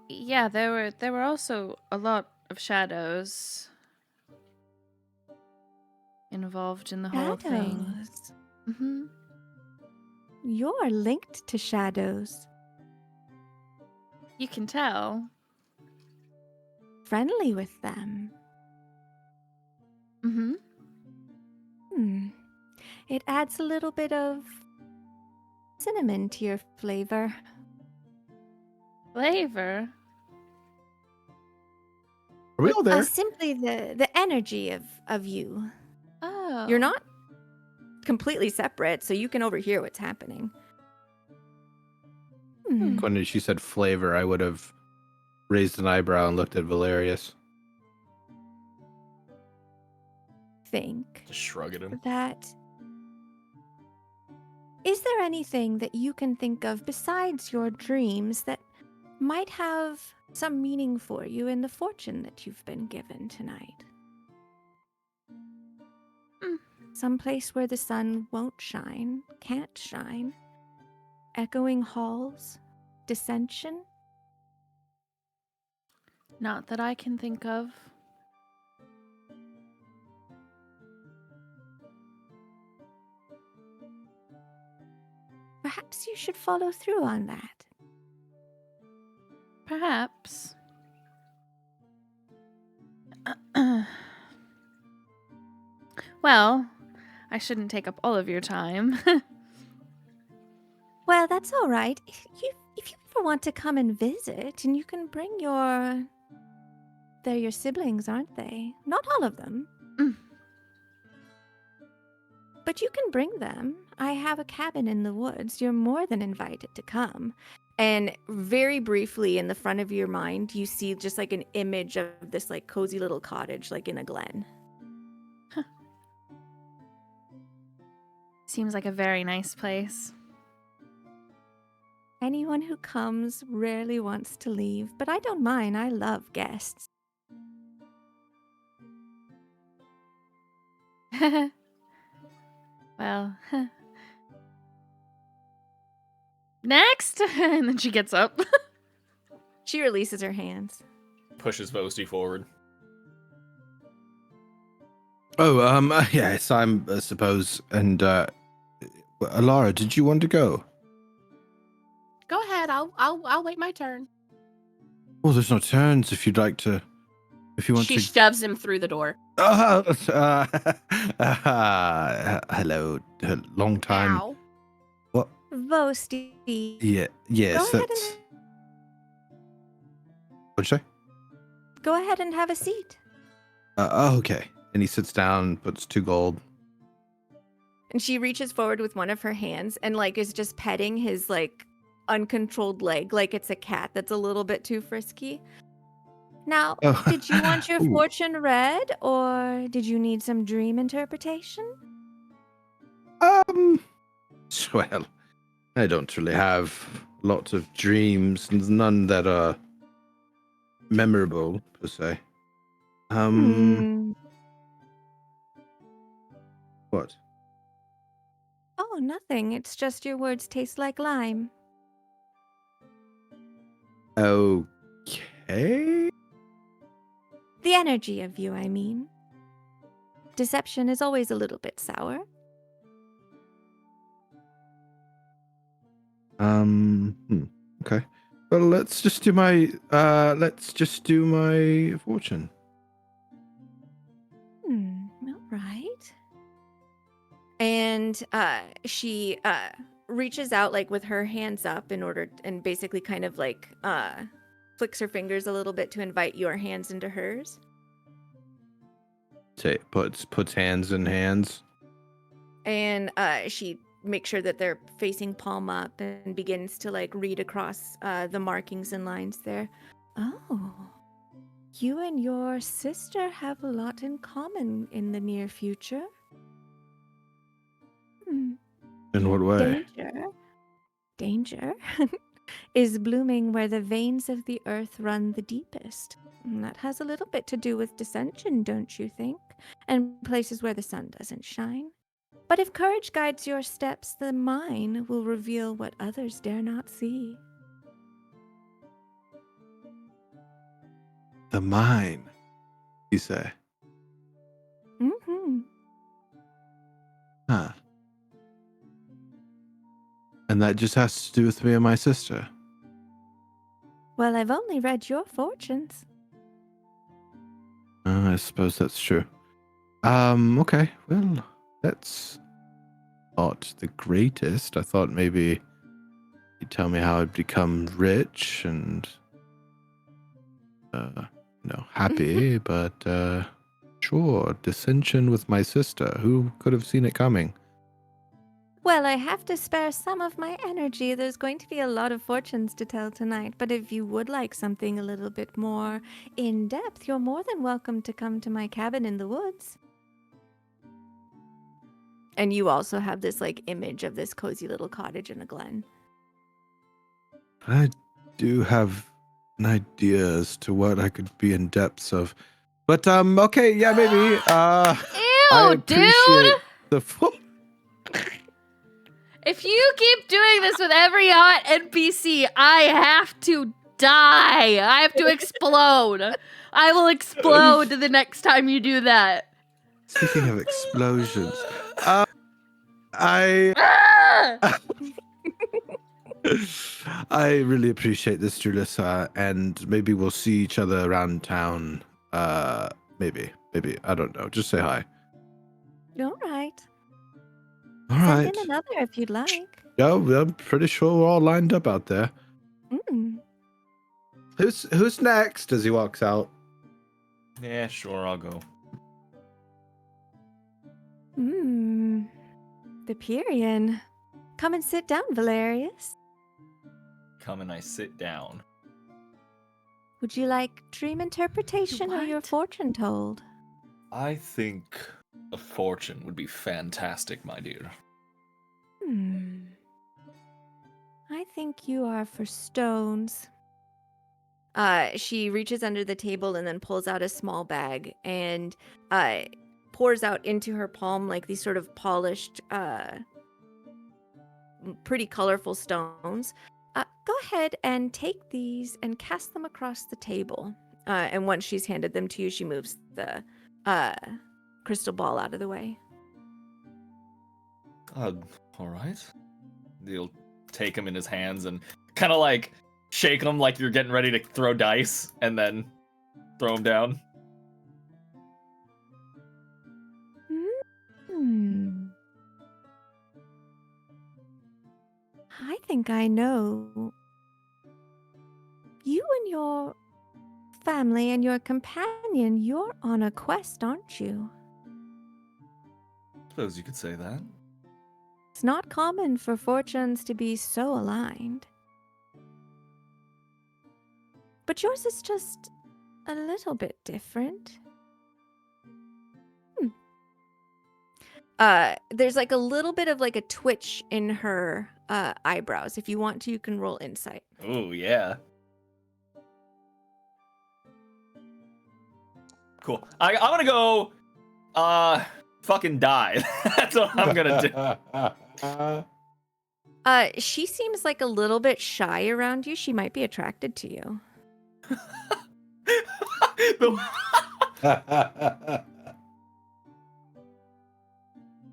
Yeah, there were also a lot of shadows involved in the whole thing. Shadows. Mm-hmm. You're linked to shadows. You can tell. Friendly with them. Mm-hmm. It adds a little bit of cinnamon to your flavor. Flavor. Are we all there? Simply the energy of you. Oh. You're not completely separate, so you can overhear what's happening. When she said flavor, I would have raised an eyebrow and looked at Valerius. Think Just shrug at him. that. Is there anything that you can think of besides your dreams that might have some meaning for you in the fortune that you've been given tonight? Some place where the sun won't shine, can't shine. Echoing halls, dissension. Not that I can think of. Perhaps you should follow through on that. Perhaps. Well, I shouldn't take up all of your time. Well, that's all right. If you ever want to come and visit, and you can bring they're your siblings, aren't they? Not all of them. Mm. But you can bring them. I have a cabin in the woods. You're more than invited to come. And very briefly in the front of your mind, you see just like an image of this like cozy little cottage like in a glen. Huh. Seems like a very nice place. Anyone who comes rarely wants to leave, but I don't mind. I love guests. Well, next! And then she gets up. She releases her hands. Pushes Vosti forward. Oh, yes, I suppose. And, Alara, did you want to go? Go ahead. I'll wait my turn. Well, there's no turns if you'd like to. If you want She to. shoves him through the door. Oh, hello. Long time. Ow. What? Vosti. Yeah. Yes. Go ahead That's. What'd you say? Go ahead and have a seat. Okay. And he sits down, puts 2 gold. And she reaches forward with one of her hands and like is just petting his like uncontrolled leg, like it's a cat that's a little bit too frisky. Now, Oh. did you want your Ooh. fortune read, or did you need some dream interpretation? Well, I don't really have lots of dreams, none that are memorable per se. Hmm. What? Oh, nothing. It's just your words taste like lime. Okay. The energy of you, I mean. Deception is always a little bit sour. Okay. Well, let's just do my fortune. All right. And she reaches out like with her hands up in order and basically kind of like flicks her fingers a little bit to invite your hands into hers. Say puts hands in hands. And she makes sure that they're facing palm up and begins to like read across the markings and lines there. Oh, you and your sister have a lot in common in the near future. In what way? Danger is blooming where the veins of the earth run the deepest. And that has a little bit to do with dissension, don't you think? And places where the sun doesn't shine. But if courage guides your steps, the mine will reveal what others dare not see. The mine, you say? Mm-hmm. Huh. And that just has to do with me and my sister. Well, I've only read your fortunes. I suppose that's true. Okay. Well, that's not the greatest. I thought maybe you'd tell me how I'd become rich and, happy, but, sure, dissension with my sister. Who could have seen it coming? Well, I have to spare some of my energy. There's going to be a lot of fortunes to tell tonight, but if you would like something a little bit more in depth, you're more than welcome to come to my cabin in the woods. And you also have this like image of this cozy little cottage in a glen. I do have an idea as to what I could be in depths of. But, okay, yeah, maybe. I Ew, appreciate dude! the full. If you keep doing this with every hot NPC, I have to die. I have to explode. I will explode the next time you do that. Speaking of explosions, I Ah! I really appreciate this, Julissa, and maybe we'll see each other around town. Maybe I don't know. Just say hi. All right. All Send right. in another if you'd like. Yeah, I'm pretty sure we're all lined up out there. Mm. Who's next? As he walks out. Yeah, sure, I'll go. The Pyrian. Come and sit down, Valerius. Come and I sit down. Would you like dream interpretation or your What? fortune told? I think a fortune would be fantastic, my dear. I think you are for stones. She reaches under the table and then pulls out a small bag and pours out into her palm like these sort of polished, pretty colorful stones. Go ahead and take these and cast them across the table. And once she's handed them to you, she moves the crystal ball out of the way. All right. He'll take him in his hands and kind of like shake him like you're getting ready to throw dice and then throw him down. I think I know. You and your family and your companion, you're on a quest, aren't you? Suppose you could say that. It's not common for fortunes to be so aligned. but yours is just a little bit different. There's like a little bit of like a twitch in her eyebrows. If you want to, you can roll insight. Oh yeah. Cool. I'm gonna go fucking die. That's what I'm gonna do. She seems like a little bit shy around you. She might be attracted to you.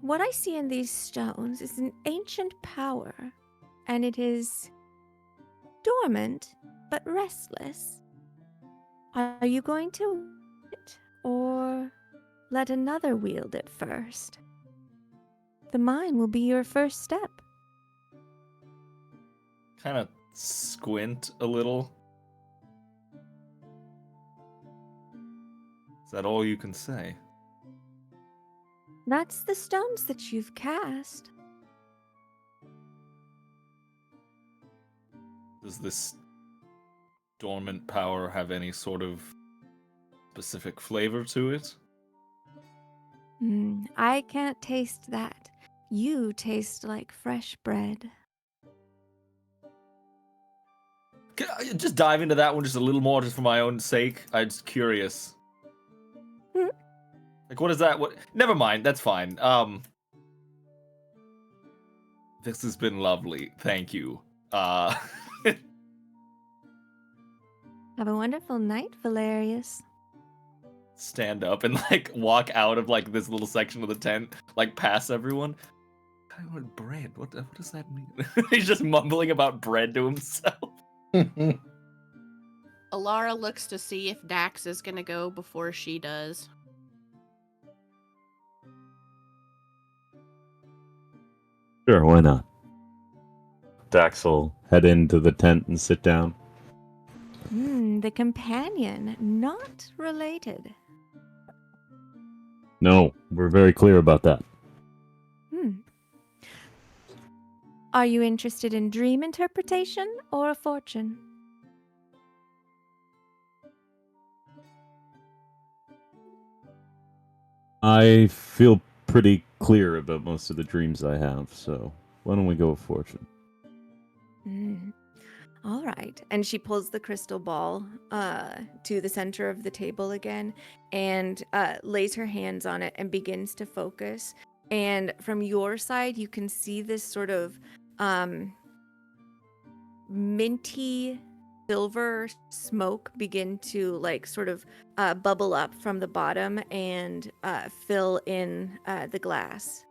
What I see in these stones is an ancient power, and it is dormant but restless. Are you going to wield it, or let another wield it first? The mine will be your first step. Kind of squint a little. Is that all you can say? That's the stones that you've cast. Does this dormant power have any sort of specific flavor to it? I can't taste that. You taste like fresh bread. Can I just dive into that one just a little more, just for my own sake? I'm just curious. Like, what is that? What? Never mind. That's fine. This has been lovely. Thank you. Have a wonderful night, Valerius. Stand up and like walk out of like this little section of the tent, like past everyone. I want bread. What does that mean? He's just mumbling about bread to himself. Alara looks to see if Dax is going to go before she does. Sure, why not? Dax will head into the tent and sit down. The companion, not related. No, we're very clear about that. Are you interested in dream interpretation or a fortune? I feel pretty clear about most of the dreams I have, so why don't we go with fortune? All right. And she pulls the crystal ball to the center of the table again and lays her hands on it and begins to focus. And from your side, you can see this sort of minty silver smoke begin to like sort of bubble up from the bottom and fill in the glass.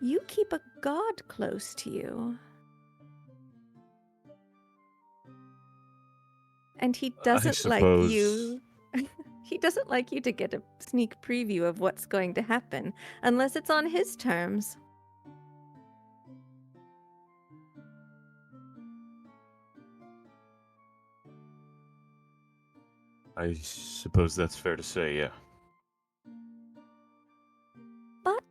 You keep a god close to you. And he doesn't like you. He doesn't like you to get a sneak preview of what's going to happen unless it's on his terms. I suppose that's fair to say, yeah. But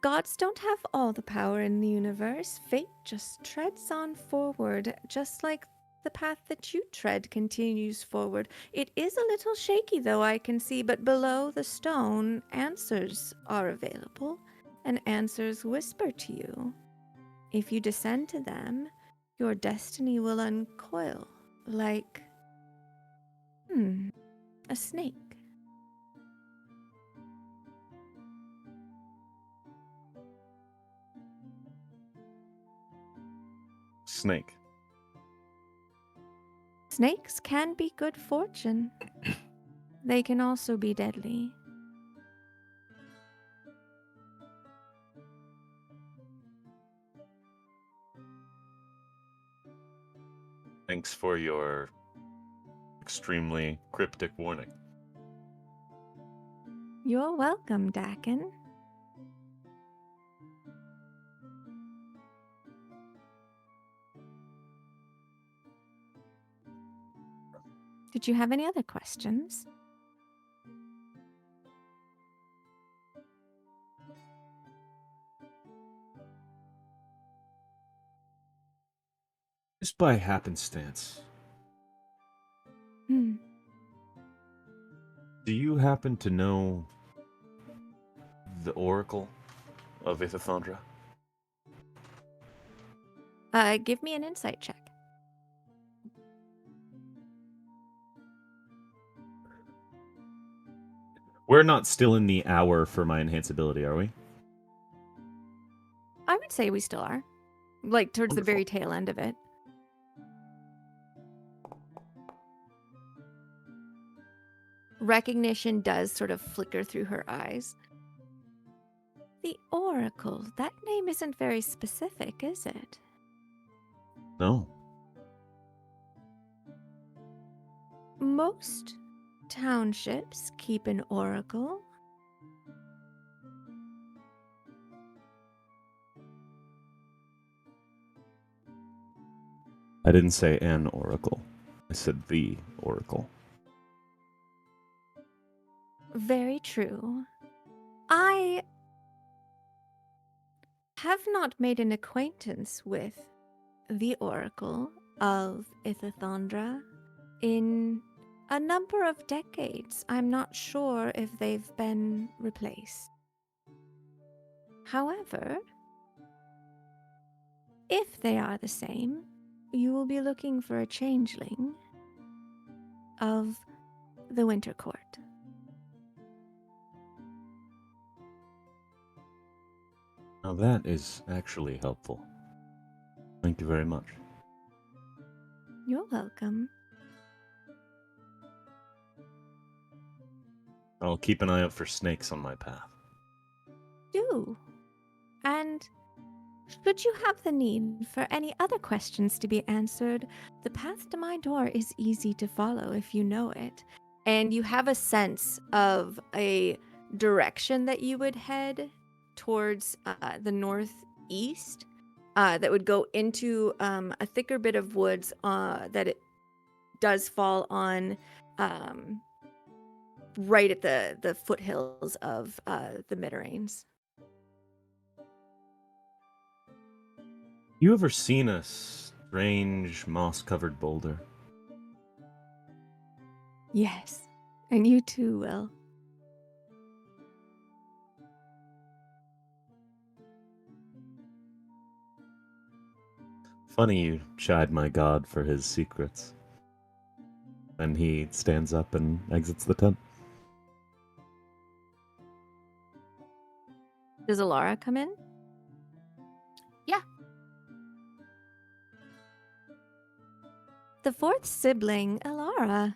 gods don't have all the power in the universe. Fate just treads on forward, just like the path that you tread continues forward. It is a little shaky, though, I can see, but below the stone, answers are available, and answers whisper to you. If you descend to them, your destiny will uncoil like, a snake. Snake. Snakes can be good fortune. They can also be deadly. Thanks for your extremely cryptic warning. You're welcome, Dakin. Did you have any other questions? Just by happenstance, Hmm. do you happen to know the Oracle of Ithithondra? Give me an insight check. We're not still in the hour for my enhanceability, are we? I would say we still are. Like towards the Wonderful. very tail end of it. Recognition does sort of flicker through her eyes. The Oracle, that name isn't very specific, is it? No. Most townships keep an Oracle. I didn't say an Oracle. I said the Oracle. Very true. I have not made an acquaintance with the Oracle of Ithithondra in a number of decades. I'm not sure if they've been replaced. However, if they are the same, you will be looking for a changeling of the Winter Court. Now that is actually helpful. Thank you very much. You're welcome. I'll keep an eye out for snakes on my path. Do. And should you have the need for any other questions to be answered, the path to my door is easy to follow if you know it. And you have a sense of a direction that you would head towards the northeast that would go into a thicker bit of woods that it does fall on right at the foothills of the Midderains. You ever seen a strange moss-covered boulder? Yes, and you too will. Funny you chide my god for his secrets. And he stands up and exits the tent. Does Alara come in? Yeah. The fourth sibling, Alara.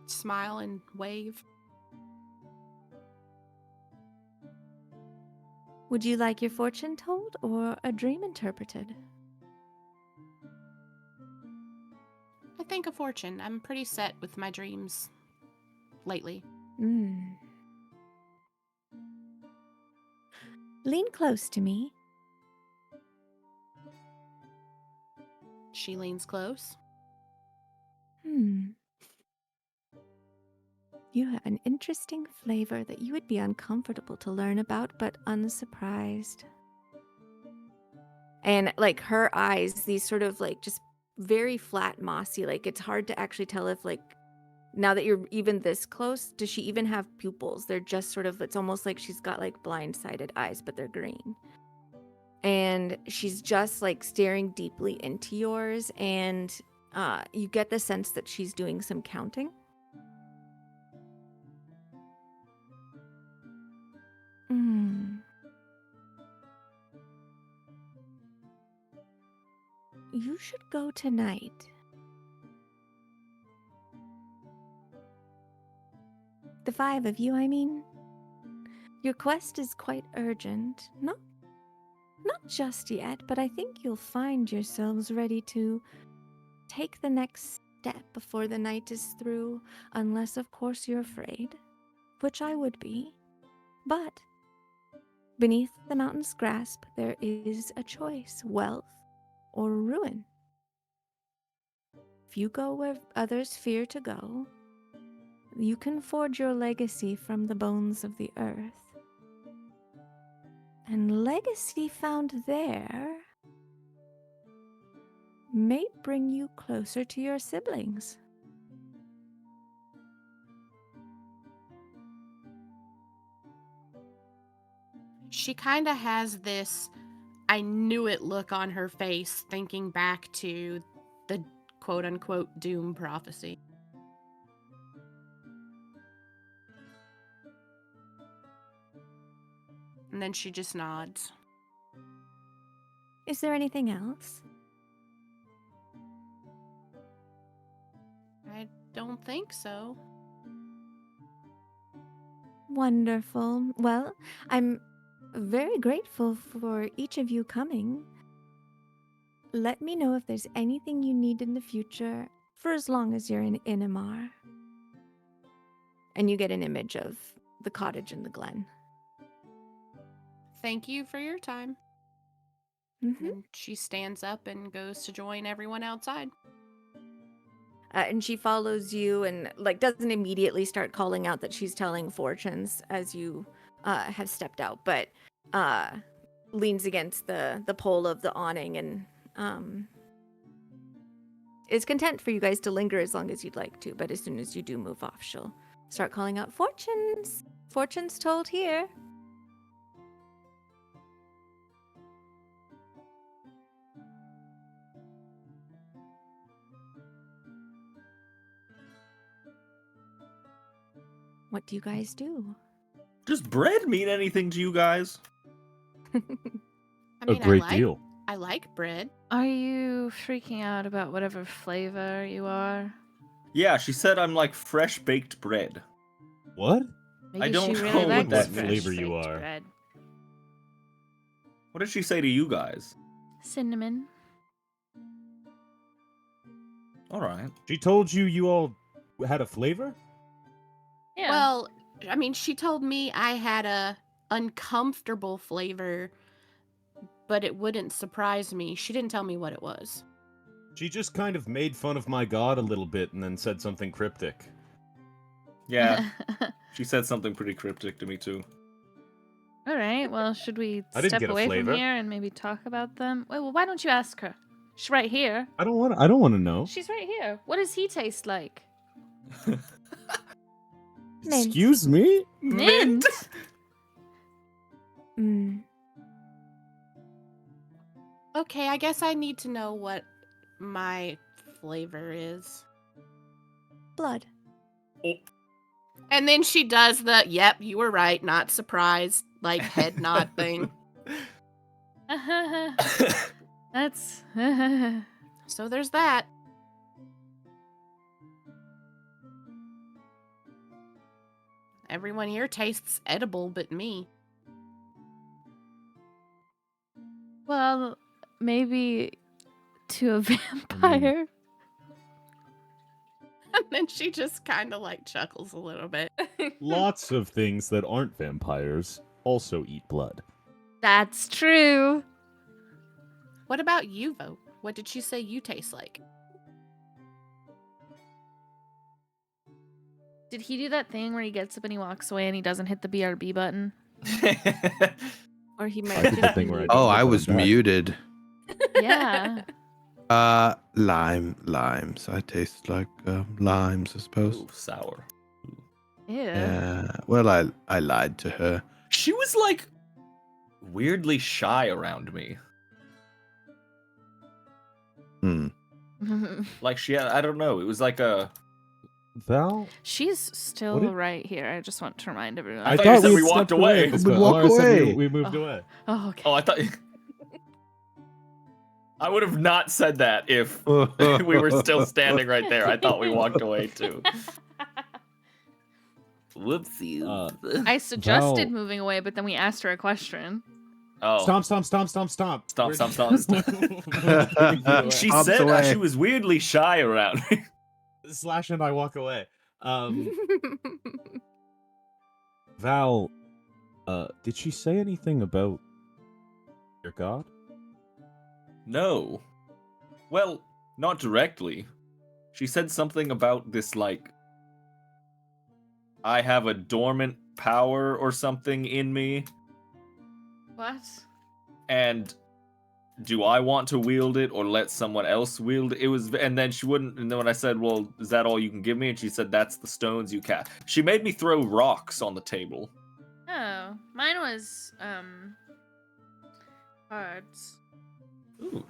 Smile and wave. Would you like your fortune told or a dream interpreted? I think a fortune. I'm pretty set with my dreams lately. Lean close to me. She leans close. You have an interesting flavor that you would be uncomfortable to learn about, but unsurprised. And like her eyes, these sort of like just very flat, mossy, like it's hard to actually tell if like now that you're even this close, does she even have pupils? They're just sort of, it's almost like she's got like blindsided eyes, but they're green. And she's just like staring deeply into yours, and you get the sense that she's doing some counting. You should go tonight. The five of you, I mean. Your quest is quite urgent. Not just yet, but I think you'll find yourselves ready to take the next step before the night is through, unless, of course, you're afraid, which I would be. But beneath the mountain's grasp, there is a choice, wealth or ruin. If you go where others fear to go, you can forge your legacy from the bones of the earth. And legacy found there may bring you closer to your siblings. She kind of has this I knew it look on her face, thinking back to the quote unquote doom prophecy. And then she just nods. Is there anything else? I don't think so. Wonderful. Well, I'm very grateful for each of you coming. Let me know if there's anything you need in the future for as long as you're in Inamar. And you get an image of the cottage in the glen. Thank you for your time. Mm-hmm. And she stands up and goes to join everyone outside. And she follows you and like doesn't immediately start calling out that she's telling fortunes as you have stepped out, but leans against the pole of the awning and is content for you guys to linger as long as you'd like to. But as soon as you do move off, she'll start calling out fortunes. Fortunes told here. What do you guys do? Does bread mean anything to you guys? I A mean, great deal. I like bread. Are you freaking out about whatever flavor you are? Yeah, she said I'm like fresh baked bread. What? Maybe don't she know really what likes that fresh flavor you baked are. bread. What did she say to you guys? Cinnamon. All right. She told you all had a flavor? Yeah. Well, I mean, she told me I had a uncomfortable flavor, but it wouldn't surprise me. She didn't tell me what it was. She just kind of made fun of my god a little bit and then said something cryptic. Yeah, she said something pretty cryptic to me too. All right. Well, should we I didn't step get a away from flavor. here and maybe talk about them? Wait, well, why don't you ask her? She's right here. I don't want to know. She's right here. What does he taste like? Mint. Excuse me? Mint. Mm. Okay, I guess I need to know what my flavor is. Blood. And then she does the, yep, you were right, not surprised, like head nod thing. That's. So there's that. Everyone here tastes edible but me. Well, maybe to a vampire. And then she just kind of like chuckles a little bit. Lots of things that aren't vampires also eat blood. That's true. What about you, Vo? What did she say you taste like? Did he do that thing where he gets up and he walks away and he doesn't hit the BRB button? Or he I might did the just thing where I be- don't Oh, get I them was back. muted. Yeah. Limes. I taste like limes, I suppose. Ooh, sour. Ew. Yeah. Well, I lied to her. She was like weirdly shy around me. Hmm. Like I don't know. It was like a. Val? She's still What did- right here. I just want to remind everyone. I thought you said we we had walked stepped away. But We walked Laura said away. we moved Oh. away. Oh, okay. Oh, I thought. I would have not said that if we were still standing right there. I thought we walked away too. Whoopsies. I suggested Val- moving away, but then we asked her a question. Oh. Stomp. Stomp, We're- stomp, stomp. She Hops said away. she was weirdly shy around me. Slash and I walk away. Val, did she say anything about your god? No. Well, not directly. She said something about this, like, I have a dormant power or something in me, What? and do I want to wield it or let someone else wield it? It was, and then she wouldn't. And then when I said, well, is that all you can give me? And she said, that's the stones you cast. She made me throw rocks on the table. Oh, mine was cards. Ooh.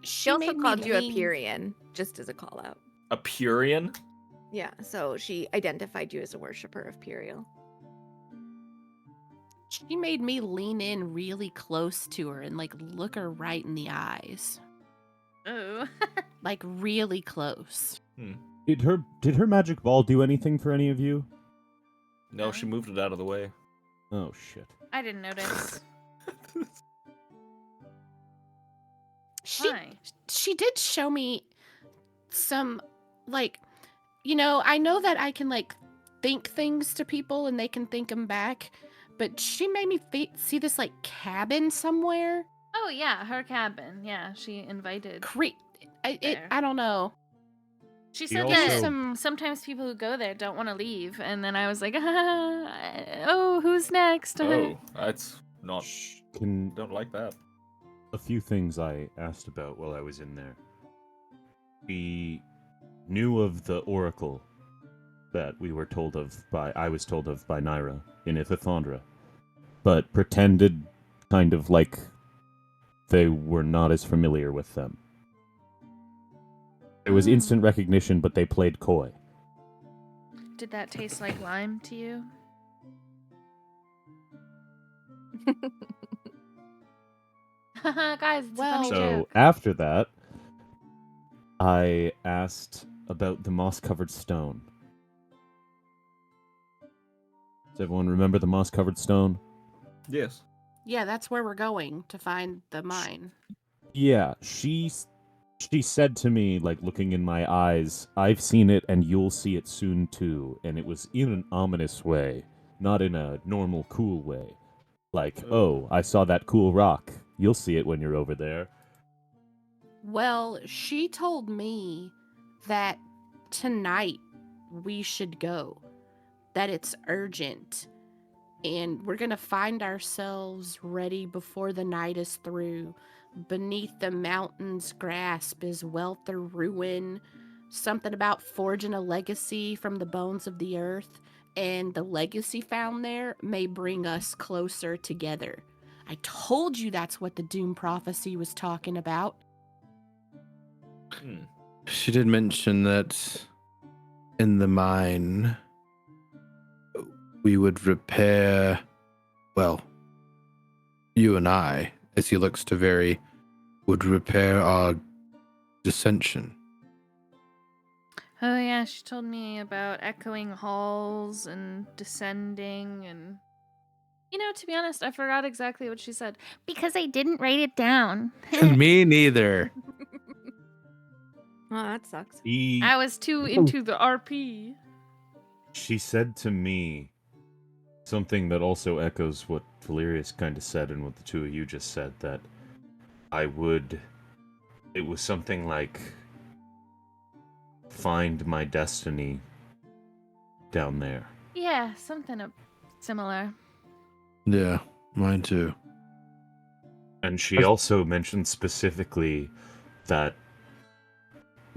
She also made me called you a lean- Purian, just as a call out. A Purian? Yeah, so she identified you as a worshiper of Puriel. She made me lean in really close to her and like look her right in the eyes. Oh. Like really close. Did her magic ball do anything for any of you? No, she moved it out of the way. Oh shit. I didn't notice. She Why? she did show me some like I know that I can like think things to people and they can think them back, but she made me see this like cabin somewhere. Oh yeah, her cabin. Yeah, she invited. There. I don't know. She She said also- that sometimes people who go there don't want to leave, and then I was like, oh, who's next? Oh, that's not. Can Don't like that. a few things I asked about while I was in there. We knew of the oracle that I was told of by Naira in Ithithondra, but pretended kind of like they were not as familiar with them. It was instant recognition, but they played coy. Did that taste like lime to you? Guys, it's a funny Well- So joke. after that, I asked about the moss-covered stone. Does everyone remember the moss-covered stone? Yes. Yeah, that's where we're going to find the mine. Yeah, she said to me, like looking in my eyes, "I've seen it, and you'll see it soon too." And it was in an ominous way, not in a normal, cool way. Like, oh, I saw that cool rock. You'll see it when you're over there. Well, she told me that tonight we should go, that it's urgent, and we're going to find ourselves ready before the night is through. Beneath the mountain's grasp is wealth or ruin, something about forging a legacy from the bones of the earth, and the legacy found there may bring us closer together. I told you that's what the Doom prophecy was talking about. Hmm. She did mention that in the mine we would repair, well, you and I, as he looks to Very, would repair our dissension. Oh yeah, she told me about echoing halls and descending and to be honest, I forgot exactly what she said because I didn't write it down. Me neither. Oh, that sucks. I was too into the RP. She said to me something that also echoes what Valerius kind of said and what the two of you just said, that it was something like, find my destiny down there. Yeah, something similar. Yeah, mine too. And she also mentioned specifically that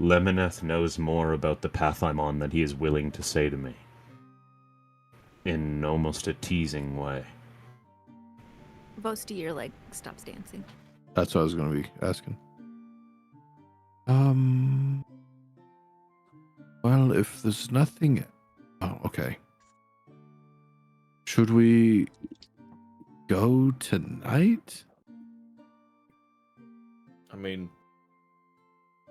Lemoneth knows more about the path I'm on than he is willing to say to me. In almost a teasing way. Vosti, your leg stops dancing. That's what I was going to be asking. Well, if there's nothing... Oh, okay. Should we go tonight? I mean, I mean,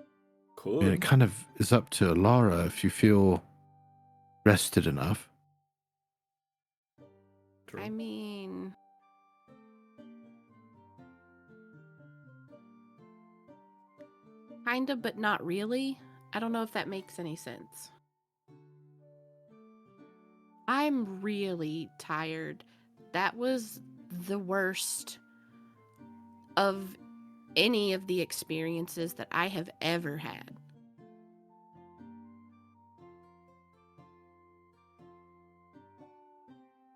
cool. it kind of is up to Lara if you feel rested enough. I mean, kind of, but not really. I don't know if that makes any sense. I'm really tired. That was the worst of any of the experiences that I have ever had.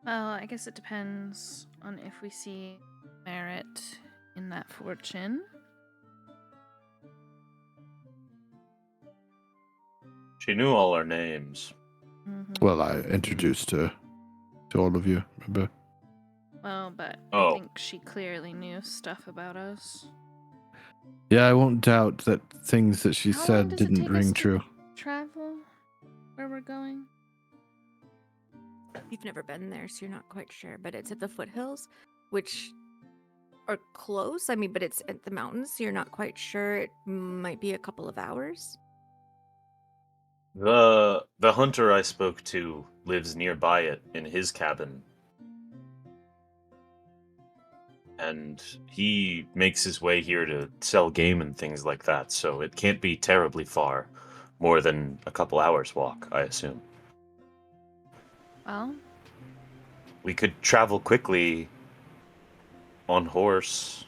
Well, I guess it depends on if we see merit in that fortune. She knew all our names. Well, I introduced her to all of you, remember? Well, but I Oh. think she clearly knew stuff about us. Yeah, I won't doubt that things that she How long said does it didn't take ring us to true. travel where we're going? You've never been there, so you're not quite sure. But it's at the foothills, which are close. I mean, but it's at the mountains, so you're not quite sure. It might be a couple of hours. The hunter I spoke to lives nearby it in his cabin. And he makes his way here to sell game and things like that, so it can't be terribly far. More than a couple hours walk, I assume. Well, We could travel quickly on horse.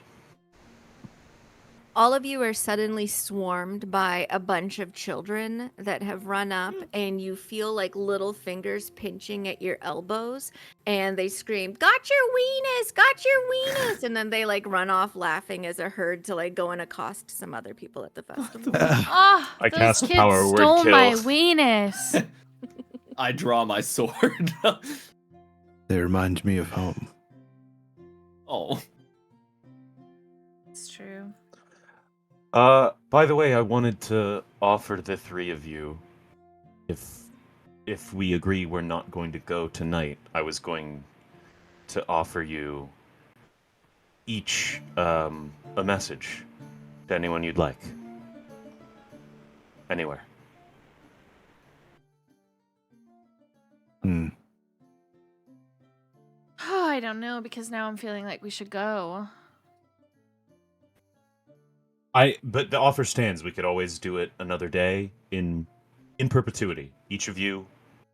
All of you are suddenly swarmed by a bunch of children that have run up, and you feel like little fingers pinching at your elbows, and they scream, "Got your weenus! Got your weenus!" And then they like run off laughing as a herd to like go and accost some other people at the festival. oh, I those cast kids power word stole kill. my weenus. I draw my sword. They remind me of home. Oh. It's true. By the way, I wanted to offer the three of you, if we agree we're not going to go tonight, I was going to offer you each a message to anyone you'd like. Anywhere. Hmm. Oh, I don't know, because now I'm feeling like we should go. But the offer stands. We could always do it another day in perpetuity. Each of you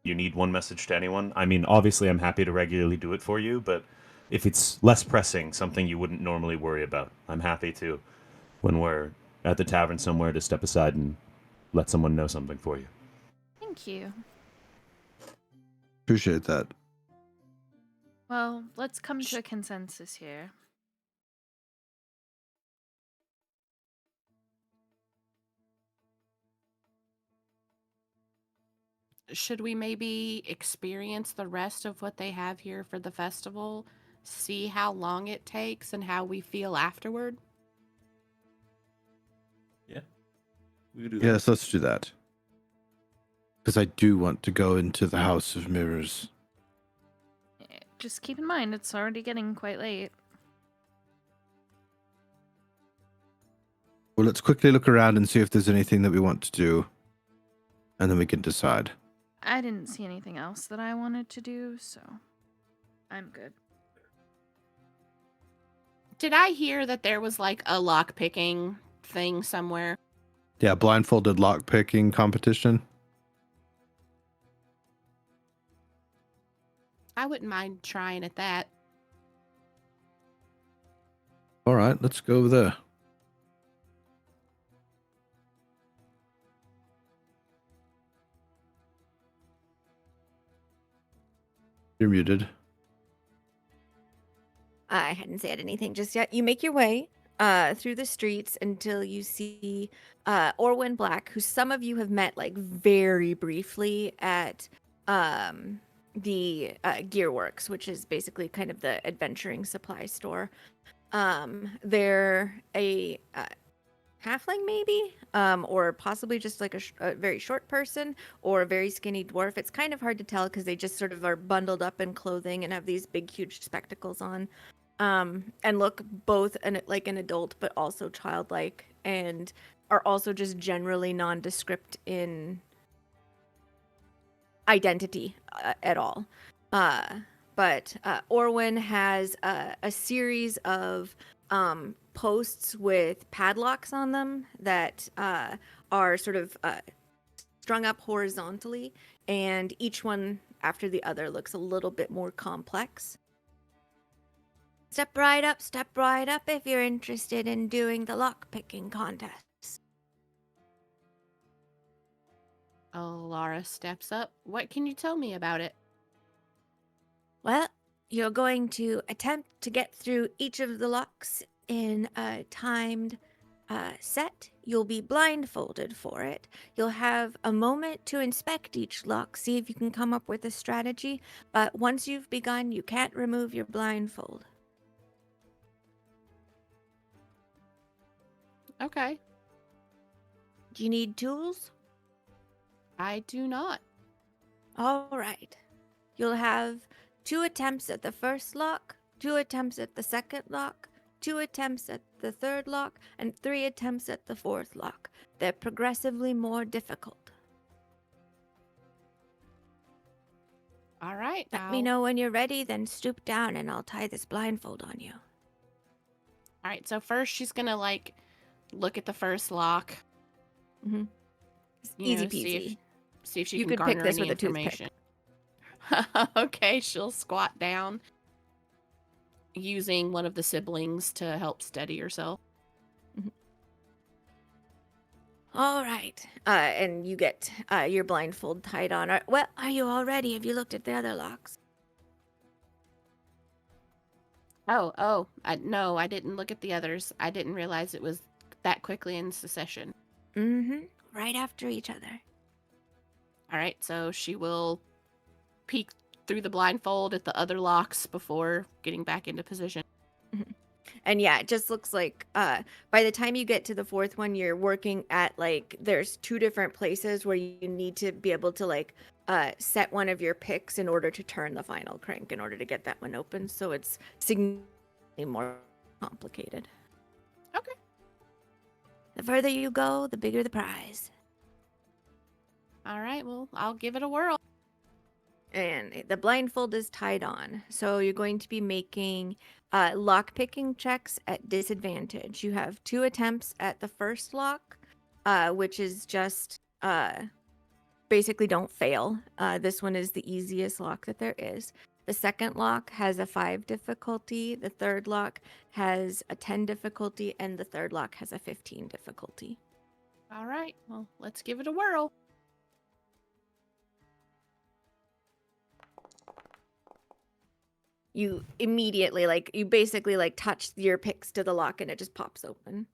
need one message to anyone. I mean, obviously, I'm happy to regularly do it for you, but if it's less pressing, something you wouldn't normally worry about, I'm happy to, when we're at the tavern somewhere, to step aside and let someone know something for you. Thank you. Appreciate that. Well, let's come to a consensus here. Should we maybe experience the rest of what they have here for the festival? See how long it takes and how we feel afterward? Yeah. We could do that. Yes, let's do that. Because I do want to go into the House of Mirrors. Just keep in mind, it's already getting quite late. Well, let's quickly look around and see if there's anything that we want to do. And then we can decide. I didn't see anything else that I wanted to do, so I'm good. Did I hear that there was like a lock picking thing somewhere? Yeah, blindfolded lock-picking competition. I wouldn't mind trying at that. All right, let's go over there. You're muted. I hadn't said anything just yet. You make your way through the streets until you see Orwin Black, who some of you have met like very briefly at the Gearworks, which is basically kind of the adventuring supply store. They're a halfling maybe, or possibly just like a very short person or a very skinny dwarf. It's kind of hard to tell because they just sort of are bundled up in clothing and have these big, huge spectacles on, and look both like an adult but also childlike, and are also just generally nondescript in identity at all. But Orwin has a series of posts with padlocks on them that are sort of strung up horizontally, and each one after the other looks a little bit more complex. Step right up if you're interested in doing the lockpicking contest. Oh, Laura steps up. What can you tell me about it? Well, you're going to attempt to get through each of the locks in a timed set. You'll be blindfolded for it. You'll have a moment to inspect each lock, see if you can come up with a strategy. But once you've begun, you can't remove your blindfold. Okay. Do you need tools? I do not. All right. You'll have 2 attempts at the first lock, 2 attempts at the second lock, 2 attempts at the third lock, and 3 attempts at the fourth lock. They're progressively more difficult. All right. Let me know when you're ready, then stoop down and I'll tie this blindfold on you. All right. So first she's going to like look at the first lock. Mm-hmm. Easy peasy. See if she You can could garner pick this any with a toothpick. information. Okay, she'll squat down using one of the siblings to help steady herself. All right. And you get your blindfold tied on. Well, are you all ready? Have you looked at the other locks? No, I didn't look at the others. I didn't realize it was that quickly in succession. Mm-hmm. Right after each other. All right, so she will peek through the blindfold at the other locks before getting back into position. And yeah, it just looks like by the time you get to the fourth one, you're working at like there's 2 different places where you need to be able to like set one of your picks in order to turn the final crank in order to get that one open. So it's significantly more complicated. Okay. The further you go, the bigger the prize. All right, well, I'll give it a whirl. And the blindfold is tied on. So you're going to be making lock-picking checks at disadvantage. You have 2 attempts at the first lock, which is just basically don't fail. This one is the easiest lock that there is. The second lock has a 5 difficulty. The third lock has a 10 difficulty. And the third lock has a 15 difficulty. All right, well, let's give it a whirl. You immediately, like, you basically, like, touch your picks to the lock and it just pops open.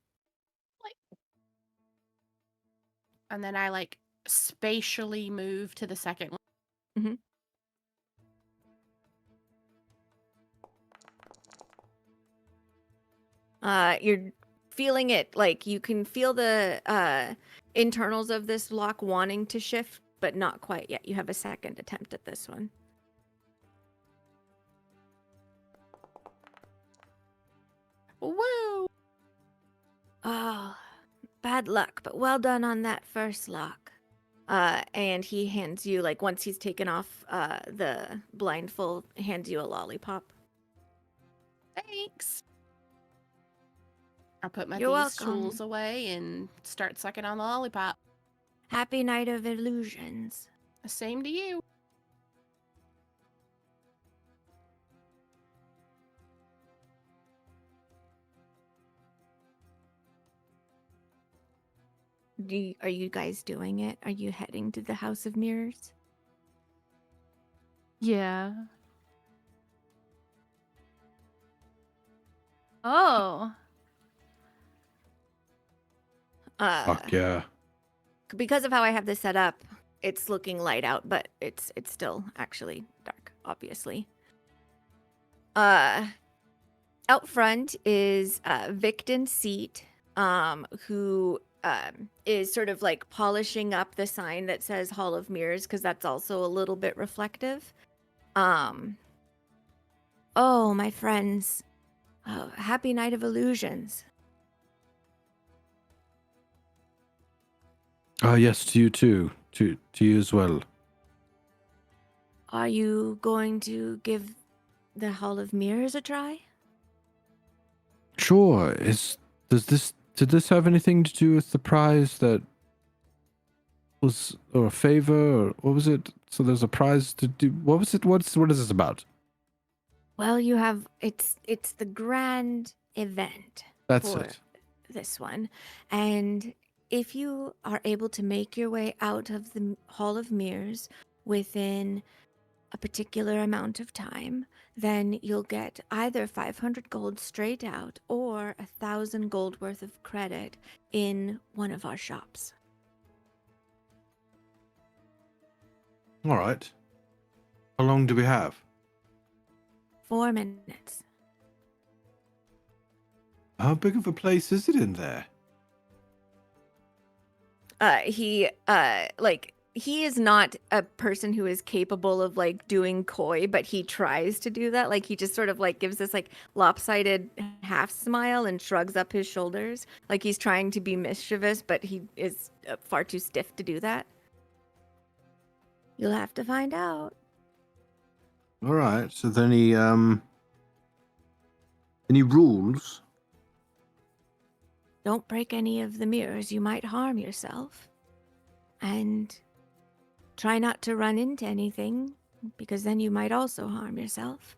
And then I, like, spatially move to the second one. Mm-hmm. You're feeling it, like, you can feel the internals of this lock wanting to shift, but not quite yet. You have a second attempt at this one. Woo! Oh, bad luck, but well done on that first lock. And he hands you, like, once he's taken off the blindfold, hands you a lollipop. Thanks. I'll put my You're thieves' welcome. tools away and start sucking on the lollipop. Happy night of illusions. Same to you. Are you guys doing it? Are you heading to the House of Mirrors? Yeah. Oh. Fuck yeah. Because of how I have this set up, it's looking light out, but it's still actually dark, obviously. Out front is Victon Seat, who is sort of like polishing up the sign that says Hall of Mirrors, because that's also a little bit reflective. Oh, my friends. Oh, happy night of illusions. Yes, to you too. To you as well. Are you going to give the Hall of Mirrors a try? Sure. Did this have anything to do with the prize that was, or a favor, or what was it? So there's a prize to do. What was it? What is this about? Well, you have it's the grand event That's for it. this one. And if you are able to make your way out of the Hall of Mirrors within a particular amount of time, then you'll get either 500 gold straight out or 1,000 gold worth of credit in one of our shops. All right. How long do we have? 4 minutes. How big of a place is it in there? He is not a person who is capable of like doing coy, but he tries to do that. Like he just sort of like gives this like lopsided half smile and shrugs up his shoulders, like he's trying to be mischievous, but he is far too stiff to do that. You'll have to find out. All right. So then any rules? Don't break any of the mirrors. You might harm yourself. And try not to run into anything, because then you might also harm yourself.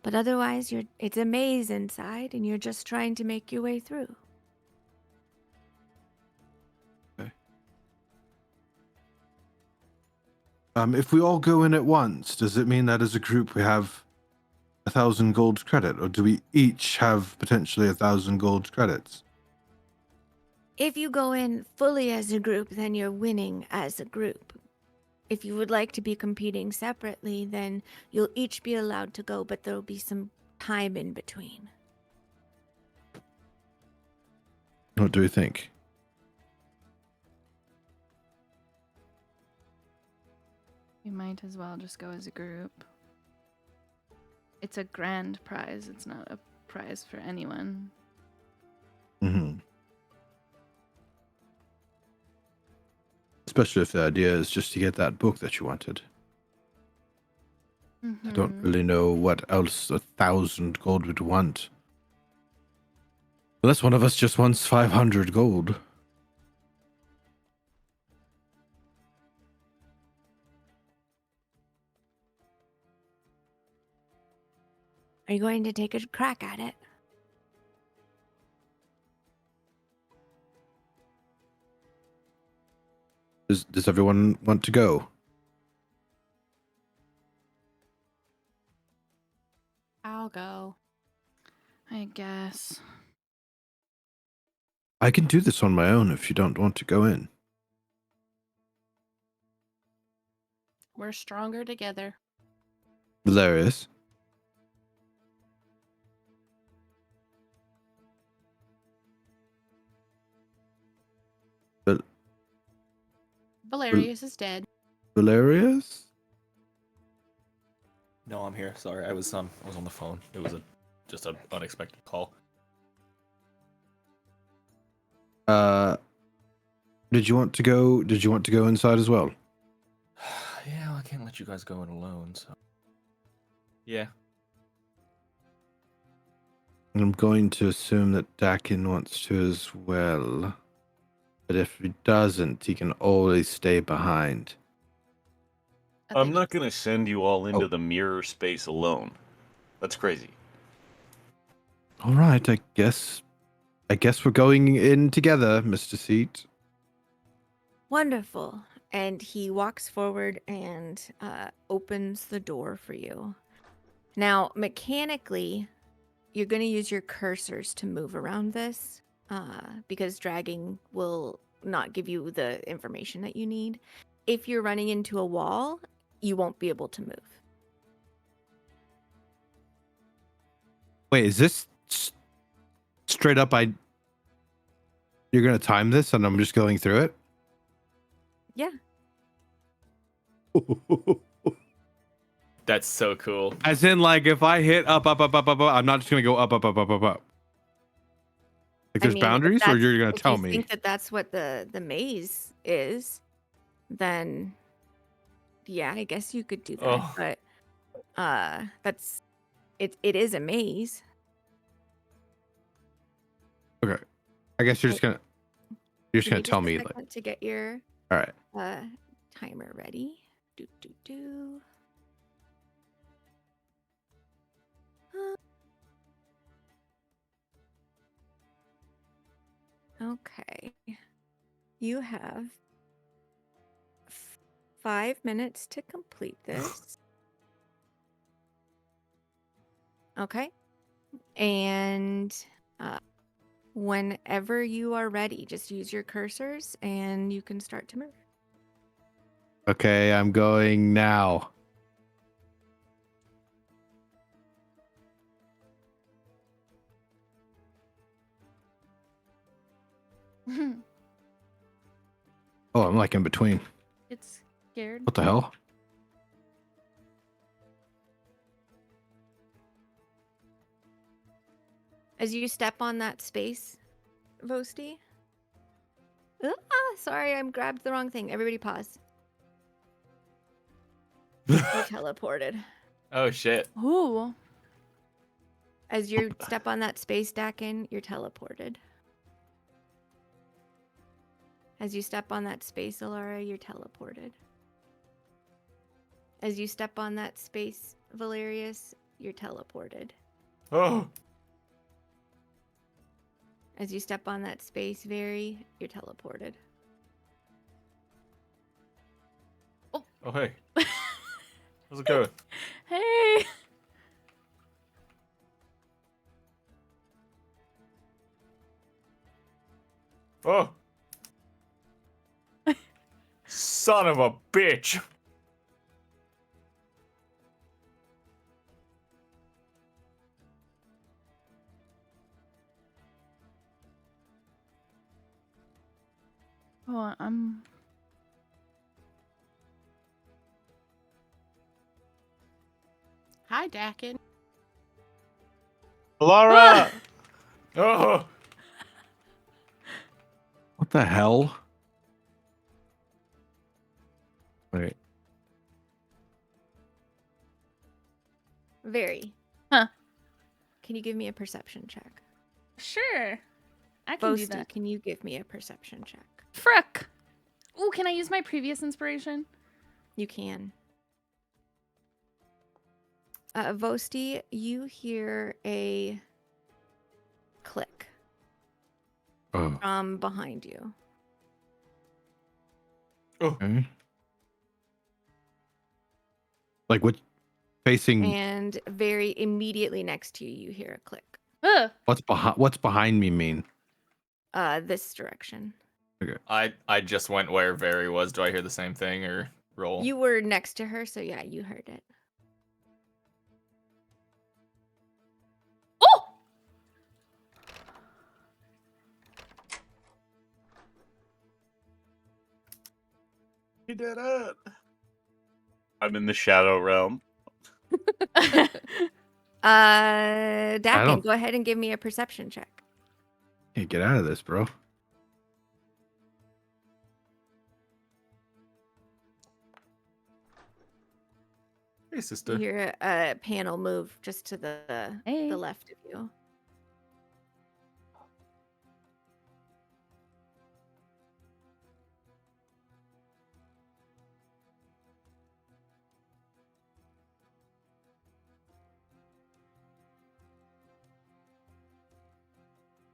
But otherwise, it's a maze inside, and you're just trying to make your way through. If we all go in at once, does it mean that as a group we have 1,000 gold credit, or do we each have potentially 1,000 gold credits? If you go in fully as a group, then you're winning as a group. If you would like to be competing separately, then you'll each be allowed to go, but there'll be some time in between. What do we think? We might as well just go as a group. It's a grand prize. It's not a prize for anyone. Mm-hmm. Especially if the idea is just to get that book that you wanted. I don't really know what else 1,000 gold would want. Unless one of us just wants 500 gold. Are you going to take a crack at it? Does everyone want to go? I'll go. I guess. I can do this on my own if you don't want to go in. We're stronger together. Valerius? Valerius is dead. Valerius? No, I'm here. Sorry, I was on the phone. It was just an unexpected call. Did you want to go? Did you want to go inside as well? Yeah, well, I can't let you guys go in alone, so. Yeah. I'm going to assume that Dakin wants to as well. But if he doesn't, he can always stay behind. I'm not going to send you all into Oh. the mirror space alone. That's crazy. All right, I guess we're going in together, Mr. Seat. Wonderful. And he walks forward and opens the door for you. Now, mechanically, you're going to use your cursors to move around this because dragging will not give you the information that you need. If you're running into a wall, you won't be able to move. Wait, is this straight up? You're going to time this, and I'm just going through it. Yeah. That's so cool. As in, like, if I hit up, I'm not just going to go up. Like, there's boundaries, or you're going to tell If you me? think that that's what the maze is, then yeah, I guess you could do that. Oh. But that's it is a maze. Okay. I guess you're just going to tell me. Like, To get your all right. timer ready. Do. Okay. You have 5 minutes to complete this. Okay. And whenever you are ready, just use your cursors and you can start to move. Okay, I'm going now. Oh, I'm like in between. It's scared. What the hell? As you step on that space, Vosti. Sorry, I grabbed the wrong thing. Everybody pause. You're teleported. Oh shit. Ooh. As you step on that space, Dakin, you're teleported. As you step on that space, Alara, you're teleported. As you step on that space, Valerius, you're teleported. Oh. As you step on that space, Very, you're teleported. Oh hey. How's it going? Hey. Oh. Son of a bitch. Oh, I'm. Hi, Dakin. Laura! Oh. What the hell? Wait. Very. Huh. Can you give me a perception check? Sure. I can do Vosti, that. can you give me a perception check? Frick. Ooh, can I use my previous inspiration? You can. Vosti, you hear a click Oh. from behind you. Okay. Like what? Facing. And very immediately next to you, you hear a click. Ugh. What's behind me mean? This direction. I just went where Very was. Do I hear the same thing or roll? You were next to her, so yeah, you heard it. Oh! You did it. I'm in the shadow realm. Dakin, go ahead and give me a perception check. Can't get out of this, bro. Hey, You sister. hear a panel move just to the Hey. left of you.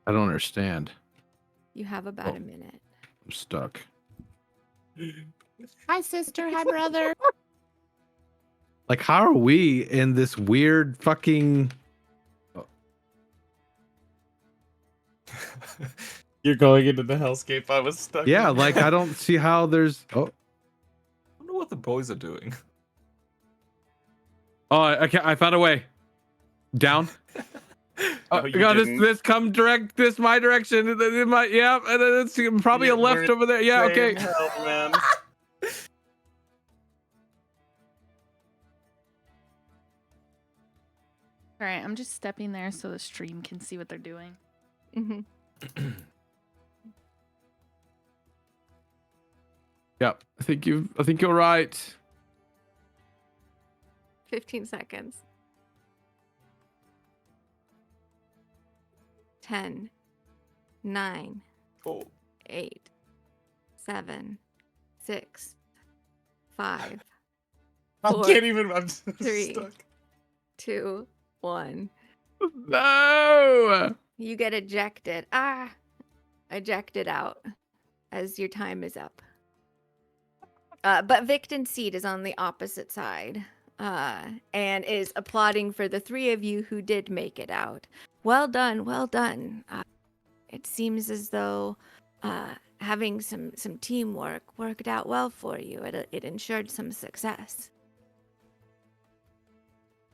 I don't understand. You have about Oh. a minute. I'm stuck. Hi, sister. Hi, brother. Like, how are we in this weird fucking? You're going into the hellscape I was stuck Yeah, in. like I don't see how there's. Oh, I wonder what the boys are doing. oh, I found a way. Down. No, Oh, you God, didn't. this come direct. This my direction. It might, yeah, and then it's probably Yeah, a left we're over there. Yeah, okay. Same hell, man. All right, I'm just stepping there so the stream can see what they're doing. Mm-hmm. Yep, I think you're right. 15 seconds. 10, 9, Oh. 8, 7, 6, 5, I Four, can't even. I'm three. stuck. 2, 1. No. You get ejected. Ejected out as your time is up. But Victon Seed is on the opposite side, and is applauding for the three of you who did make it out. Well done, well done. It seems as though having some teamwork worked out well for you. It ensured some success.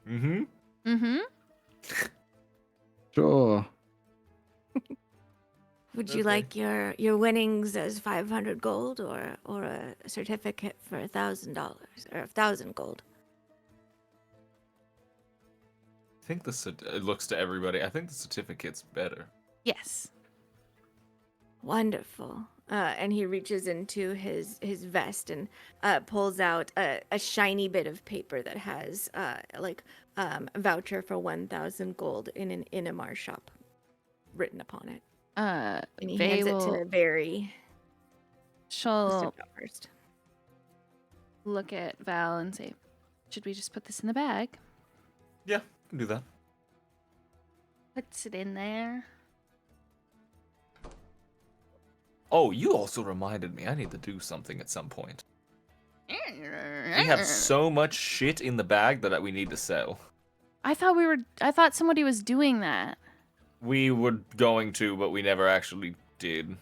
Mm-hmm. Mm-hmm. Sure. Would you Okay. like your winnings as 500 gold or a certificate for $1,000 or 1,000 gold? I think it looks to everybody. I think the certificate's better. Yes. Wonderful. And he reaches into his vest and pulls out a shiny bit of paper that has a voucher for 1,000 gold in an Inamar shop written upon it. And he Vay hands it will. to Barry. She'll Mr. Val first. look at Val and say, "Should we just put this in the bag?" Yeah, can do that. Puts it in there. Oh, you also reminded me. I need to do something at some point. We have so much shit in the bag that we need to sell. I thought somebody was doing that. We were going to, but we never actually did.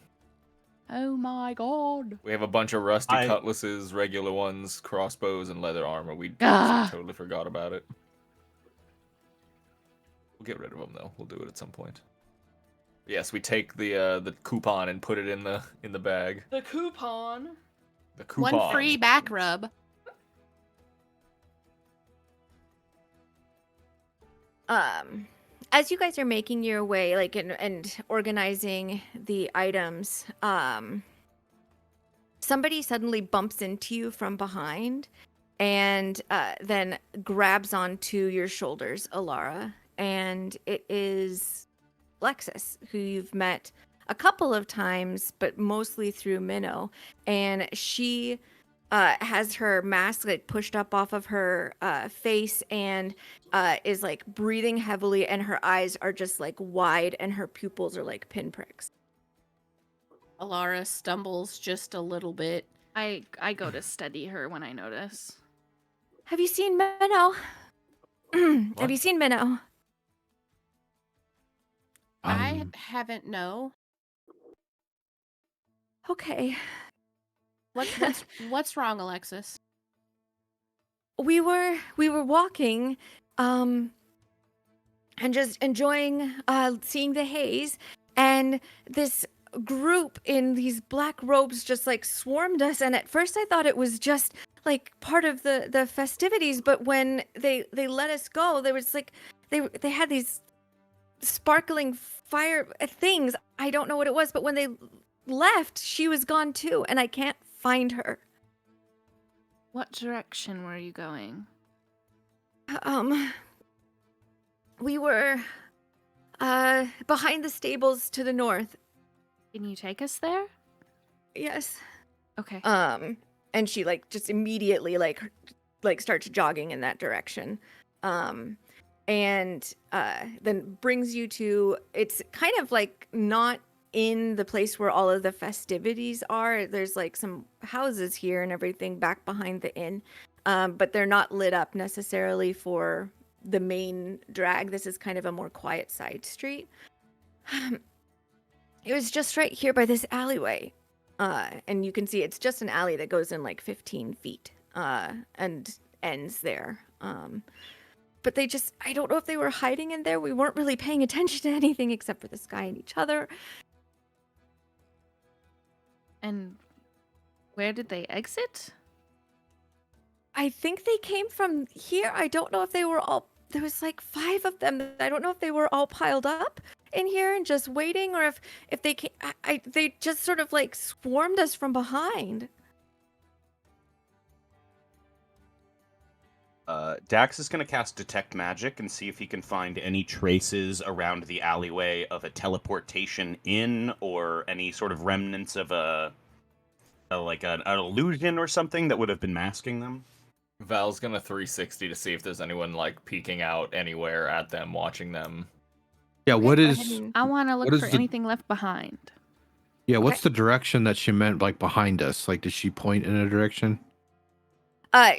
Oh my god. We have a bunch of rusty I- cutlasses, regular ones, crossbows, and leather armor. We Ah. totally forgot about it. We'll get rid of them though. We'll do it at some point. Yes, we take the coupon and put it in the bag. The coupon. The coupon. One free back rub. As you guys are making your way, like, and organizing the items, somebody suddenly bumps into you from behind and then grabs onto your shoulders, Alara. And it is Lexus, who you've met a couple of times, but mostly through Minnow. And she has her mask like pushed up off of her face and is like breathing heavily, and her eyes are just like wide and her pupils are like pinpricks. Alara stumbles just a little bit. I go to steady her when I notice. Have you seen Minnow? Have What? you seen Minnow? I haven't no. Okay. What's wrong, Alexis? We were walking and just enjoying seeing the haze, and this group in these black robes just like swarmed us, and at first I thought it was just like part of the festivities, but when they let us go, there was like they had these sparkling fire things. I don't know what it was, but when they left, she was gone too, and I can't find her. What direction were you going? We were behind the stables to the north. Can you take us there? Yes. Okay. And she like just immediately like starts jogging in that direction. And then brings you to, it's kind of like not in the place where all of the festivities are. There's like some houses here and everything back behind the inn, but they're not lit up necessarily for the main drag. This is kind of a more quiet side street. It was just right here by this alleyway, and you can see it's just an alley that goes in like 15 feet and ends there. But they just, I don't know if they were hiding in there. We weren't really paying attention to anything except for the sky and each other. And where did they exit? I think they came from here. I don't know if they were all, there was like 5 of them. I don't know if they were all piled up in here and just waiting, or if they came, they just sort of like swarmed us from behind. Dax is going to cast Detect Magic and see if he can find any traces around the alleyway of a teleportation in, or any sort of remnants of an illusion or something that would have been masking them. Val's gonna 360 to see if there's anyone like peeking out anywhere at them, watching them. Yeah, what Go ahead is and- I want to look What is for the- anything left behind. what's the direction that she meant like behind us? Like did she point in a direction?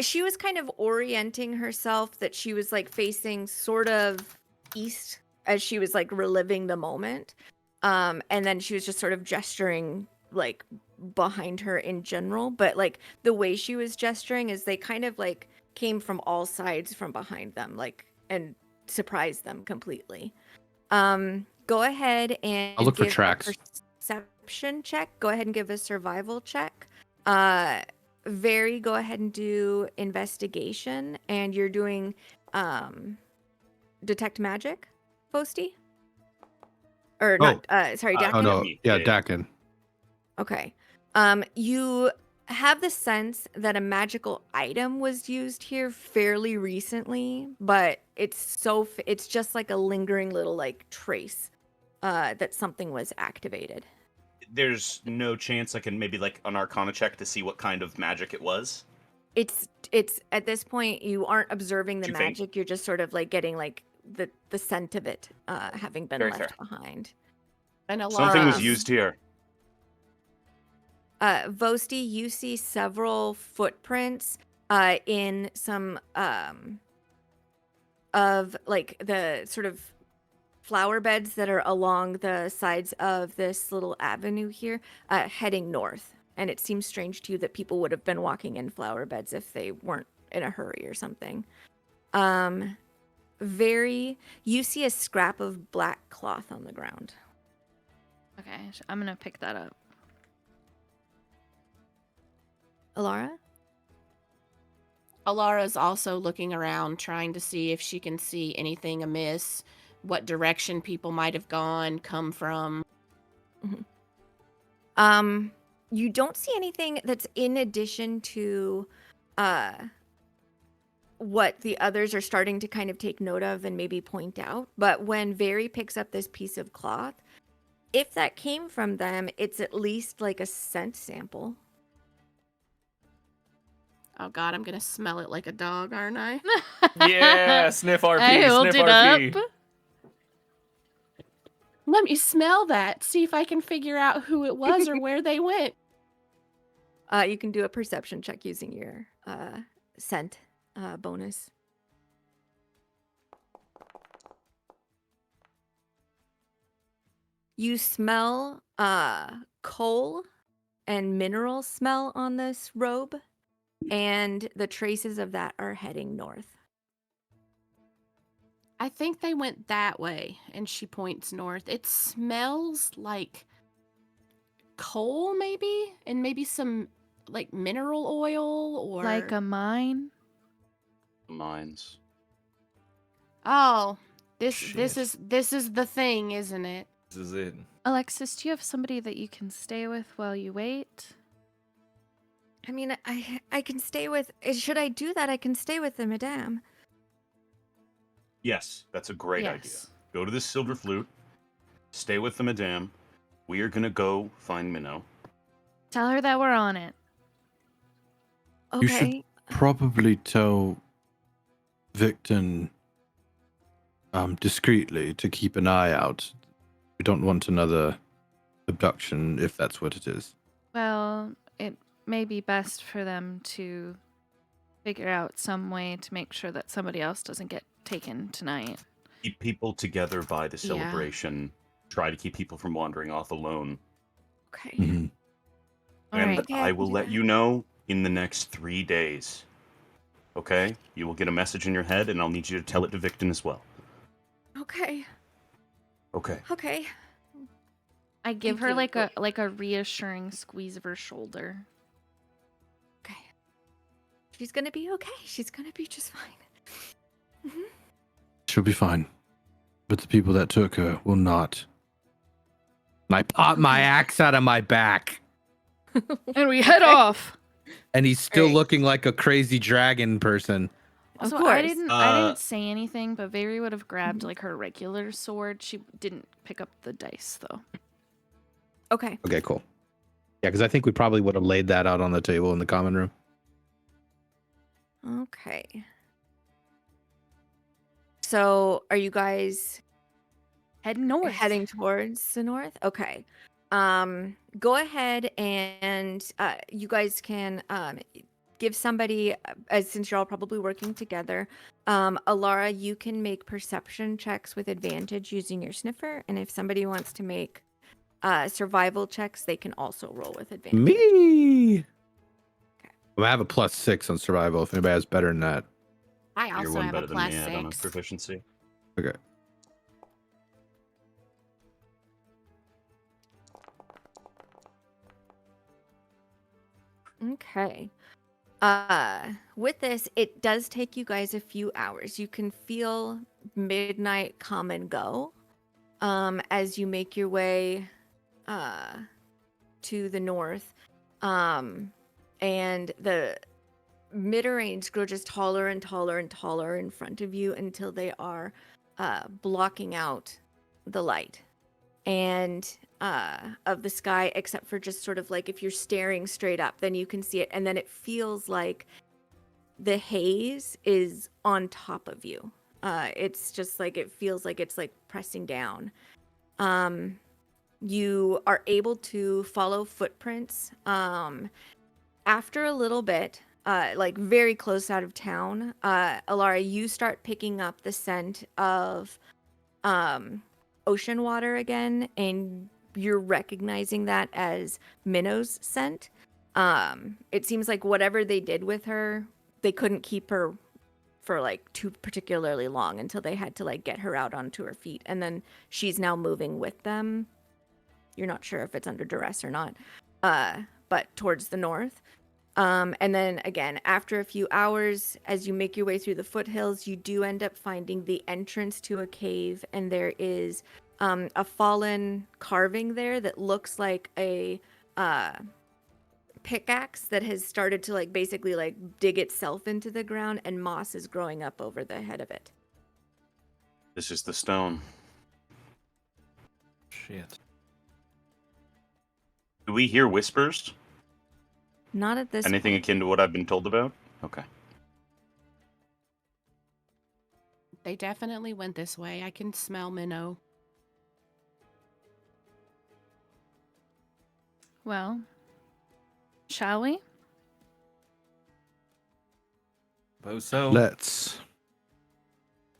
She was kind of orienting herself that she was like facing sort of east as she was like reliving the moment. And then she was just sort of gesturing like behind her in general, but like the way she was gesturing is they kind of like came from all sides from behind them, like, and surprised them completely. Go ahead and I'll look for give a tracks. perception check. Go ahead and give a survival check. Very, go ahead and do investigation, and you're doing detect magic, Posty? Or not, sorry, Oh Dakin? no, Me. yeah, Yeah. Dakin. Okay. You have the sense that a magical item was used here fairly recently, but it's just like a lingering little like trace that something was activated. There's no chance I can maybe like an Arcana check to see what kind of magic it was. It's at this point you aren't observing the Do you think? magic, you're just sort of like getting like the scent of it having been Very left fair. behind. And a Something was Um, used here. Vosti, you see several footprints in some of like the sort of flower beds that are along the sides of this little avenue here, heading north. And it seems strange to you that people would have been walking in flower beds if they weren't in a hurry or something. You see a scrap of black cloth on the ground. Okay, I'm gonna pick that up. Alara? Alara's also looking around, trying to see if she can see anything amiss, what direction people might have gone, come from. You don't see anything that's in addition to what the others are starting to kind of take note of and maybe point out. But when Very picks up this piece of cloth, if that came from them, it's at least like a scent sample. Oh God, I'm gonna smell it like a dog, aren't I? Yeah, sniff RP, I held sniff it RP. up. Let me smell that. See if I can figure out who it was or where they went. You can do a perception check using your scent bonus. You smell coal and mineral smell on this robe, and the traces of that are heading north. I think they went that way, and she points north. It smells like coal, maybe, and maybe some like mineral oil or Like a mine. Mines. Oh, this Shit. this is the thing, isn't it? This is it. Alexis, do you have somebody that you can stay with while you wait? I mean, I can stay with. Should I do that? I can stay with the madame. Yes, that's a great idea. Yes. Go to the Silver Flute. Stay with the Madame. We are gonna go find Minnow. Tell her that we're on it. You should- Okay. Probably tell Victon discreetly to keep an eye out. We don't want another abduction if that's what it is. Well, it may be best for them to figure out some way to make sure that somebody else doesn't get taken tonight. Keep people together by the Yeah. celebration. Try to keep people from wandering off alone. Okay. Mhm. All and right. Okay, I I can will do let that. you know in the next 3 days. Okay? You will get a message in your head, and I'll need you to tell it to Victon as well. Okay. Okay. Okay. I give Thank her you. like a reassuring squeeze of her shoulder. Okay. She's gonna be okay. She's gonna be just fine. She'll be fine. But the people that took her will not. And I pop my axe out of my back. And we head off. And he's still Great. looking like a crazy dragon person. Of So course. I Uh, didn't say anything, but Very would have grabbed like her regular sword. She didn't pick up the dice though. Okay. Okay, cool. Yeah, because I think we probably would have laid that out on the table in the common room. Okay. So, are you guys Heading north. heading towards the north? Okay. Go ahead and you guys can give somebody, as since you're all probably working together, Alara, you can make perception checks with advantage using your sniffer, and if somebody wants to make survival checks, they can also roll with advantage. Me. I have a +6 on survival. If anybody has better than that. I You're also one have a better than me. plus I don't have 6. proficiency. Okay. Okay. With this, it does take you guys a few hours. You can feel midnight come and go as you make your way to the north. And the mid-range grow just taller and taller and taller in front of you until they are blocking out the light and of the sky, except for just sort of like if you're staring straight up, then you can see it, and then it feels like the haze is on top of you. It's just like it feels like it's like pressing down. You are able to follow footprints. After a little bit, like very close out of town, Alara, you start picking up the scent of ocean water again, and you're recognizing that as Minnow's scent. It seems like whatever they did with her, they couldn't keep her for like too particularly long until they had to like get her out onto her feet, and then she's now moving with them. You're not sure if it's under duress or not, but towards the north. And then again, after a few hours, as you make your way through the foothills, you do end up finding the entrance to a cave, and there is a fallen carving there that looks like a pickaxe that has started to like basically like dig itself into the ground, and moss is growing up over the head of it. This is the stone. Shit. Do we hear whispers? Not at this Anything point. akin to what I've been told about? Okay. They definitely went this way. I can smell Minnow. Well, shall we? Suppose so. Let's.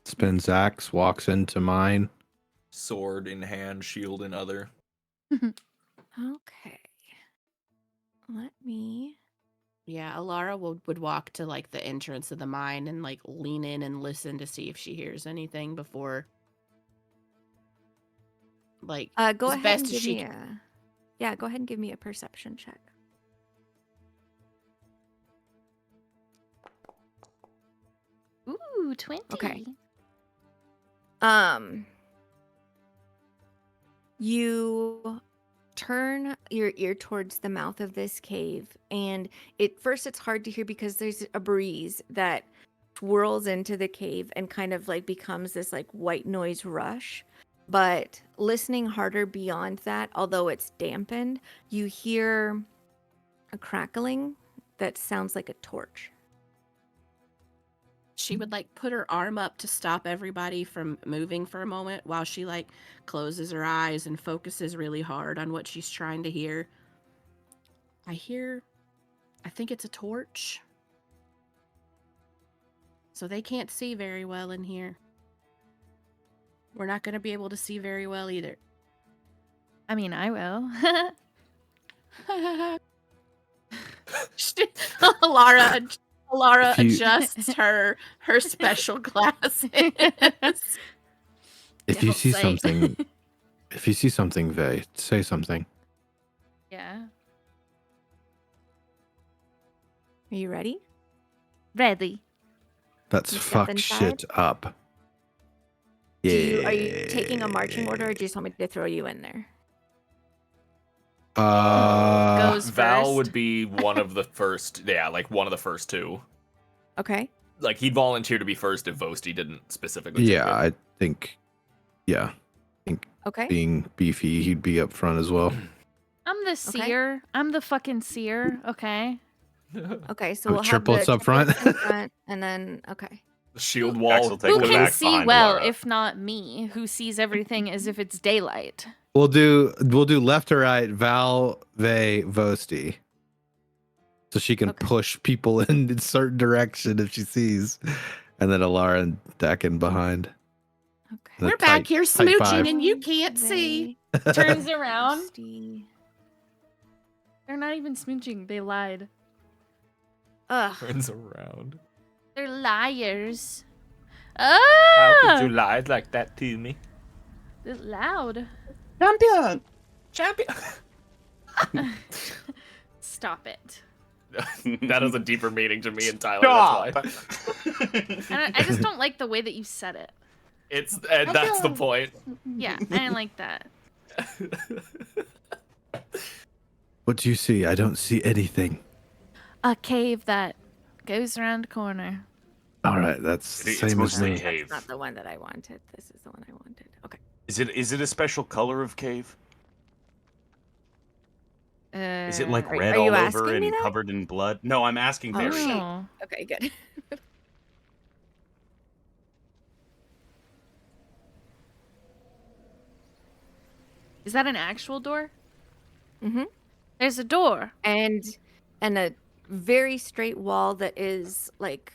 Spins axe, walks into mine. Sword in hand, shield in other. Okay. Let me. Yeah, Alara would walk to like the entrance of the mine and like lean in and listen to see if she hears anything before. Like Go as ahead best and as give she me a. Yeah, go ahead and give me a perception check. Ooh, 20. Okay. You turn your ear towards the mouth of this cave, and it's hard to hear because there's a breeze that swirls into the cave and kind of like becomes this like white noise rush. But listening harder beyond that, although it's dampened, you hear a crackling that sounds like a torch. she would like put her arm up to stop everybody from moving for a moment while she like closes her eyes and focuses really hard on what she's trying to hear. I think it's a torch. So they can't see very well in here. We're not going to be able to see very well either. I mean, I will. Alara If you- adjusts her special glasses. If you Don't see say. something, if you see something, Vey, say something. Yeah. Are you ready? Ready. Let's You step fuck inside? shit up. Are you taking a marching order, or do you just want me to throw you in there? Goes Val first. would be one of the first. Yeah, like one of the first two. Okay. Like he'd volunteer to be first if Vosti didn't specifically. take Yeah, it. I think. Yeah, Okay. being beefy, he'd be up front as well. I'm the seer. I'm the fucking seer, okay? Okay. So Have we'll have triplets the up front? triplets in front, and then okay. The shield Jax wall. will take Who the can back see behind well Lara. if not me, who sees everything as if it's daylight? We'll do left or right. Val, Vey, Vosti. so she can Okay. push people in a certain direction if she sees, and then Alara and Dakin behind. Okay. The We're back here tight smooching five. and you can't see. Turns around. Christy. They're not even smooching. They lied. Ugh. Turns around. They're liars. How Ah! could you lie like that to me? They're loud. Champion. Champion. Stop it. That has a deeper meaning to me and Tyler. Stop. That's why. I just don't like the way that you said it. It's that's the point. Yeah, I didn't like that. What do you see? I don't see anything. A cave that goes around the corner. All right, that's the It's same as mostly me. cave. That's not the one that I wanted. This is the one I wanted. Okay. Is it a special color of cave? Is it like Uh, red are you all asking over me and that? covered in blood? No, I'm asking Barry. Oh. Okay, good. Is that an actual door? Mm-hmm. There's a door. And a very straight wall that is like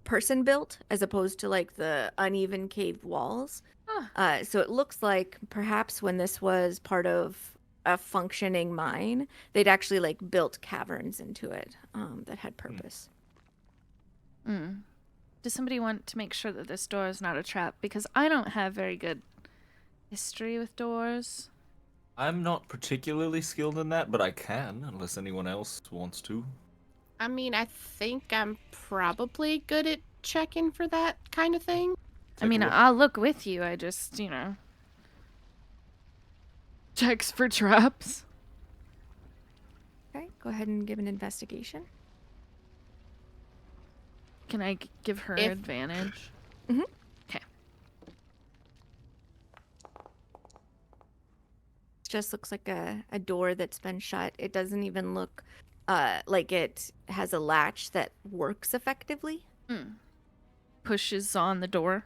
person built as opposed to like the uneven cave walls. Huh. So it looks like perhaps when this was part of a functioning mine, they'd actually like built caverns into it that had purpose. Mm. Does somebody want to make sure that this door is not a trap? Because I don't have very good history with doors. I'm not particularly skilled in that, but I can, unless anyone else wants to. I mean, I think I'm probably good at checking for that kind of thing. I mean, I'll look with you. I just, checks for traps. Okay, go ahead and give an investigation. Can I give her If- advantage? Mhm. Okay. It just looks like a door that's been shut. It doesn't even look like it has a latch that works effectively. Pushes on the door.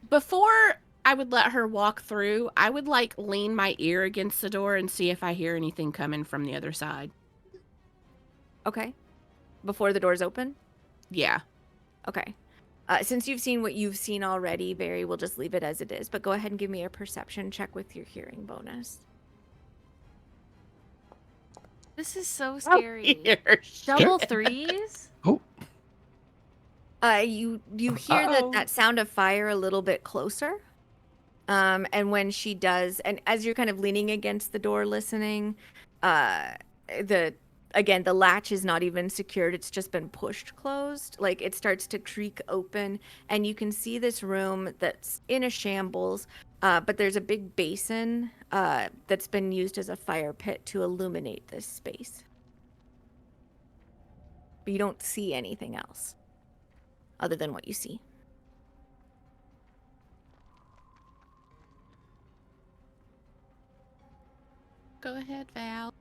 Before I would let her walk through, I would like lean my ear against the door and see if I hear anything coming from the other side. Okay. Before the doors open? Yeah. Okay. Since you've seen what you've seen already, Barry, we'll just leave it as it is. But go ahead and give me a perception check with your hearing bonus. This is so scary. Double threes? Oh, You hear that sound of fire a little bit closer. And when she does, and as you're kind of leaning against the door listening, the latch is not even secured. It's just been pushed closed. Like it starts to creak open and you can see this room that's in a shambles. But there's a big basin that's been used as a fire pit to illuminate this space. But you don't see anything else other than what you see. Go ahead, Val.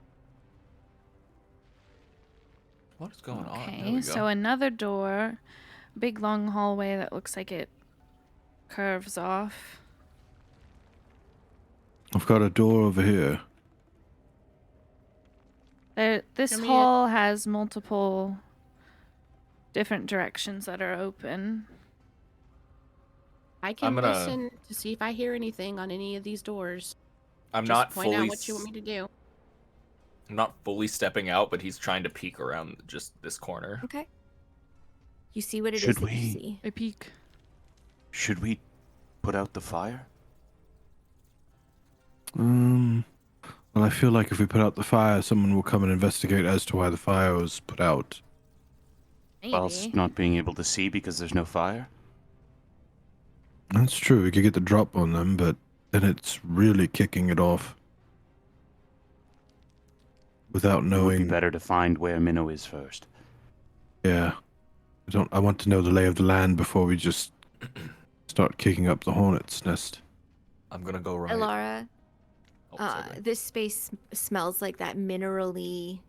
What is going on? There we Okay, go. so another door. Big long hallway that looks like it curves off. I've got a door over here. This Give me hall has multiple different directions that are open. I can I'm gonna- listen to see if I hear anything on any of these doors. I'm Just not point fully out what you want me to do. I'm not fully stepping out, but he's trying to peek around just this corner. Okay. You see what it is Should that you we- see. I peek. Should we put out the fire? Well, I feel like if we put out the fire, someone will come and investigate as to why the fire was put out. Maybe. Whilst not being able to see because there's no fire? That's true. We could get the drop on them, but then it's really kicking it off without It would be knowing. better to find where Minnow is first. Yeah, I want to know the lay of the land before we just start kicking up the hornet's nest. I'm gonna go right. Elara, Oh, sorry. this space smells like that minerally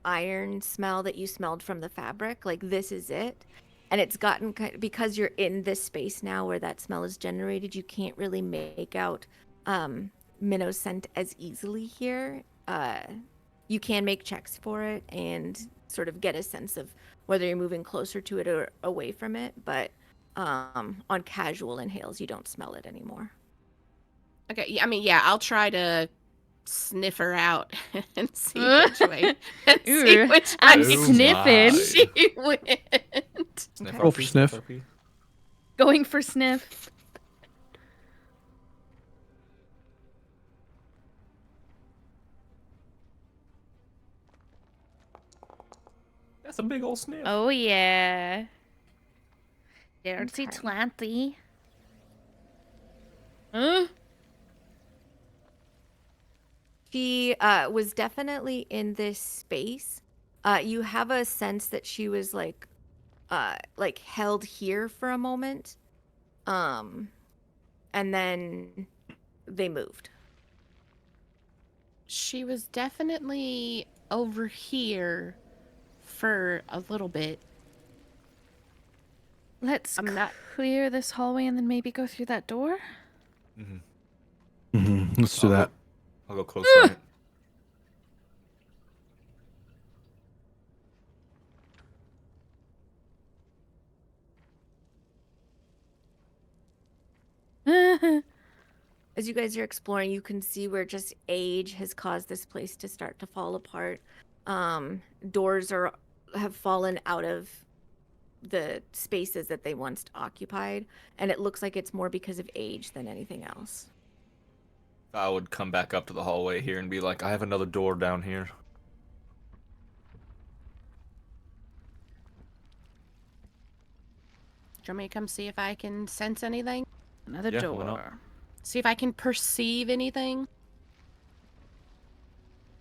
iron smell that you smelled from the fabric. Like this is it. And it's gotten because you're in this space now where that smell is generated, you can't really make out Minnow scent as easily here. You can make checks for it and sort of get a sense of whether you're moving closer to it or away from it, but on casual inhales, you don't smell it anymore. Okay, yeah, I mean, yeah, I'll try to sniff her out and see which way. And see Ooh, which I'm way sniffing. she went. Sniff Roll for RP, sniff. RP. Going for sniff. That's a big old sniff. Oh yeah. Dirty Okay. 20. Huh? She was definitely in this space. You have a sense that she was like held here for a moment, and then they moved. She was definitely over here for a little bit. Let's I'm not- clear this hallway and then maybe go through that door. Let's do that. I'll go closer. Right? As you guys are exploring, you can see where just age has caused this place to start to fall apart. Doors have fallen out of the spaces that they once occupied, and it looks like it's more because of age than anything else. I would come back up to the hallway here and be like, I have another door down here. Do you want me to come see if I can sense anything? Another Yeah, why not? door. See if I can perceive anything?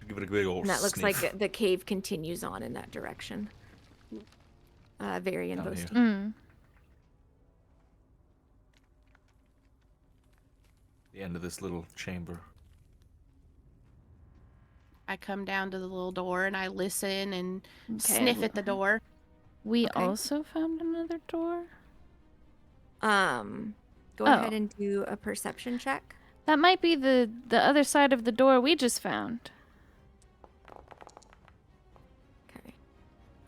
Give it a big old And that looks sniff. like the cave continues on in that direction. Very Down Boasty. here. Mm. The end of this little chamber. I come down to the little door and I listen and Okay, sniff at the door. We Okay. also found another door. Go Oh. ahead and do a perception check. That might be the other side of the door we just found. Okay.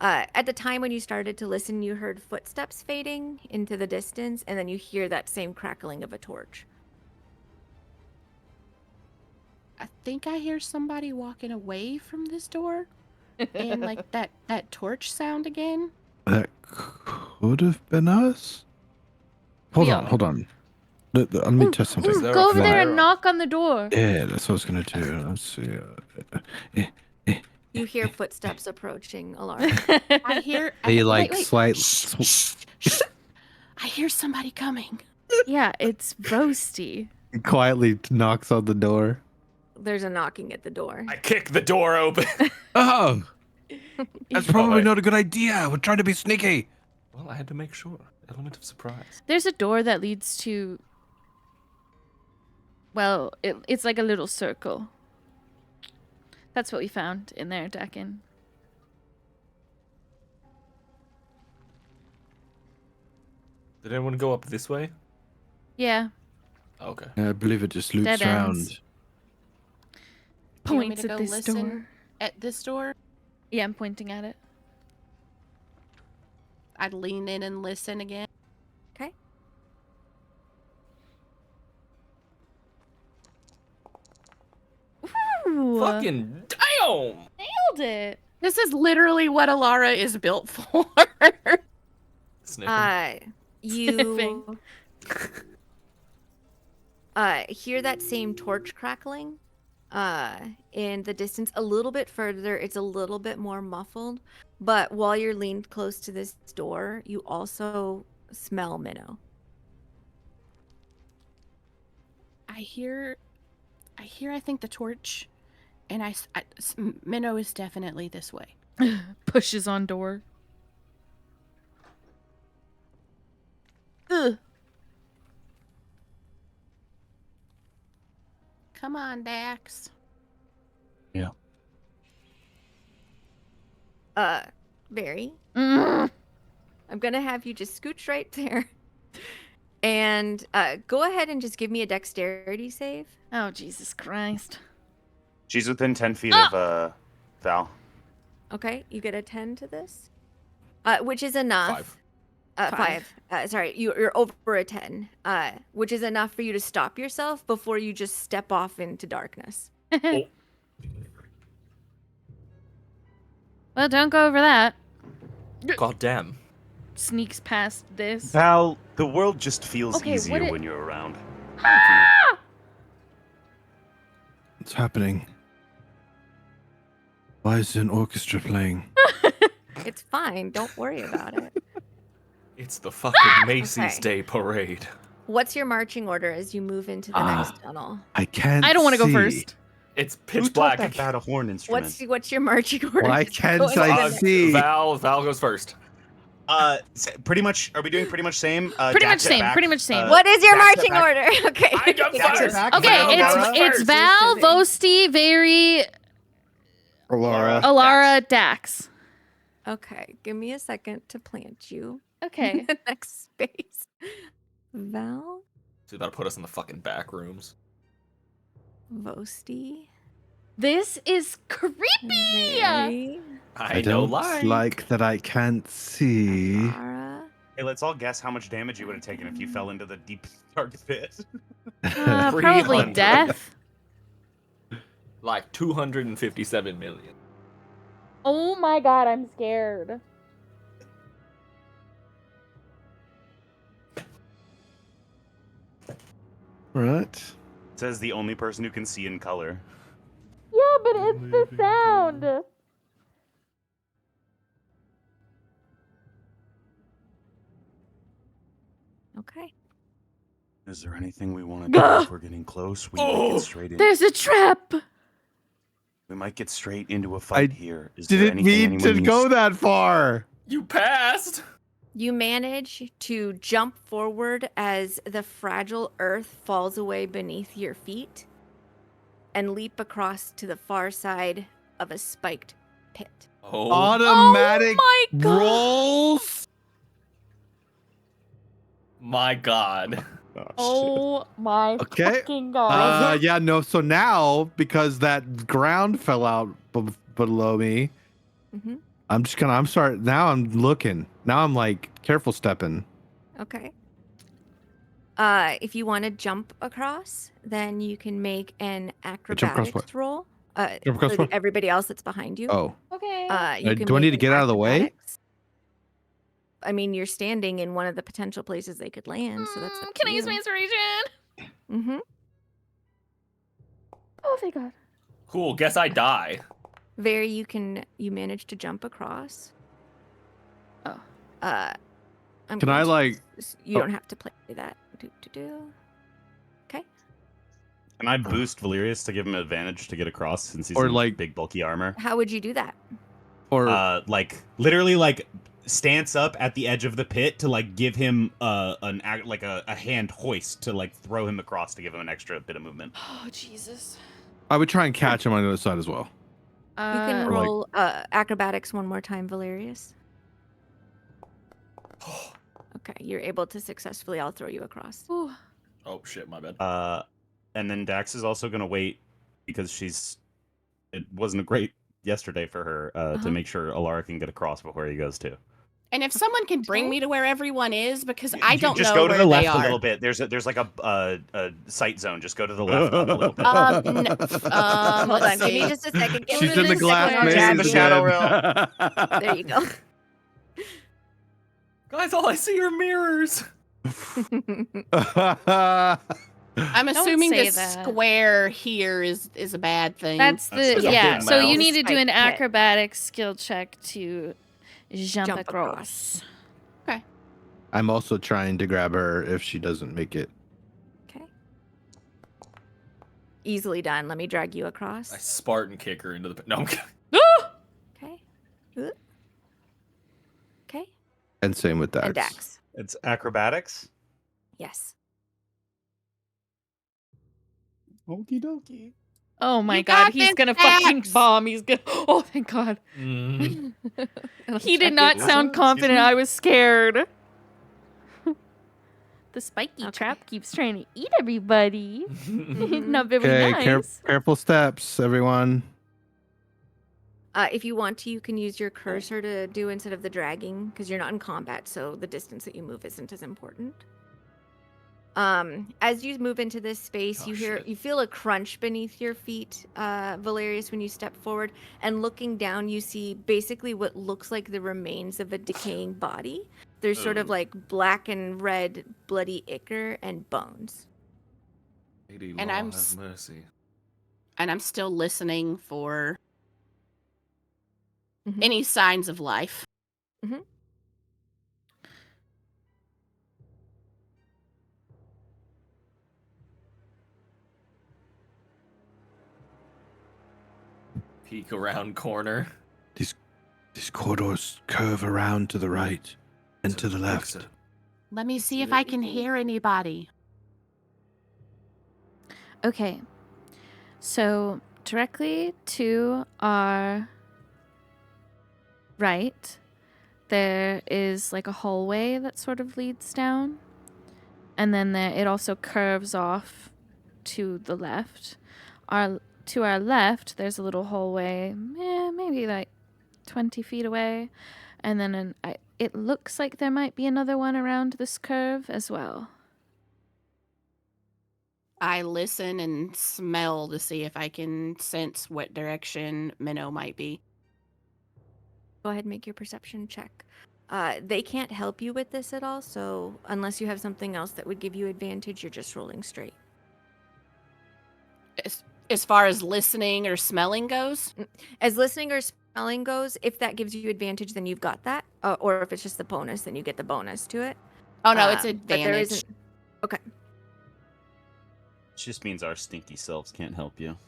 At the time when you started to listen, you heard footsteps fading into the distance, and then you hear that same crackling of a torch. I think I hear somebody walking away from this door. And like that torch sound again. That could have been us. Hold on, hold on. Let me test something. Is there Go a over there fire and on- knock on the door. Yeah, that's what I was gonna do. Let's see. You hear footsteps approaching Alara. I hear. He I, like wait. slight. Shh, shh, shh. I hear somebody coming. Yeah, it's Boasty. quietly knocks on the door. There's a knocking at the door. I kick the door open. Oh, that's probably wait. not a good idea. We're trying to be sneaky. Well, I had to make sure. Element of surprise. There's a door that leads to. Well, it's like a little circle. That's what we found in there, Dakin. Did anyone go up this way? Yeah. Okay. I believe it just loops Dead around. ends. Do you want me Points to at go this listen door. at this door? Yeah, I'm pointing at it. I'd lean in and listen again. Okay. Ooh, Fucking damn! nailed it. This is literally what Alara is built for. Sniffing. You Sniffing. hear that same torch crackling in the distance a little bit further. It's a little bit more muffled, but while you're leaned close to this door, you also smell Minnow. I hear, I think the torch, and Minnow is definitely this way. Pushes on door. Ugh. Come on, Dax. Barry, Mm. I'm gonna have you just scooch right there And go ahead and just give me a dexterity save. Oh, Jesus Christ. She's within 10 feet of Val. Okay, you get a 10 to this, which is enough. 5. 5. Sorry, you're over a 10, which is enough for you to stop yourself before you just step off into darkness. Oh, Well, don't go over that. God damn. Sneaks past this. Val, the world just feels Okay, what easier it- when you're around. What's happening? Why is an orchestra playing? It's fine. Don't worry about it. it's the fucking Macy's Okay. Day Parade. What's your marching order as you move into the next tunnel? I can't. I don't want to go see. first. It's Who pitch taught black. that bad a horn instrument? What's your marching order? Why Just can't go into I the next- see? Val goes first. Pretty much. Are we doing pretty much same? Pretty much Dax at same, back, pretty much same. What is your Dax at marching back. order? Okay. I go Dax at first. back. Okay, Val it's goes it's first. Val, Vosti, Very, Laura. Alara, Dax. Okay, give me a second to plant you Okay. in the next space. Val, She's about to put us in the fucking back rooms. Vosti, This is creepy. Very, I know don't lie. like that I can't see. Lara. Hey, let's all guess how much damage you would have taken if you fell into the deep dark pit. Probably 300. death. Like 257 million. Oh my god, I'm scared. Right. Says the only person who can see in color. Yeah, but it's the sound. Okay. Is there anything we want to do if we're getting close? We might get straight in. There's a trap. We might get straight into a fight I here. Is there Didn't anything mean to anyone go needs- that far. You passed. You manage to jump forward as the fragile earth falls away beneath your feet and leap across to the far side of a spiked pit. Oh, Automatic Oh my god. rolls. my god. Oh my Okay. fucking god. Yeah, no. So now, because that ground fell out below me, Mm-hmm. I'm sorry. Now I'm looking. Now I'm like careful stepping. Okay. If you want to jump across, then you can make an Jump across acrobatics roll. Jump across For what? everybody else that's behind you. Oh, Okay. You can do I need make to an get out of the way? acrobatics. I mean, you're standing in one of the potential places they could land, so that's. Can I use my inspiration? Mm-hmm. Oh, thank god. Cool. Guess I die. Very, you manage to jump across. Oh. I'm Can going I, to- like- You oh. don't have to play that. Okay. Can I boost Valerius to give him advantage to get across since he's Or, in like- big bulky armor? How would you do that? or Like literally like stance up at the edge of the pit to like give him a hand hoist to like throw him across to give him an extra bit of movement. Oh, Jesus. I would try and catch him on the other side as well. You can Or, like- roll acrobatics one more time, Valerius. Okay, you're able to successfully. I'll throw you across. Ooh. Oh shit, my bad. And then Dax is also going to wait because it wasn't a great yesterday for her to make sure Alara can get across before he goes too. And if someone can bring me to where everyone is, because I You don't just know go to where the they left are. a little bit. There's like a sight zone. Just go to the left a little bit. Hold let's on, give me see. just a second. Give She's me in the just a glass second. maze maze in the shadow again. There you go. Guys, all I see are mirrors. I'm Don't assuming say the that. square here is a bad thing. That's That's the the yeah. big So you mouse. need to do an Spike pit. acrobatics skill check to jump Jump across. I'm also trying to grab her if she doesn't make it. Okay. Easily done. Let me drag you across. I Spartan kick her into the. No, I'm kidding. Okay. Oop. Okay. And same with Dax. And Dax. It's acrobatics. Yes. Okie dokie. Oh my You god, got he's this, gonna fucking Dax. bomb. He's gonna. Oh, thank god. Mm. He did not Excuse sound me? confident. I was scared. The spiky Okay. trap keeps trying to eat everybody. Not very Okay, nice. careful steps, everyone. If you want to, you can use your cursor to do instead of the dragging, because you're not in combat, so the distance that you move isn't as important. As you move into this space, Oh, you feel a crunch beneath your feet, Valerius, when you step forward, and looking down, you see basically what looks like the remains of a decaying body. There's sort of Ooh. like black and red bloody ichor and bones. Lady And Law, I'm have s- mercy. And I'm still listening for Mhm. any signs of life. Peek around corner. These corridors curve around to the right and to the left. Let me see if there I can people? hear anybody. Okay. So directly to our right, there is like a hallway that sort of leads down. And then it also curves off to the left. To our left, there's a little hallway, maybe like 20 feet away. And then it looks like there might be another one around this curve as well. I listen and smell to see if I can sense what direction Minnow might be. Go ahead and make your perception check. They can't help you with this at all, so unless you have something else that would give you advantage, you're just rolling straight. As far as listening or smelling goes, As listening or smelling goes, if that gives you advantage, then you've got that. Or if it's just the bonus, then you get the bonus to it. oh no, it's But there advantage. isn't. Okay. It just means our stinky selves can't help you.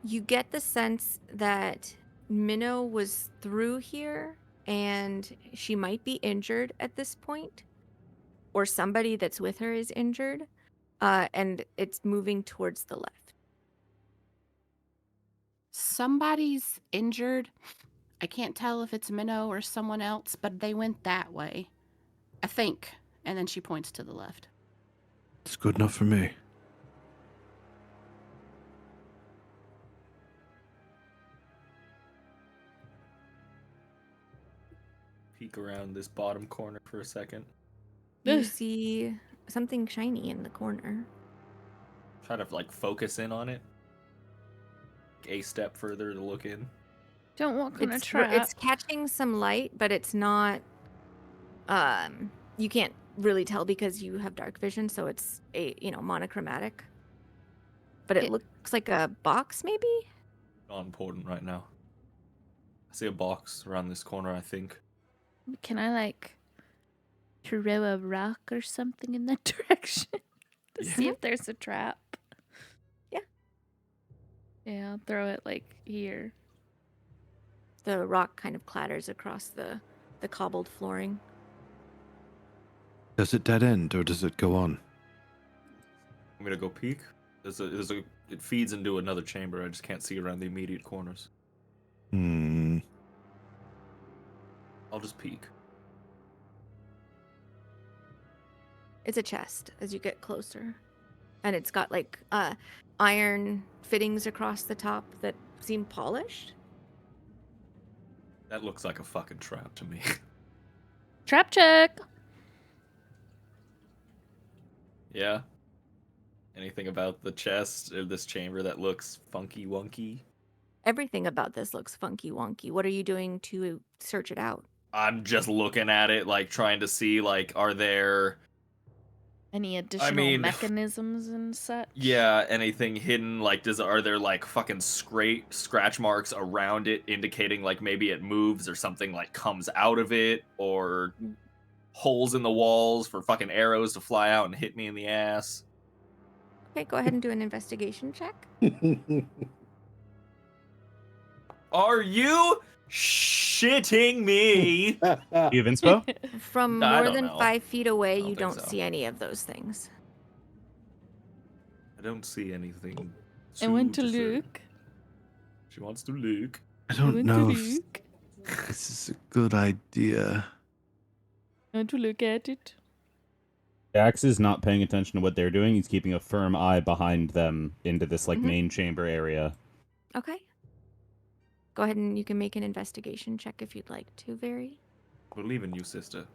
You get the sense that Minnow was through here and she might be injured at this point, or somebody that's with her is injured, and it's moving towards the left. Somebody's injured. I can't tell if it's Minnow or someone else, but they went that way. I think. And then she points to the left. It's good enough for me. Peek around this bottom corner for a second. You see something shiny in the corner. Try to like focus in on it. A step further to look in. Don't walk on a It's trap. it's catching some light, but it's not. You can't really tell because you have dark vision, so it's monochromatic. But it looks like a box, maybe. Not important right now. I see a box around this corner, I think. Can I like throw a rock or something in that direction to Yeah. see if there's a trap? Yeah. Yeah, I'll throw it like here. The rock kind of clatters across the cobbled flooring. Does it dead end or does it go on? I'm gonna go peek. It feeds into another chamber. I just can't see around the immediate corners. I'll just peek. It's a chest as you get closer, and it's got like iron fittings across the top that seem polished. That looks like a fucking trap to me. Trap check. Yeah. Anything about the chest or this chamber that looks funky wonky? Everything about this looks funky wonky. What are you doing to search it out? I'm just looking at it, like trying to see, like, are there, Any additional mean, mechanisms and such? yeah, anything hidden? Like, are there like fucking scratch marks around it, indicating like maybe it moves or something like comes out of it, or holes in the walls for fucking arrows to fly out and hit me in the ass? Okay, go ahead and do an investigation check. Are you shitting me? You have inspo? From I more don't than know. 5 feet away, I don't you think don't so. see any of those things. I don't see anything. I want to discern. look. She wants to look. I I don't want know to if look. This is a good idea. Want to look at it? Dax is not paying attention to what they're doing. He's keeping a firm eye behind them into this like Mhm. main chamber area. Okay. Go ahead and you can make an investigation check if you'd like to, Very. Believe in you, sister.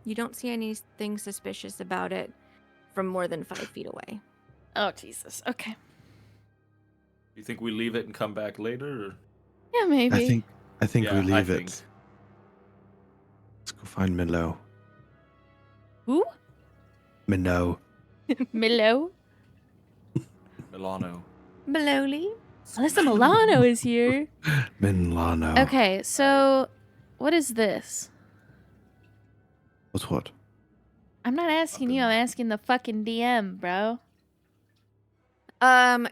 You don't see anything suspicious about it from more than 5 feet away. Oh, Jesus. Okay. You think we leave it and come back later? Or? Yeah, maybe. I think we Yeah, I leave think- it. Let's go find Milo. Who? Milo. Milo? Milano. Maloli? Alyssa Milano is here. Milano. Okay, so what is this? What's what? I'm not asking you, I'm asking the fucking DM, bro.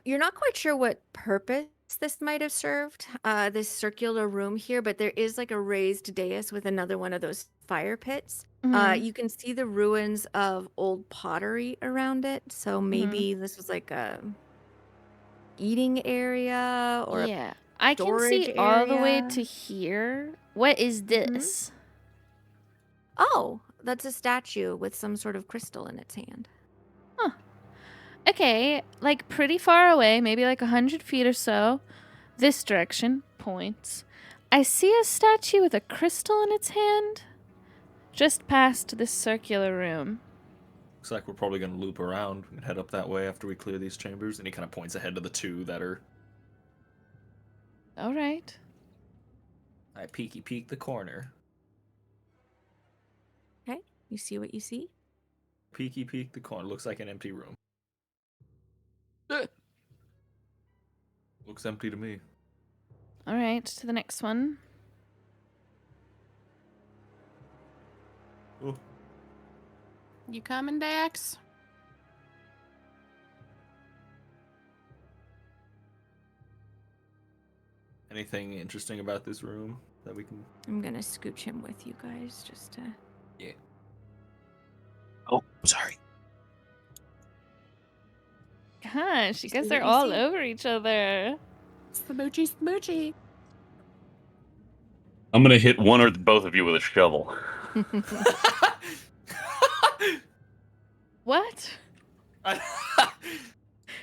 You're not quite sure what purpose this might have served, this circular room here, but there is like a raised dais with another one of those fire pits. Mhm. You can see the ruins of old pottery around it, so maybe this was like a eating area or Yeah. I can storage see all the way area. to here. What is this? Oh, that's a statue with some sort of crystal in its hand. Okay, like pretty far away, maybe like 100 feet or so. This direction, points. I see a statue with a crystal in its hand. Just past this circular room. Looks like we're probably going to loop around and head up that way after we clear these chambers. And he kind of points ahead to the two that are... All right. I peeky peek the corner. Okay, you see what you see? Peeky peek the corner. Looks like an empty room. Looks empty to me. All right, to the next one. Oh, You coming, Dax? anything interesting about this room that we can... I'm gonna scooch him with you guys just to. Oh, sorry. Gosh, you See guys what are you all see? over each other. Smoochy, smoochy. I'm gonna hit one or both of you with a shovel. What?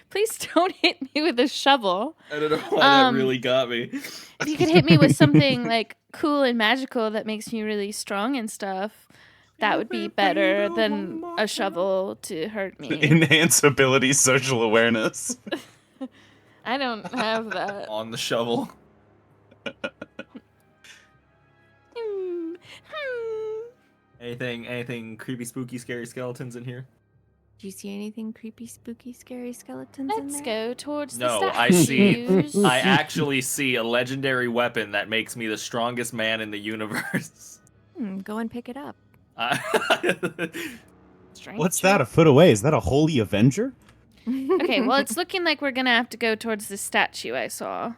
Please don't hit me with a shovel. I don't know why that Um, really got me. If you could hit me with something like cool and magical that makes me really strong and stuff, that would be better than a shovel to hurt me. Enhance ability social awareness. I don't have that. On the shovel. Hmm. Anything creepy, spooky, scary skeletons in here? Do you see anything creepy, spooky, scary skeletons in Let's there? go towards No, the I see. statues. I actually see a legendary weapon that makes me the strongest man in the universe. Go and pick it up. Strength What's check. that? A foot away? Is that a holy avenger? Okay, well, it's looking like we're gonna have to go towards the statue I saw.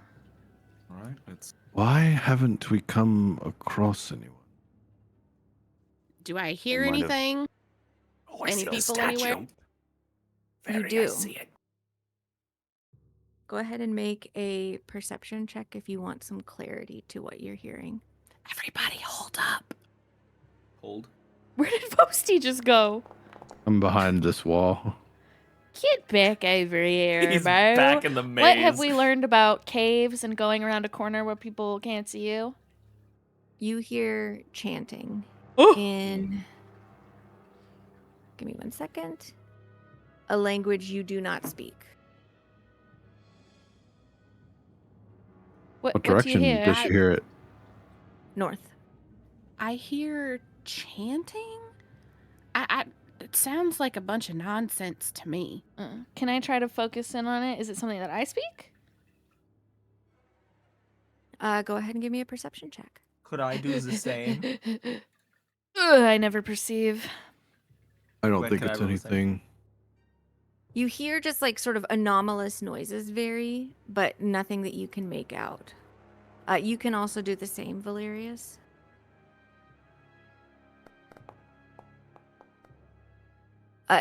Alright, it's... Why haven't we come across anyone? Do I hear might have- anything? Oh, Any people anywhere? You do. Go ahead and make a perception check if you want some clarity to what you're hearing. Everybody hold up. Hold. Where did Posty just go? I'm behind this wall. Get back over here, He's bro. back in the maze. What have we learned about caves and going around a corner where people can't see you? You hear chanting in. Give me 1 second. A language you do not speak. What do you direction hear? does she hear it? North. I hear chanting. It sounds like a bunch of nonsense to me. Can I try to focus in on it? Is it something that I speak? Go ahead and give me a perception check. Could I do the same? Ugh, I never perceive. I don't When think can I it's roll the same? anything. You hear just like sort of anomalous noises, but nothing that you can make out. You can also do the same,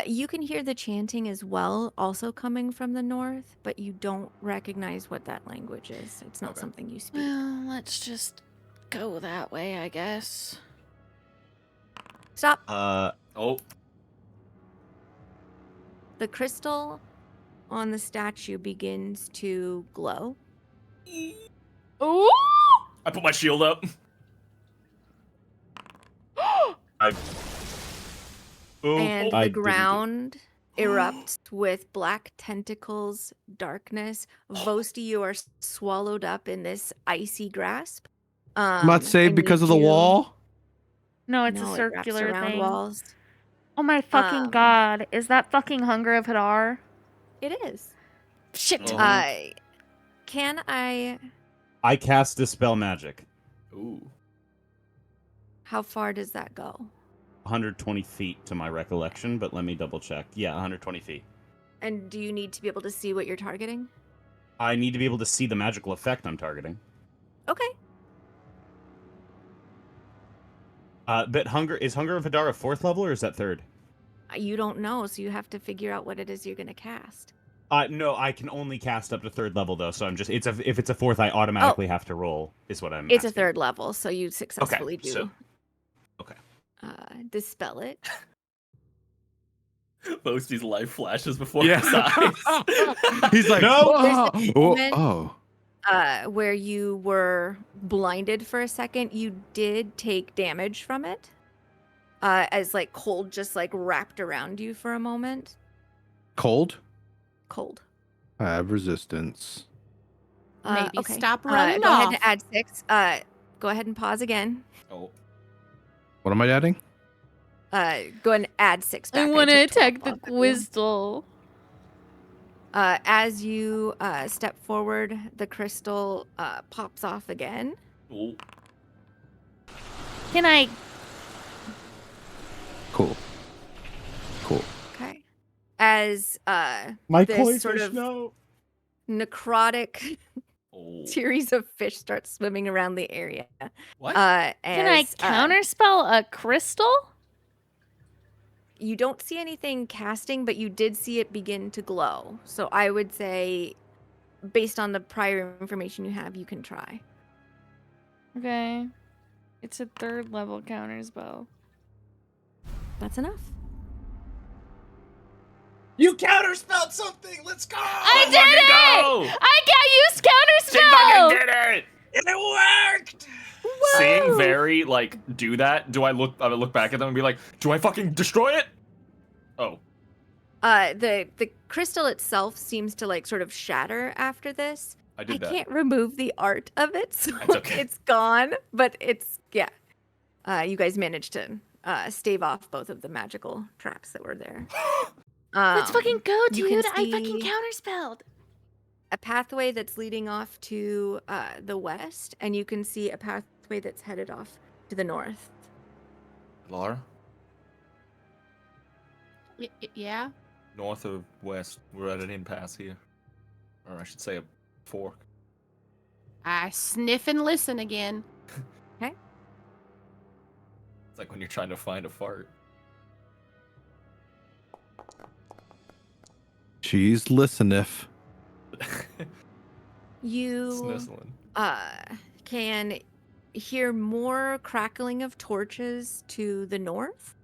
You can hear the chanting as well, also coming from the north, but you don't recognize what that language is. It's not Okay. something you speak. Well, let's just go that way, I guess. Stop. Oh, The crystal on the statue begins to glow. Ooh! I put my shield up. And I the didn't do- ground erupts with black tentacles, darkness. Vosti, you are swallowed up in this icy grasp. I'm not saved and because you of the do- wall. No, it's No, a it wraps circular around thing. walls. Oh my fucking Um, god. Is that fucking Hunger of Hadar? It is. Shit. Oh. Can I? I cast Dispel Magic. Ooh. How far does that go? 120 feet to my recollection, but let me double check. Yeah, 120 feet. And do you need to be able to see what you're targeting? I need to be able to see the magical effect I'm targeting. Okay. But Hunger of Hadar a 4th level, or is that 3rd? You don't know, so you have to figure out what it is you're going to cast. No, I can only cast up to 3rd level though, so I'm just if it's a 4th, I automatically have to roll. Is what I'm. It's asking. a 3rd level, so you successfully do. so- okay. Dispel it. Boasty's life flashes before Yeah. his eyes. He's like, No! "Oh, There's this oh, moment- oh." Where you were blinded for a second, you did take damage from it. As like cold just like wrapped around you for a moment. Cold. Cold. I have resistance. Maybe Okay. stop running Go ahead off. and add 6. Go ahead and pause again. Oh. What am I adding? Go ahead and add 6 back. I want to took 12 attack the off of you. crystal. As you step forward, the crystal pops off again. Ooh. Can I? Cool. Cool. Okay. As My this koi sort fish, of no. necrotic Oh. series of fish start swimming around the area. What? Can I counterspell a crystal? You don't see anything casting, but you did see it begin to glow. So I would say, based on the prior information you have, you can try. Okay. It's a 3rd level counterspell. That's enough. You counterspelled something. Let's go. I did fucking it! go! I used She counterspell! fucking did it! It worked. Seeing Very like do that, I would look back at them and be like, do I fucking destroy it? Oh. The crystal itself seems to like sort of shatter after this. I I did that. can't remove the art of it, so That's okay. it's gone. But it's you guys managed to stave off both of the magical traps that were there. Let's fucking go, you can dude. I fucking see- counterspelled. A pathway that's leading off to the west, and you can see a pathway that's headed off to the north. Laura? Yeah. North or west? We're at an impasse here. Or I should say a fork. I sniff and listen again. Okay. It's like when you're trying to find a fart. She's listenif. You Snizzling. can hear more crackling of torches to the north,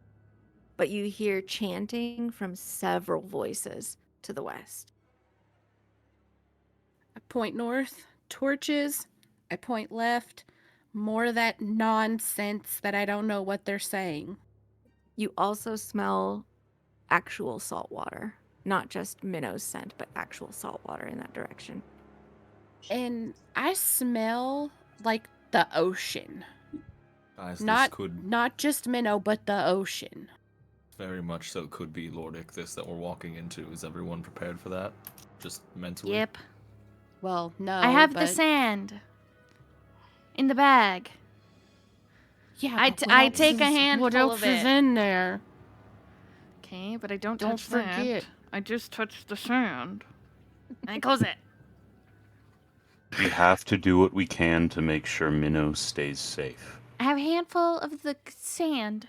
but you hear chanting from several voices to the west. I point north, torches. I point left, more of that nonsense that I don't know what they're saying. You also smell actual salt water, not just Minnow's scent, but actual salt water in that direction. And I smell like the ocean. Guys, Not this could not just Minnow, but the ocean. very much so could be Lord Ichthys that we're walking into. Is everyone prepared for that? Just mentally? Yep. Well, no. I have the but- sand. In the bag. Yeah. I but t- what I else take a is- handful What else of is it. in there? Okay, but I don't Don't touch forget. that. I just touch the sand. And I close it. We have to do what we can to make sure Minnow stays safe. I have a handful of the sand.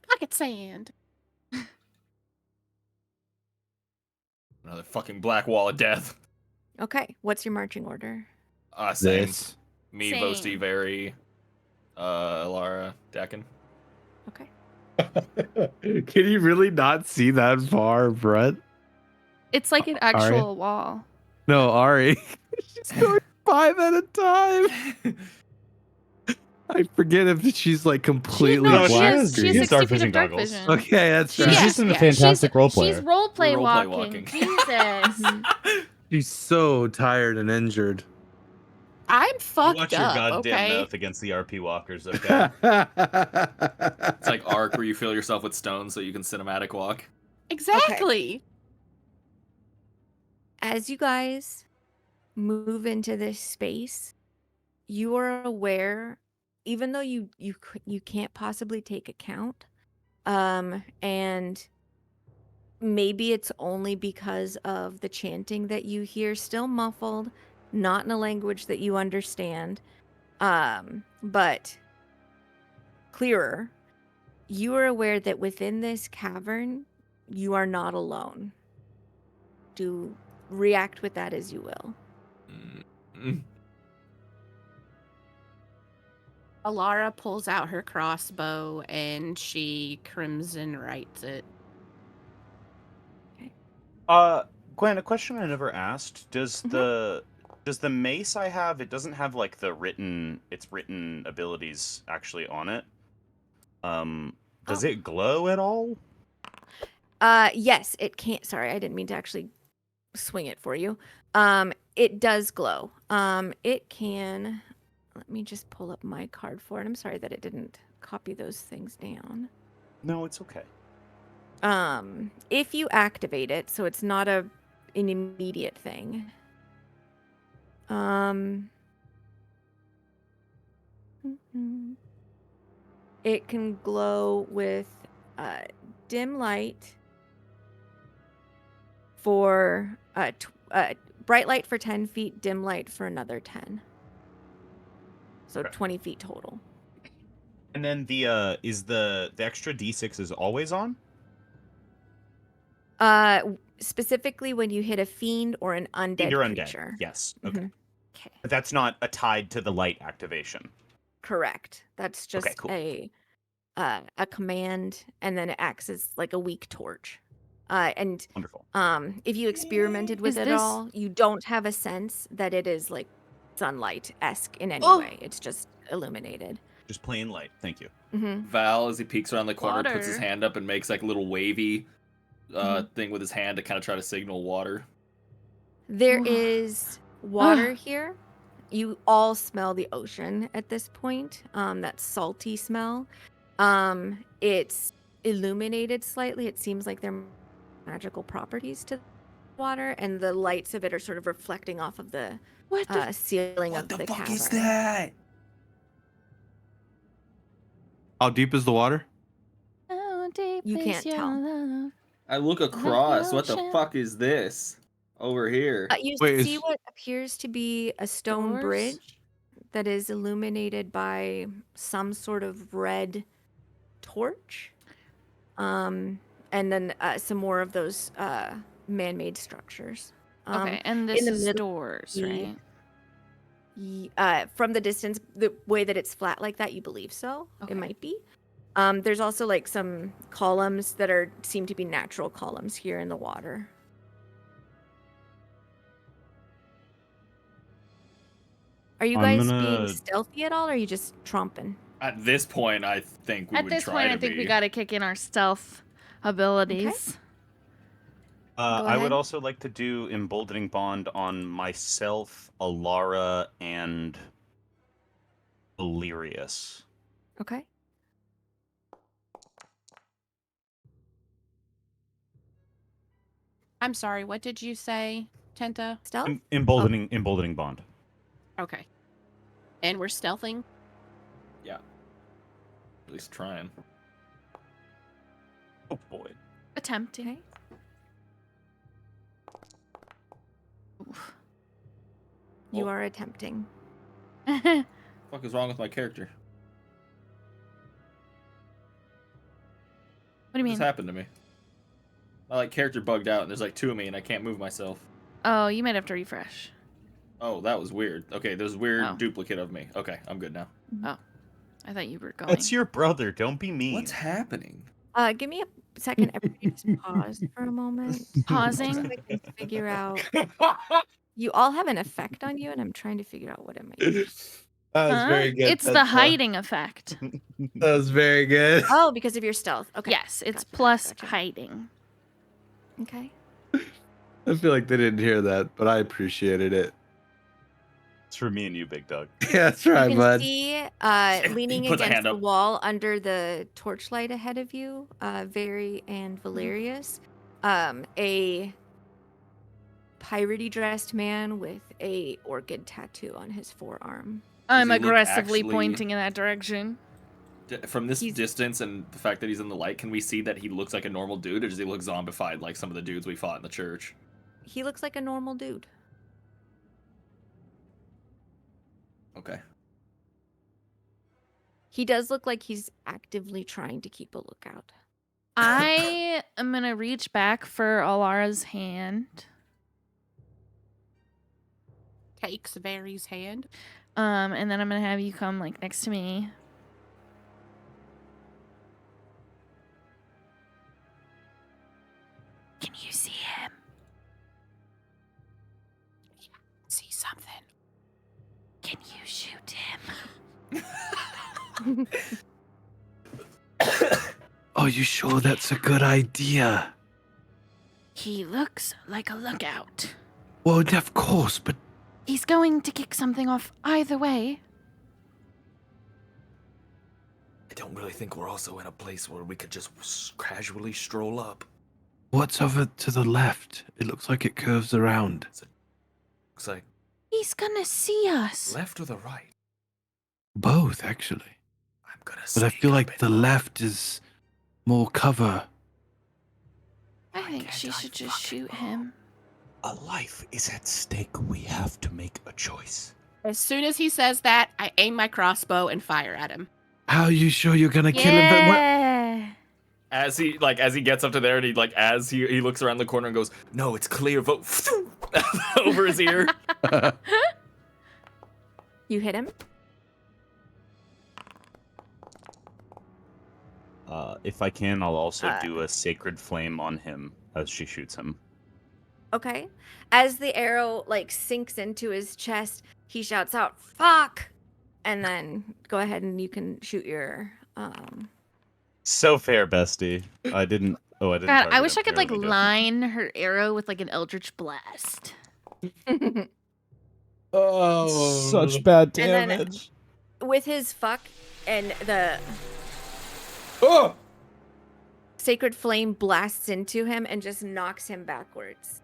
Pocket sand. Another fucking black wall of death. Okay, what's your marching order? Same. This. Me, Same. Vosti, Very, Lara, Dakin. Okay. Can you really not see that far, Brett? It's like an actual wall. No, Ari. She's going 5 at a time. I forget if she's like completely No, she black has screen. 60 dark feet vision of dark goggles. vision. Okay, that's She's right. just a yeah. fantastic role player. She's roleplay Role play walking. walking. Jesus. She's so tired and injured. I'm You fucked watch your up. goddamn Okay. mouth against the RP walkers, okay? It's like Ark where you fill yourself with stones so you can cinematic walk. Exactly. As you guys move into this space, you are aware, even though you can't possibly take account, and maybe it's only because of the chanting that you hear, still muffled, not in a language that you understand, but clearer. You are aware that within this cavern, you are not alone. Do react with that as you will. Mm. Alara pulls out her crossbow and she crimson writes it. Gwen, a question I never asked. Does the mace I have, it doesn't have like its written abilities actually on it. Does it glow at all? Yes, it can't. Sorry, I didn't mean to actually swing it for you. It does glow. It can. Let me just pull up my card for it. I'm sorry that it didn't copy those things down. No, it's okay. If you activate it, so it's not an immediate thing. It can glow with dim light for bright light for 10 feet, dim light for another 10. So 20 feet total. And then the is the extra D6 is always on? Specifically when you hit a fiend or an undead You're creature. undead. Yes. Okay. Okay. But that's not tied to the light activation. Correct. That's just Okay, cool. a command, and then it acts as like a weak torch. And Wonderful. if you experimented with Is it this- all, you don't have a sense that it is like sunlight-esque in any way. It's just illuminated. Just plain light. Thank you. Val, as he peeks around the corner, puts his Water. hand up and makes like a little wavy thing with his hand to kind of try to signal water. There is water here. You all smell the ocean at this point. That salty smell. It's illuminated slightly. It seems like there are magical properties to the water, and the lights of it are sort of reflecting off of the ceiling of the cavern. that? How deep is the water? How deep You is can't your tell. love? I look across. What the ocean. fuck is this over here? You Wait, see is- what appears to be a stone Doors? bridge that is illuminated by some sort of red torch. And then some more of those man-made structures. Okay, and this the is middle, doors, the- right? From the distance, the way that it's flat like that, you believe so. Okay. It might be. There's also like some columns that seem to be natural columns here in the water. Are you I'm guys gonna- being stealthy at all, or are you just tromping? At this point, I think we At would this try point, to I think be. we got to kick in our stealth abilities. Go I would ahead. also like to do emboldening bond on myself, Alara, and Illyrius. Okay. I'm sorry, what did you say, Tenta? Stealth? Emboldening bond. Okay. And we're stealthing? Yeah. At least trying. Oh boy. Attempting. Okay. You are attempting. What do Fuck is wrong with my character? you What mean? just happened to me? My like character bugged out, and there's like 2 of me, and I can't move myself. Oh, you might have to refresh. Oh, that was weird. Okay, there's a weird Oh. duplicate of me. Okay, I'm good now. I thought you were going. That's your brother. Don't be mean. What's happening? Give me a second. Everybody just pause for a moment. Pausing. So I can figure out. You all have an effect on you, and I'm trying to figure out what it might be. That was Huh? very good. It's the hiding effect. That was very good. Oh, because of your stealth. Okay. Yes, it's Gotcha, plus gotcha. hiding. Okay. I feel like they didn't hear that, but I appreciated it. It's for me and you, big dog. Yeah, that's right, You can bud. see leaning puts a against hand the up. wall under the torchlight ahead of you, Very and Valerius, a piratey dressed man with a orchid tattoo on his forearm. I'm he look aggressively actually- pointing in that direction. From this He's- distance and the fact that he's in the light, can we see that he looks like a normal dude, or does he look zombified like some of the dudes we fought in the church? He looks like a normal dude. Okay. He does look like he's actively trying to keep a lookout. I am gonna reach back for Alara's hand. Takes Very's hand. And then I'm gonna have you come like next to me. Can you see him? See something. Can you shoot him? Oh, you sure that's a good idea? He looks like a lookout. Well, of course, but He's going to kick something off either way. I don't really think we're also in a place where we could just casually stroll up. what's over to the left? It looks like it curves around. Looks like He's gonna see us. left or the right. Both, actually. I'm gonna. But I sneak feel up like and the look. left is more cover. I think can't she I should just fucking shoot him. A life is at stake. We have to make a choice. As soon as he says that, I aim my crossbow and fire at him. How are you sure you're gonna kill him? But what? Yeah. As he gets up to there, and he looks around the corner and goes, "No, it's clear." Vote over his ear. You hit him? If I can, I'll also do a sacred flame on him as she shoots him. Okay. As the arrow like sinks into his chest, he shouts out, "Fuck!" And then go ahead and you can shoot your So fair, bestie. I didn't. Oh, I didn't. God, I target wish I him. could Here, like let me do it. line her arrow with like an eldritch blast. Oh, Such bad And then- damage. with his fuck and the Oh! sacred flame blasts into him and just knocks him backwards.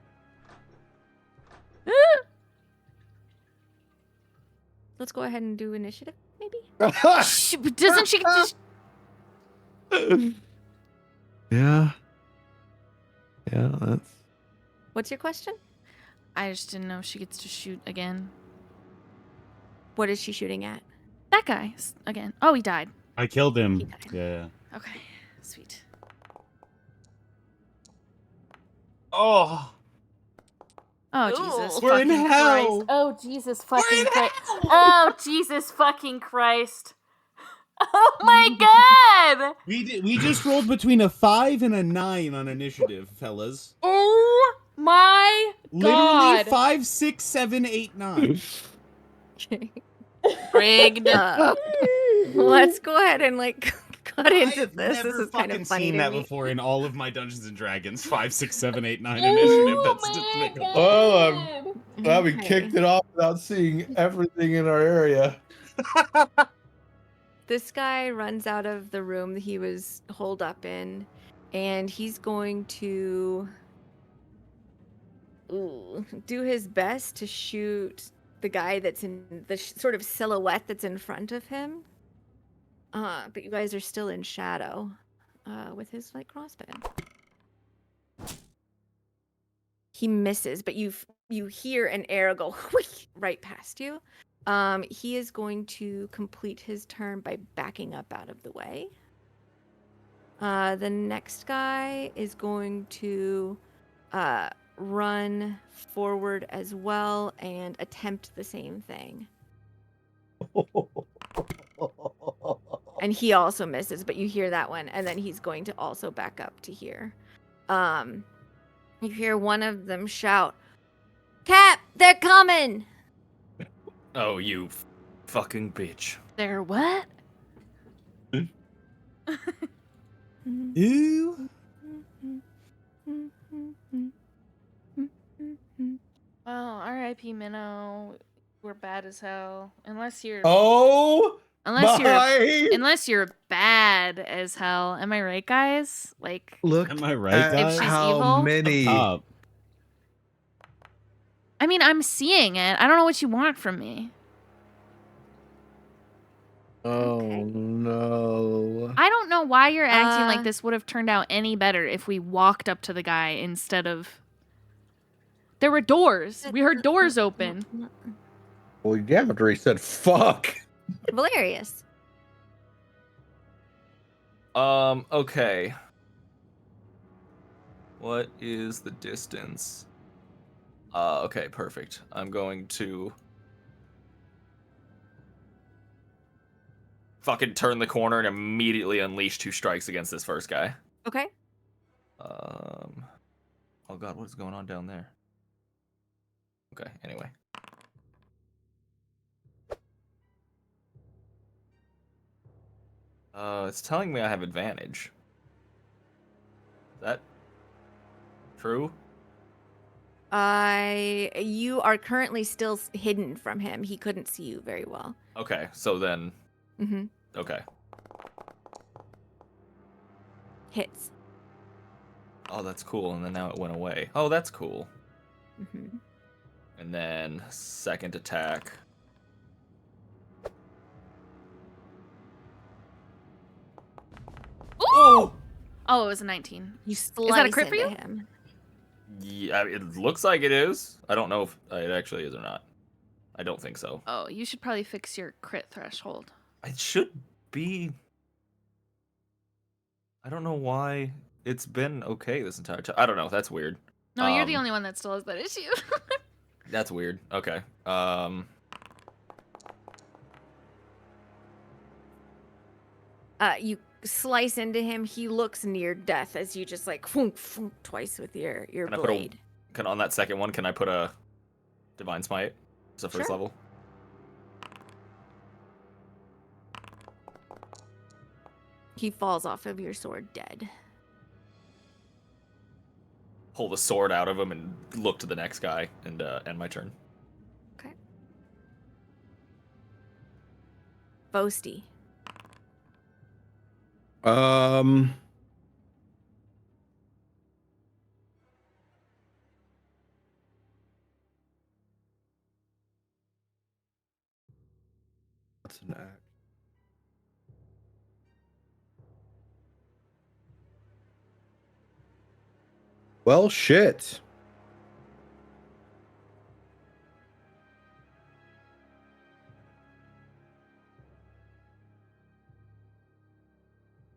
Let's go ahead and do initiative, maybe? Doesn't she just? Yeah. Yeah, that's. What's your question? I just didn't know if she gets to shoot again. What is she shooting at? That guy again. Oh, he died. I killed him. He died. Yeah. Okay, sweet. Oh, Oh Ooh. Jesus We're in fucking hell. Christ! Oh Jesus fucking Christ! Oh Jesus fucking Christ! Oh my God! We just rolled between a 5 and a 9 on initiative, fellas. Oh my Literally God! 5, 6, 7, 8, 9. Rigged. Let's go ahead and like cut into I've this. never This is kind fucking of funny seen to that me. before in all of my Dungeons and Dragons. 5, 6, 7, 8, 9 initiative. That's despicable. Oh, Glad we Okay. kicked it off without seeing everything in our area. This guy runs out of the room that he was holed up in, and he's going to do his best to shoot the guy that's in the sort of silhouette that's in front of him. But you guys are still in shadow with his like crossbow. He misses, but you hear an arrow go right past you. He is going to complete his turn by backing up out of the way. The next guy is going to run forward as well and attempt the same thing. And he also misses, but you hear that one, and then he's going to also back up to here. You hear one of them shout, "Cap, they're coming!" Oh, you fucking bitch. They're what? Ew. Well, R.I.P. Minnow. We're bad as hell. Unless you're Oh unless you're my! unless you're bad as hell. Am I right, guys? Like, Look Am I right, at If guys? she's how evil? many. Up top. I mean, I'm seeing it. I don't know what you want from me. Oh Okay. no! I don't know why you're acting like Uh, this would have turned out any better if we walked up to the guy instead of. There were doors. We heard doors open. Well, yeah, after he said "fuck." Valerius. Okay. What is the distance? Okay, perfect. I'm going to fucking turn the corner and immediately unleash 2 strikes against this first guy. Okay. Oh god, what is going on down there? Okay, anyway. It's telling me I have advantage. Is that true? You are currently still hidden from him. He couldn't see you very well. Okay, so then Mm-hmm. okay. Hits. Oh, that's cool. And then now it went away. Oh, that's cool. Mm-hmm. And then second attack. Ooh! Oh, it was a 19. You that a slice crit for into you? him. Yeah, it looks like it is. I don't know if it actually is or not. I don't think so. Oh, you should probably fix your crit threshold. It should be. I don't know why it's been okay this entire time. I don't know. That's weird. No, you're the only one that still has that issue. That's weird. Okay. You slice into him. He looks near death as you just like funk, funk, twice with your Can I blade. on that second one, can I put a divine smite? It's the first Sure. level. He falls off of your sword dead. Pull the sword out of him and look to the next guy and end my turn. Okay. Boasty. That's an act. Well, shit.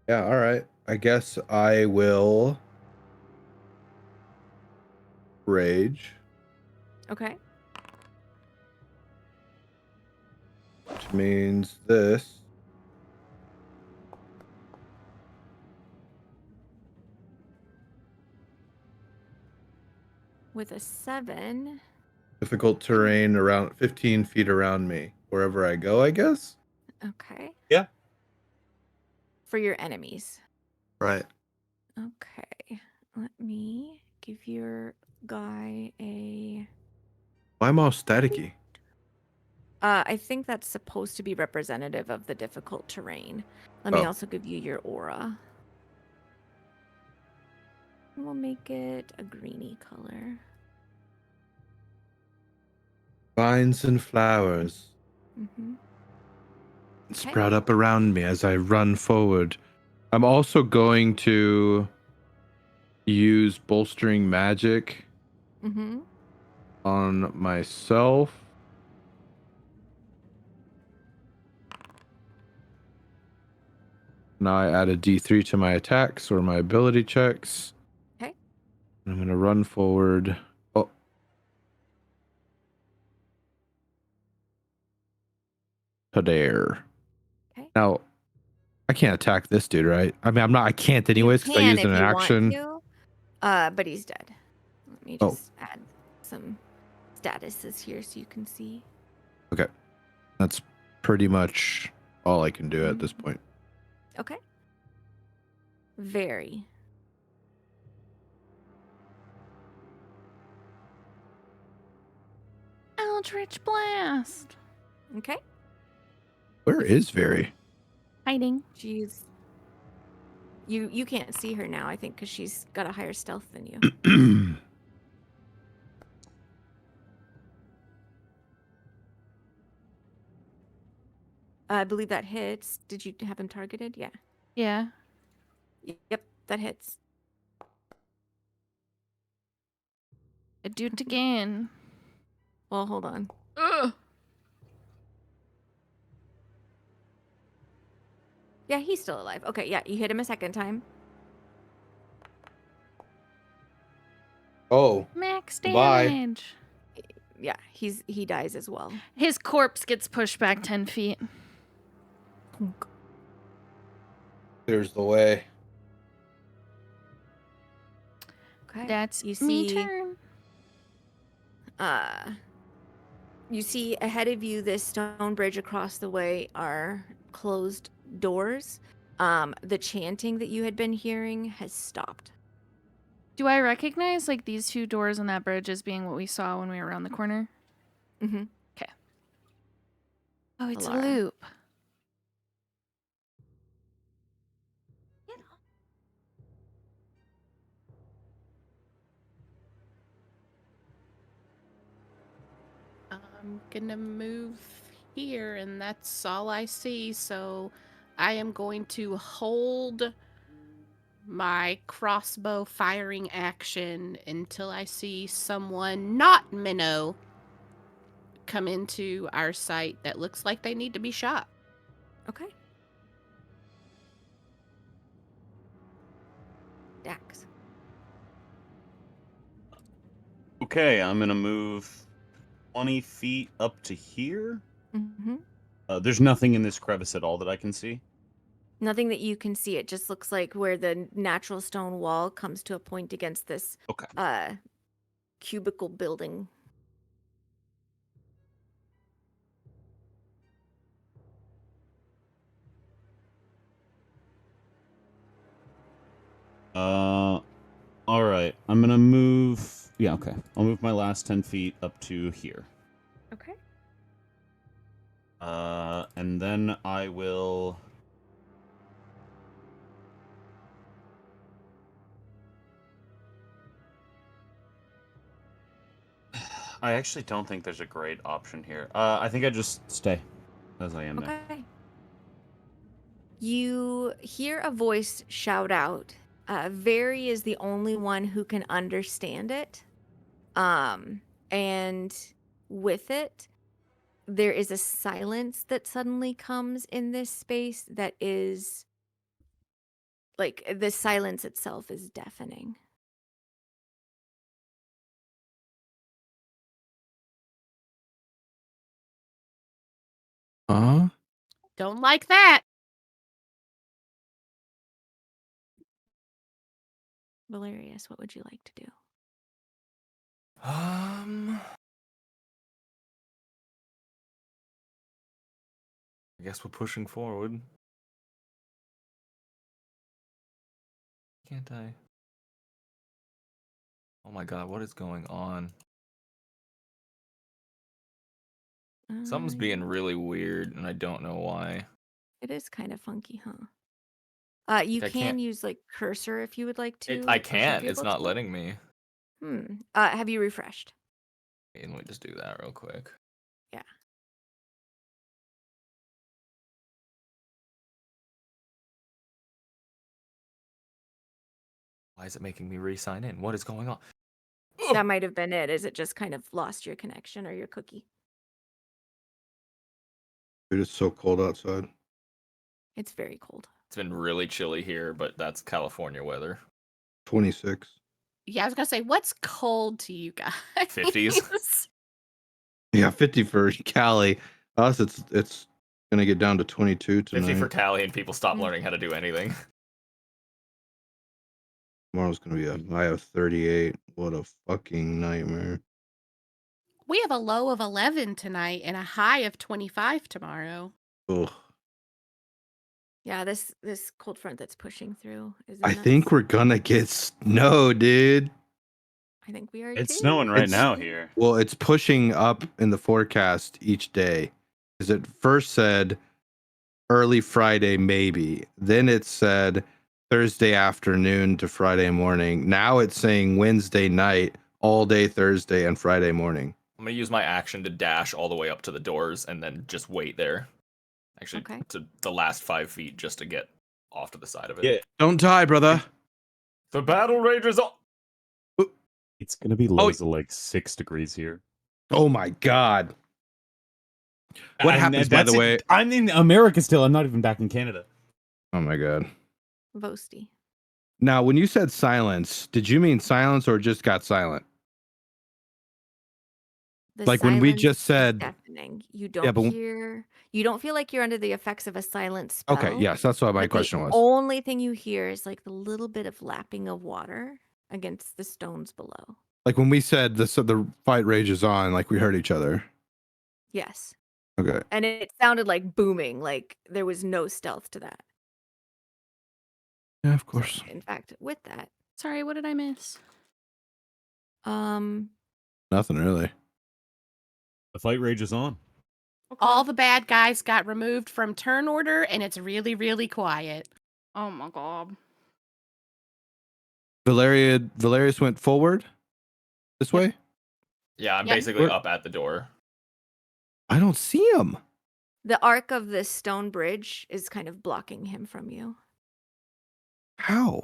Yeah, all right. I guess I will rage, Okay. which means this. With a 7. Difficult terrain around 15 feet around me, wherever I go, I guess. Okay. Yeah. For your enemies. Right. Okay. Let me give your guy a. Why am I all staticky? I think that's supposed to be representative of the difficult terrain. Let me Oh. also give you your aura. We'll make it a greeny color. Vines and flowers Mm-hmm. Okay. sprout up around me as I run forward. I'm also going to use bolstering magic Mm-hmm. on myself. Now I add a D3 to my attacks or my ability checks. Okay. I'm going to run forward. Oh. To there. Okay. Now, I can't attack this dude, right? I mean, I can't You anyways because I can used if an you want action. to, but he's dead. Let me Oh. just add some statuses here so you can see. Okay. That's pretty much all I can do at this point. Okay. Very. Eldritch Blast. Okay. Where is Very? Hiding. She's. You can't see her now, I think, because she's got a higher stealth than you. I believe that hits. Did you have him targeted? Yeah. Yeah. Yep, that hits. I do it again. Well, hold on. Ugh. Yeah, he's still alive. Okay, yeah, you hit him a second time. Oh. Max Goodbye. damage. Yeah, he dies as well. His corpse gets pushed back 10 feet. There's the way. Okay. That's you me see turn. You see ahead of you this stone bridge across the way are closed doors. The chanting that you had been hearing has stopped. Do I recognize like these two doors on that bridge as being what we saw when we were around the corner? Mm-hmm. Okay. Oh, it's Alara. a loop. I'm gonna move here, and that's all I see. So I am going to hold my crossbow firing action until I see someone not Minnow come into our sight that looks like they need to be shot. Okay. Dax. Okay, I'm gonna move 20 feet up to here. Mm-hmm. There's nothing in this crevice at all that I can see. Nothing that you can see. It just looks like where the natural stone wall comes to a point against this Okay. Cubicle building. All right. I'm gonna move. Yeah, okay. I'll move my last 10 feet up to here. Okay. And then I will. I actually don't think there's a great option here. I think I just stay as I am now. Okay. You hear a voice shout out. Very is the only one who can understand it. And with it, there is a silence that suddenly comes in this space that is like the silence itself is deafening. Don't like that. Valerius, what would you like to do? I guess we're pushing forward. Can't I? Oh my god, what is going on? Something's being really weird, and I don't know why. It is kind of funky, huh? You I can can't- use like cursor if you would like to. I or should can't. be It's able not to. letting me. Have you refreshed? And we just do that real quick. Yeah. Why is it making me re-sign in? What is going on? That might have been it. Is it just kind of lost your connection or your cookie? Dude, it's so cold outside. It's very cold. It's been really chilly here, but that's California weather. 26. Yeah, I was gonna say, what's cold to you guys? 50s. Yeah, 50 for Cali. Us, it's gonna get down to 22 tonight. 50 for Cali, and people stop Mm. learning how to do anything. Tomorrow's gonna be a high of 38. What a fucking nightmare. We have a low of 11 tonight and a high of 25 tomorrow. Ugh. Yeah, this cold front that's pushing through is I nuts. think we're gonna get snow, dude. I think we are It's too. snowing right It's- now here. Well, it's pushing up in the forecast each day. Because it first said early Friday, maybe. Then it said Thursday afternoon to Friday morning. Now it's saying Wednesday night, all day Thursday and Friday morning. I'm gonna use my action to dash all the way up to the doors and then just wait there. Actually, Okay. to the last 5 feet just to get off to the side of it. Yeah, Don't die, brother. The battle rages on. it's gonna be lows of like 6 degrees here. Oh my god. What And happens, by that's the it. way? I'm in America still. I'm not even back in Canada. Oh my god. Voasty. Now, when you said silence, did you mean silence or just got silent? The Like when we silence just is said- deafening. You don't but- hear. You don't feel like you're under the effects of a silent spell. Okay, yes, that's what my but question the was. only thing you hear is like the little bit of lapping of water against the stones below. Like when we said the fight rages on, like we heard each other. Yes. Okay. And it sounded like booming, like there was no stealth to that. Yeah, of So, course. in fact, with that, Sorry, what did I miss? Nothing really. The fight rages on. All the bad guys got removed from turn order, and it's really, really quiet. Oh my god. Valerius went forward this way. Yeah, I'm Yep. basically Where- up at the door. I don't see him. the arc of this stone bridge is kind of blocking him from you. How?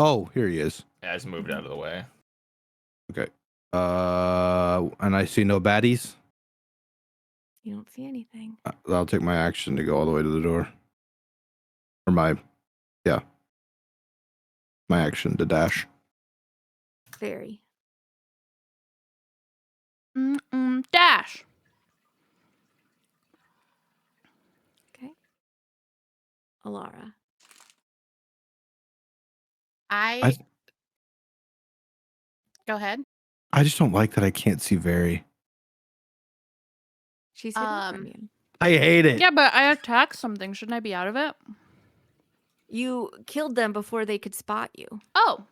Oh, here he is. Yeah, I just moved out of the way. Okay. And I see no baddies. You don't see anything. I'll take my action to go all the way to the door. Or my action to dash. Very. Dash. Okay. Alara. Go ahead. I just don't like that I can't see Very. She's hidden from you. I hate it. Yeah, but I attacked something. Shouldn't I be out of it? You killed them before they could spot you. Oh.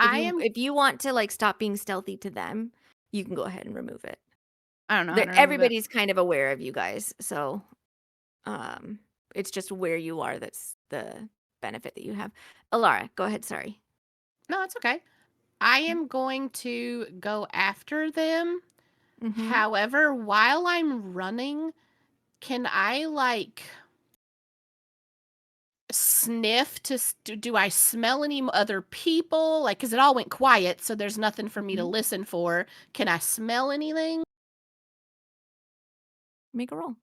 If you want to like stop being stealthy to them, you can go ahead and remove it. I don't know. how to remove it. Everybody's kind of aware of you guys, so it's just where you are that's the benefit that you have. Alara, go ahead. Sorry. No, it's okay. I am going to go after them. Mhm. However, while I'm running, can I like sniff to do I smell any other people? Like, because it all went quiet, so there's nothing for me to listen for. Can I smell anything? Make a roll.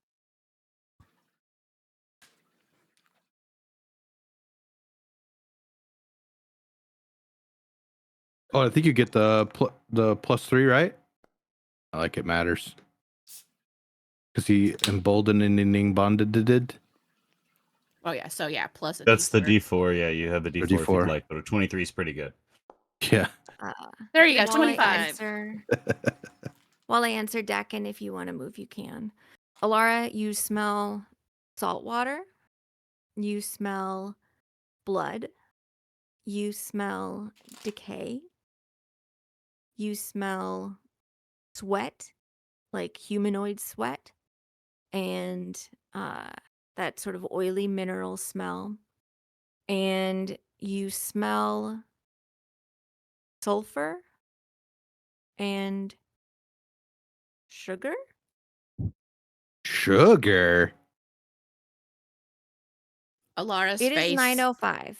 Oh, I think you get the +3, right? I like it matters. Because he emboldening bonded. Oh yeah, so yeah, plus a That's the D4. D4. Yeah, you have the D4 if D4. you'd like, but a 23 is pretty good. Yeah. There you go, While I 25. While I answer, Dakin, if you want to move, you can. Alara, you smell salt water. You smell blood. You smell decay. You smell sweat, like humanoid sweat, and that sort of oily mineral smell. And you smell sulfur and sugar. Sugar. Alara's It is face. 9:05.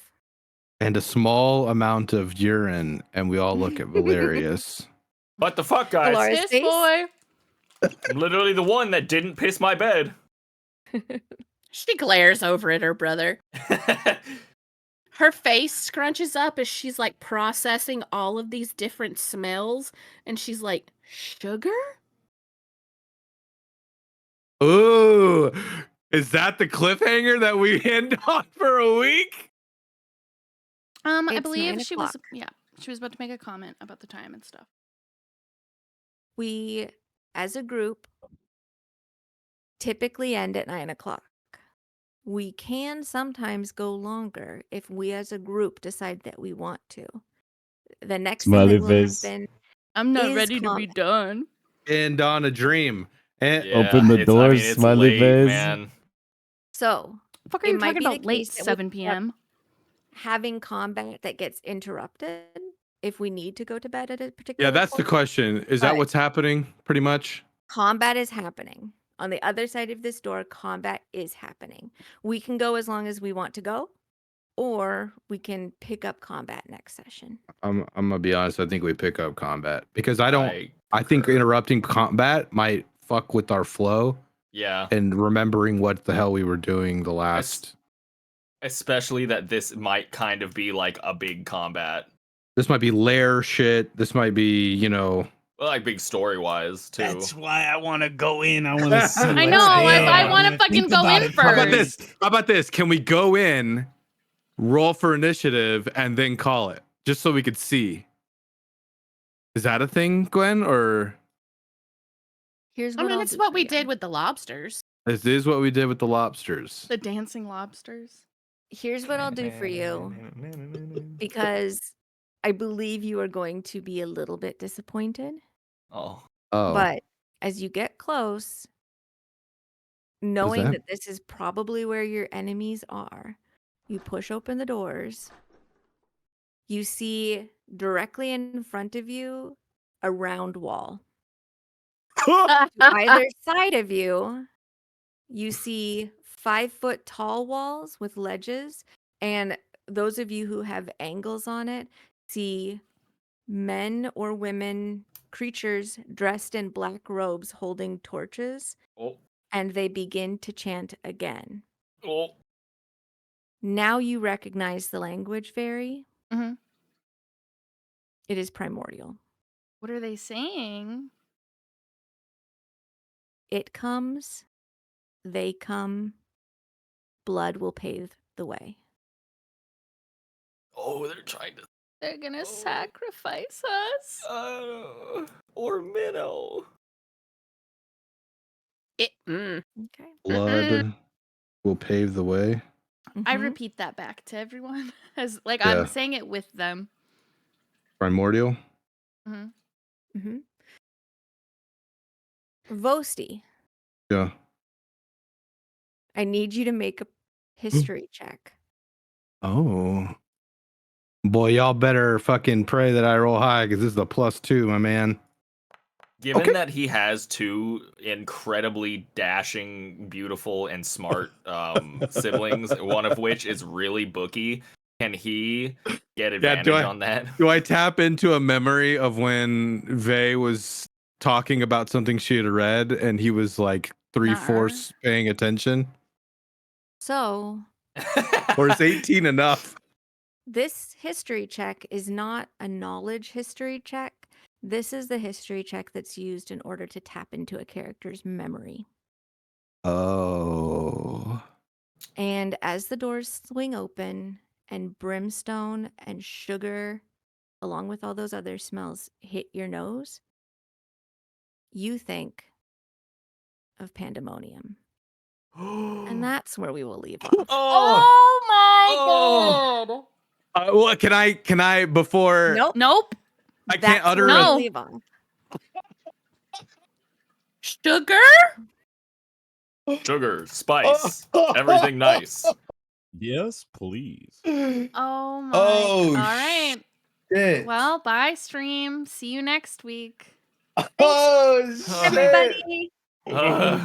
And a small amount of urine, and we all look at Valerius. What the fuck, guys? Alara's This face? boy. I'm literally the one that didn't piss my bed. She glares over at her brother. Her face scrunches up as she's like processing all of these different smells, and she's like, "Sugar?" Ooh, is that the cliffhanger that we end on for a week? I It's believe 9 she was. o'clock. Yeah, she was about to make a comment about the time and stuff. We, as a group, typically end at 9 o'clock. We can sometimes go longer if we as a group decide that we want to. The next thing Smiley that will face. happen I'm not is ready to be combat. done. End on a dream. And Yeah, Open the I doors, mean, it's smiley late, face. man. So Fuck are it you might talking be the about late case that we 7 end up p.m.? having combat that gets interrupted if we need to go to bed at a particular yeah, that's the point. question. Is that But what's happening pretty much? combat is happening. On the other side of this door, combat is happening. We can go as long as we want to go, or we can pick up combat next session. I'm gonna be honest, I think we pick up combat because I think concur. interrupting combat might fuck with our flow Yeah. and remembering what the hell we were doing the last. Especially that this might kind of be like a big combat. This might be lair shit. This might be, you know. Well, like big story wise too. That's why I want to go in. I want to see. I what's know. there. I I'm want to gonna fucking think go about in it for a How about first. week. this? How about this? Can we go in, roll for initiative, and then call it, just so we could see? Is that a thing, Gwen, or Here's I what mean, I'll it's do what for we you. did with the lobsters. this is what we did with the lobsters? The dancing lobsters. Here's what I'll do for you, because I believe you are going to be a little bit disappointed. Oh. Oh, But as you get close, knowing that? that this is probably where your enemies are, you push open the doors. You see directly in front of you a round wall. Either side of you, you see 5-foot tall walls with ledges, and those of you who have angles on it see men or women, creatures dressed in black robes holding torches, Oh. and they begin to chant again. Oh. Now you recognize the language, Very. Mm-hmm. It is primordial. What are they saying? It comes, they come, blood will pave the way. Oh, they're trying to. They're gonna Oh. sacrifice us. Or minnow. Okay. Blood will pave the way. I Mhm. repeat that back to everyone as like Yeah. I'm saying it with them. Primordial. Mhm. Vosti, Yeah. I need you to make a history check. Oh. Boy, y'all better fucking pray that I roll high because this is a +2, my man. Given Okay. that he has two incredibly dashing, beautiful, and smart siblings, one of which is really booky, can he get advantage on that? Do I tap into a memory of when Vey was talking about something she had read and he was like 3/4 paying attention? So, Or is 18 enough? this history check is not a knowledge history check. This is the history check that's used in order to tap into a character's memory. Oh. And as the doors swing open and brimstone and sugar, along with all those other smells, hit your nose, you think of pandemonium. And that's where we will leave off. Oh my Oh. god. What can I before Nope. I can't That's utter where a we No. leave off. Sugar? Sugar, spice, everything nice. Yes, please. Oh my. Oh, All right. shit. Well, bye stream. See you next week. Oh Everybody. Uh,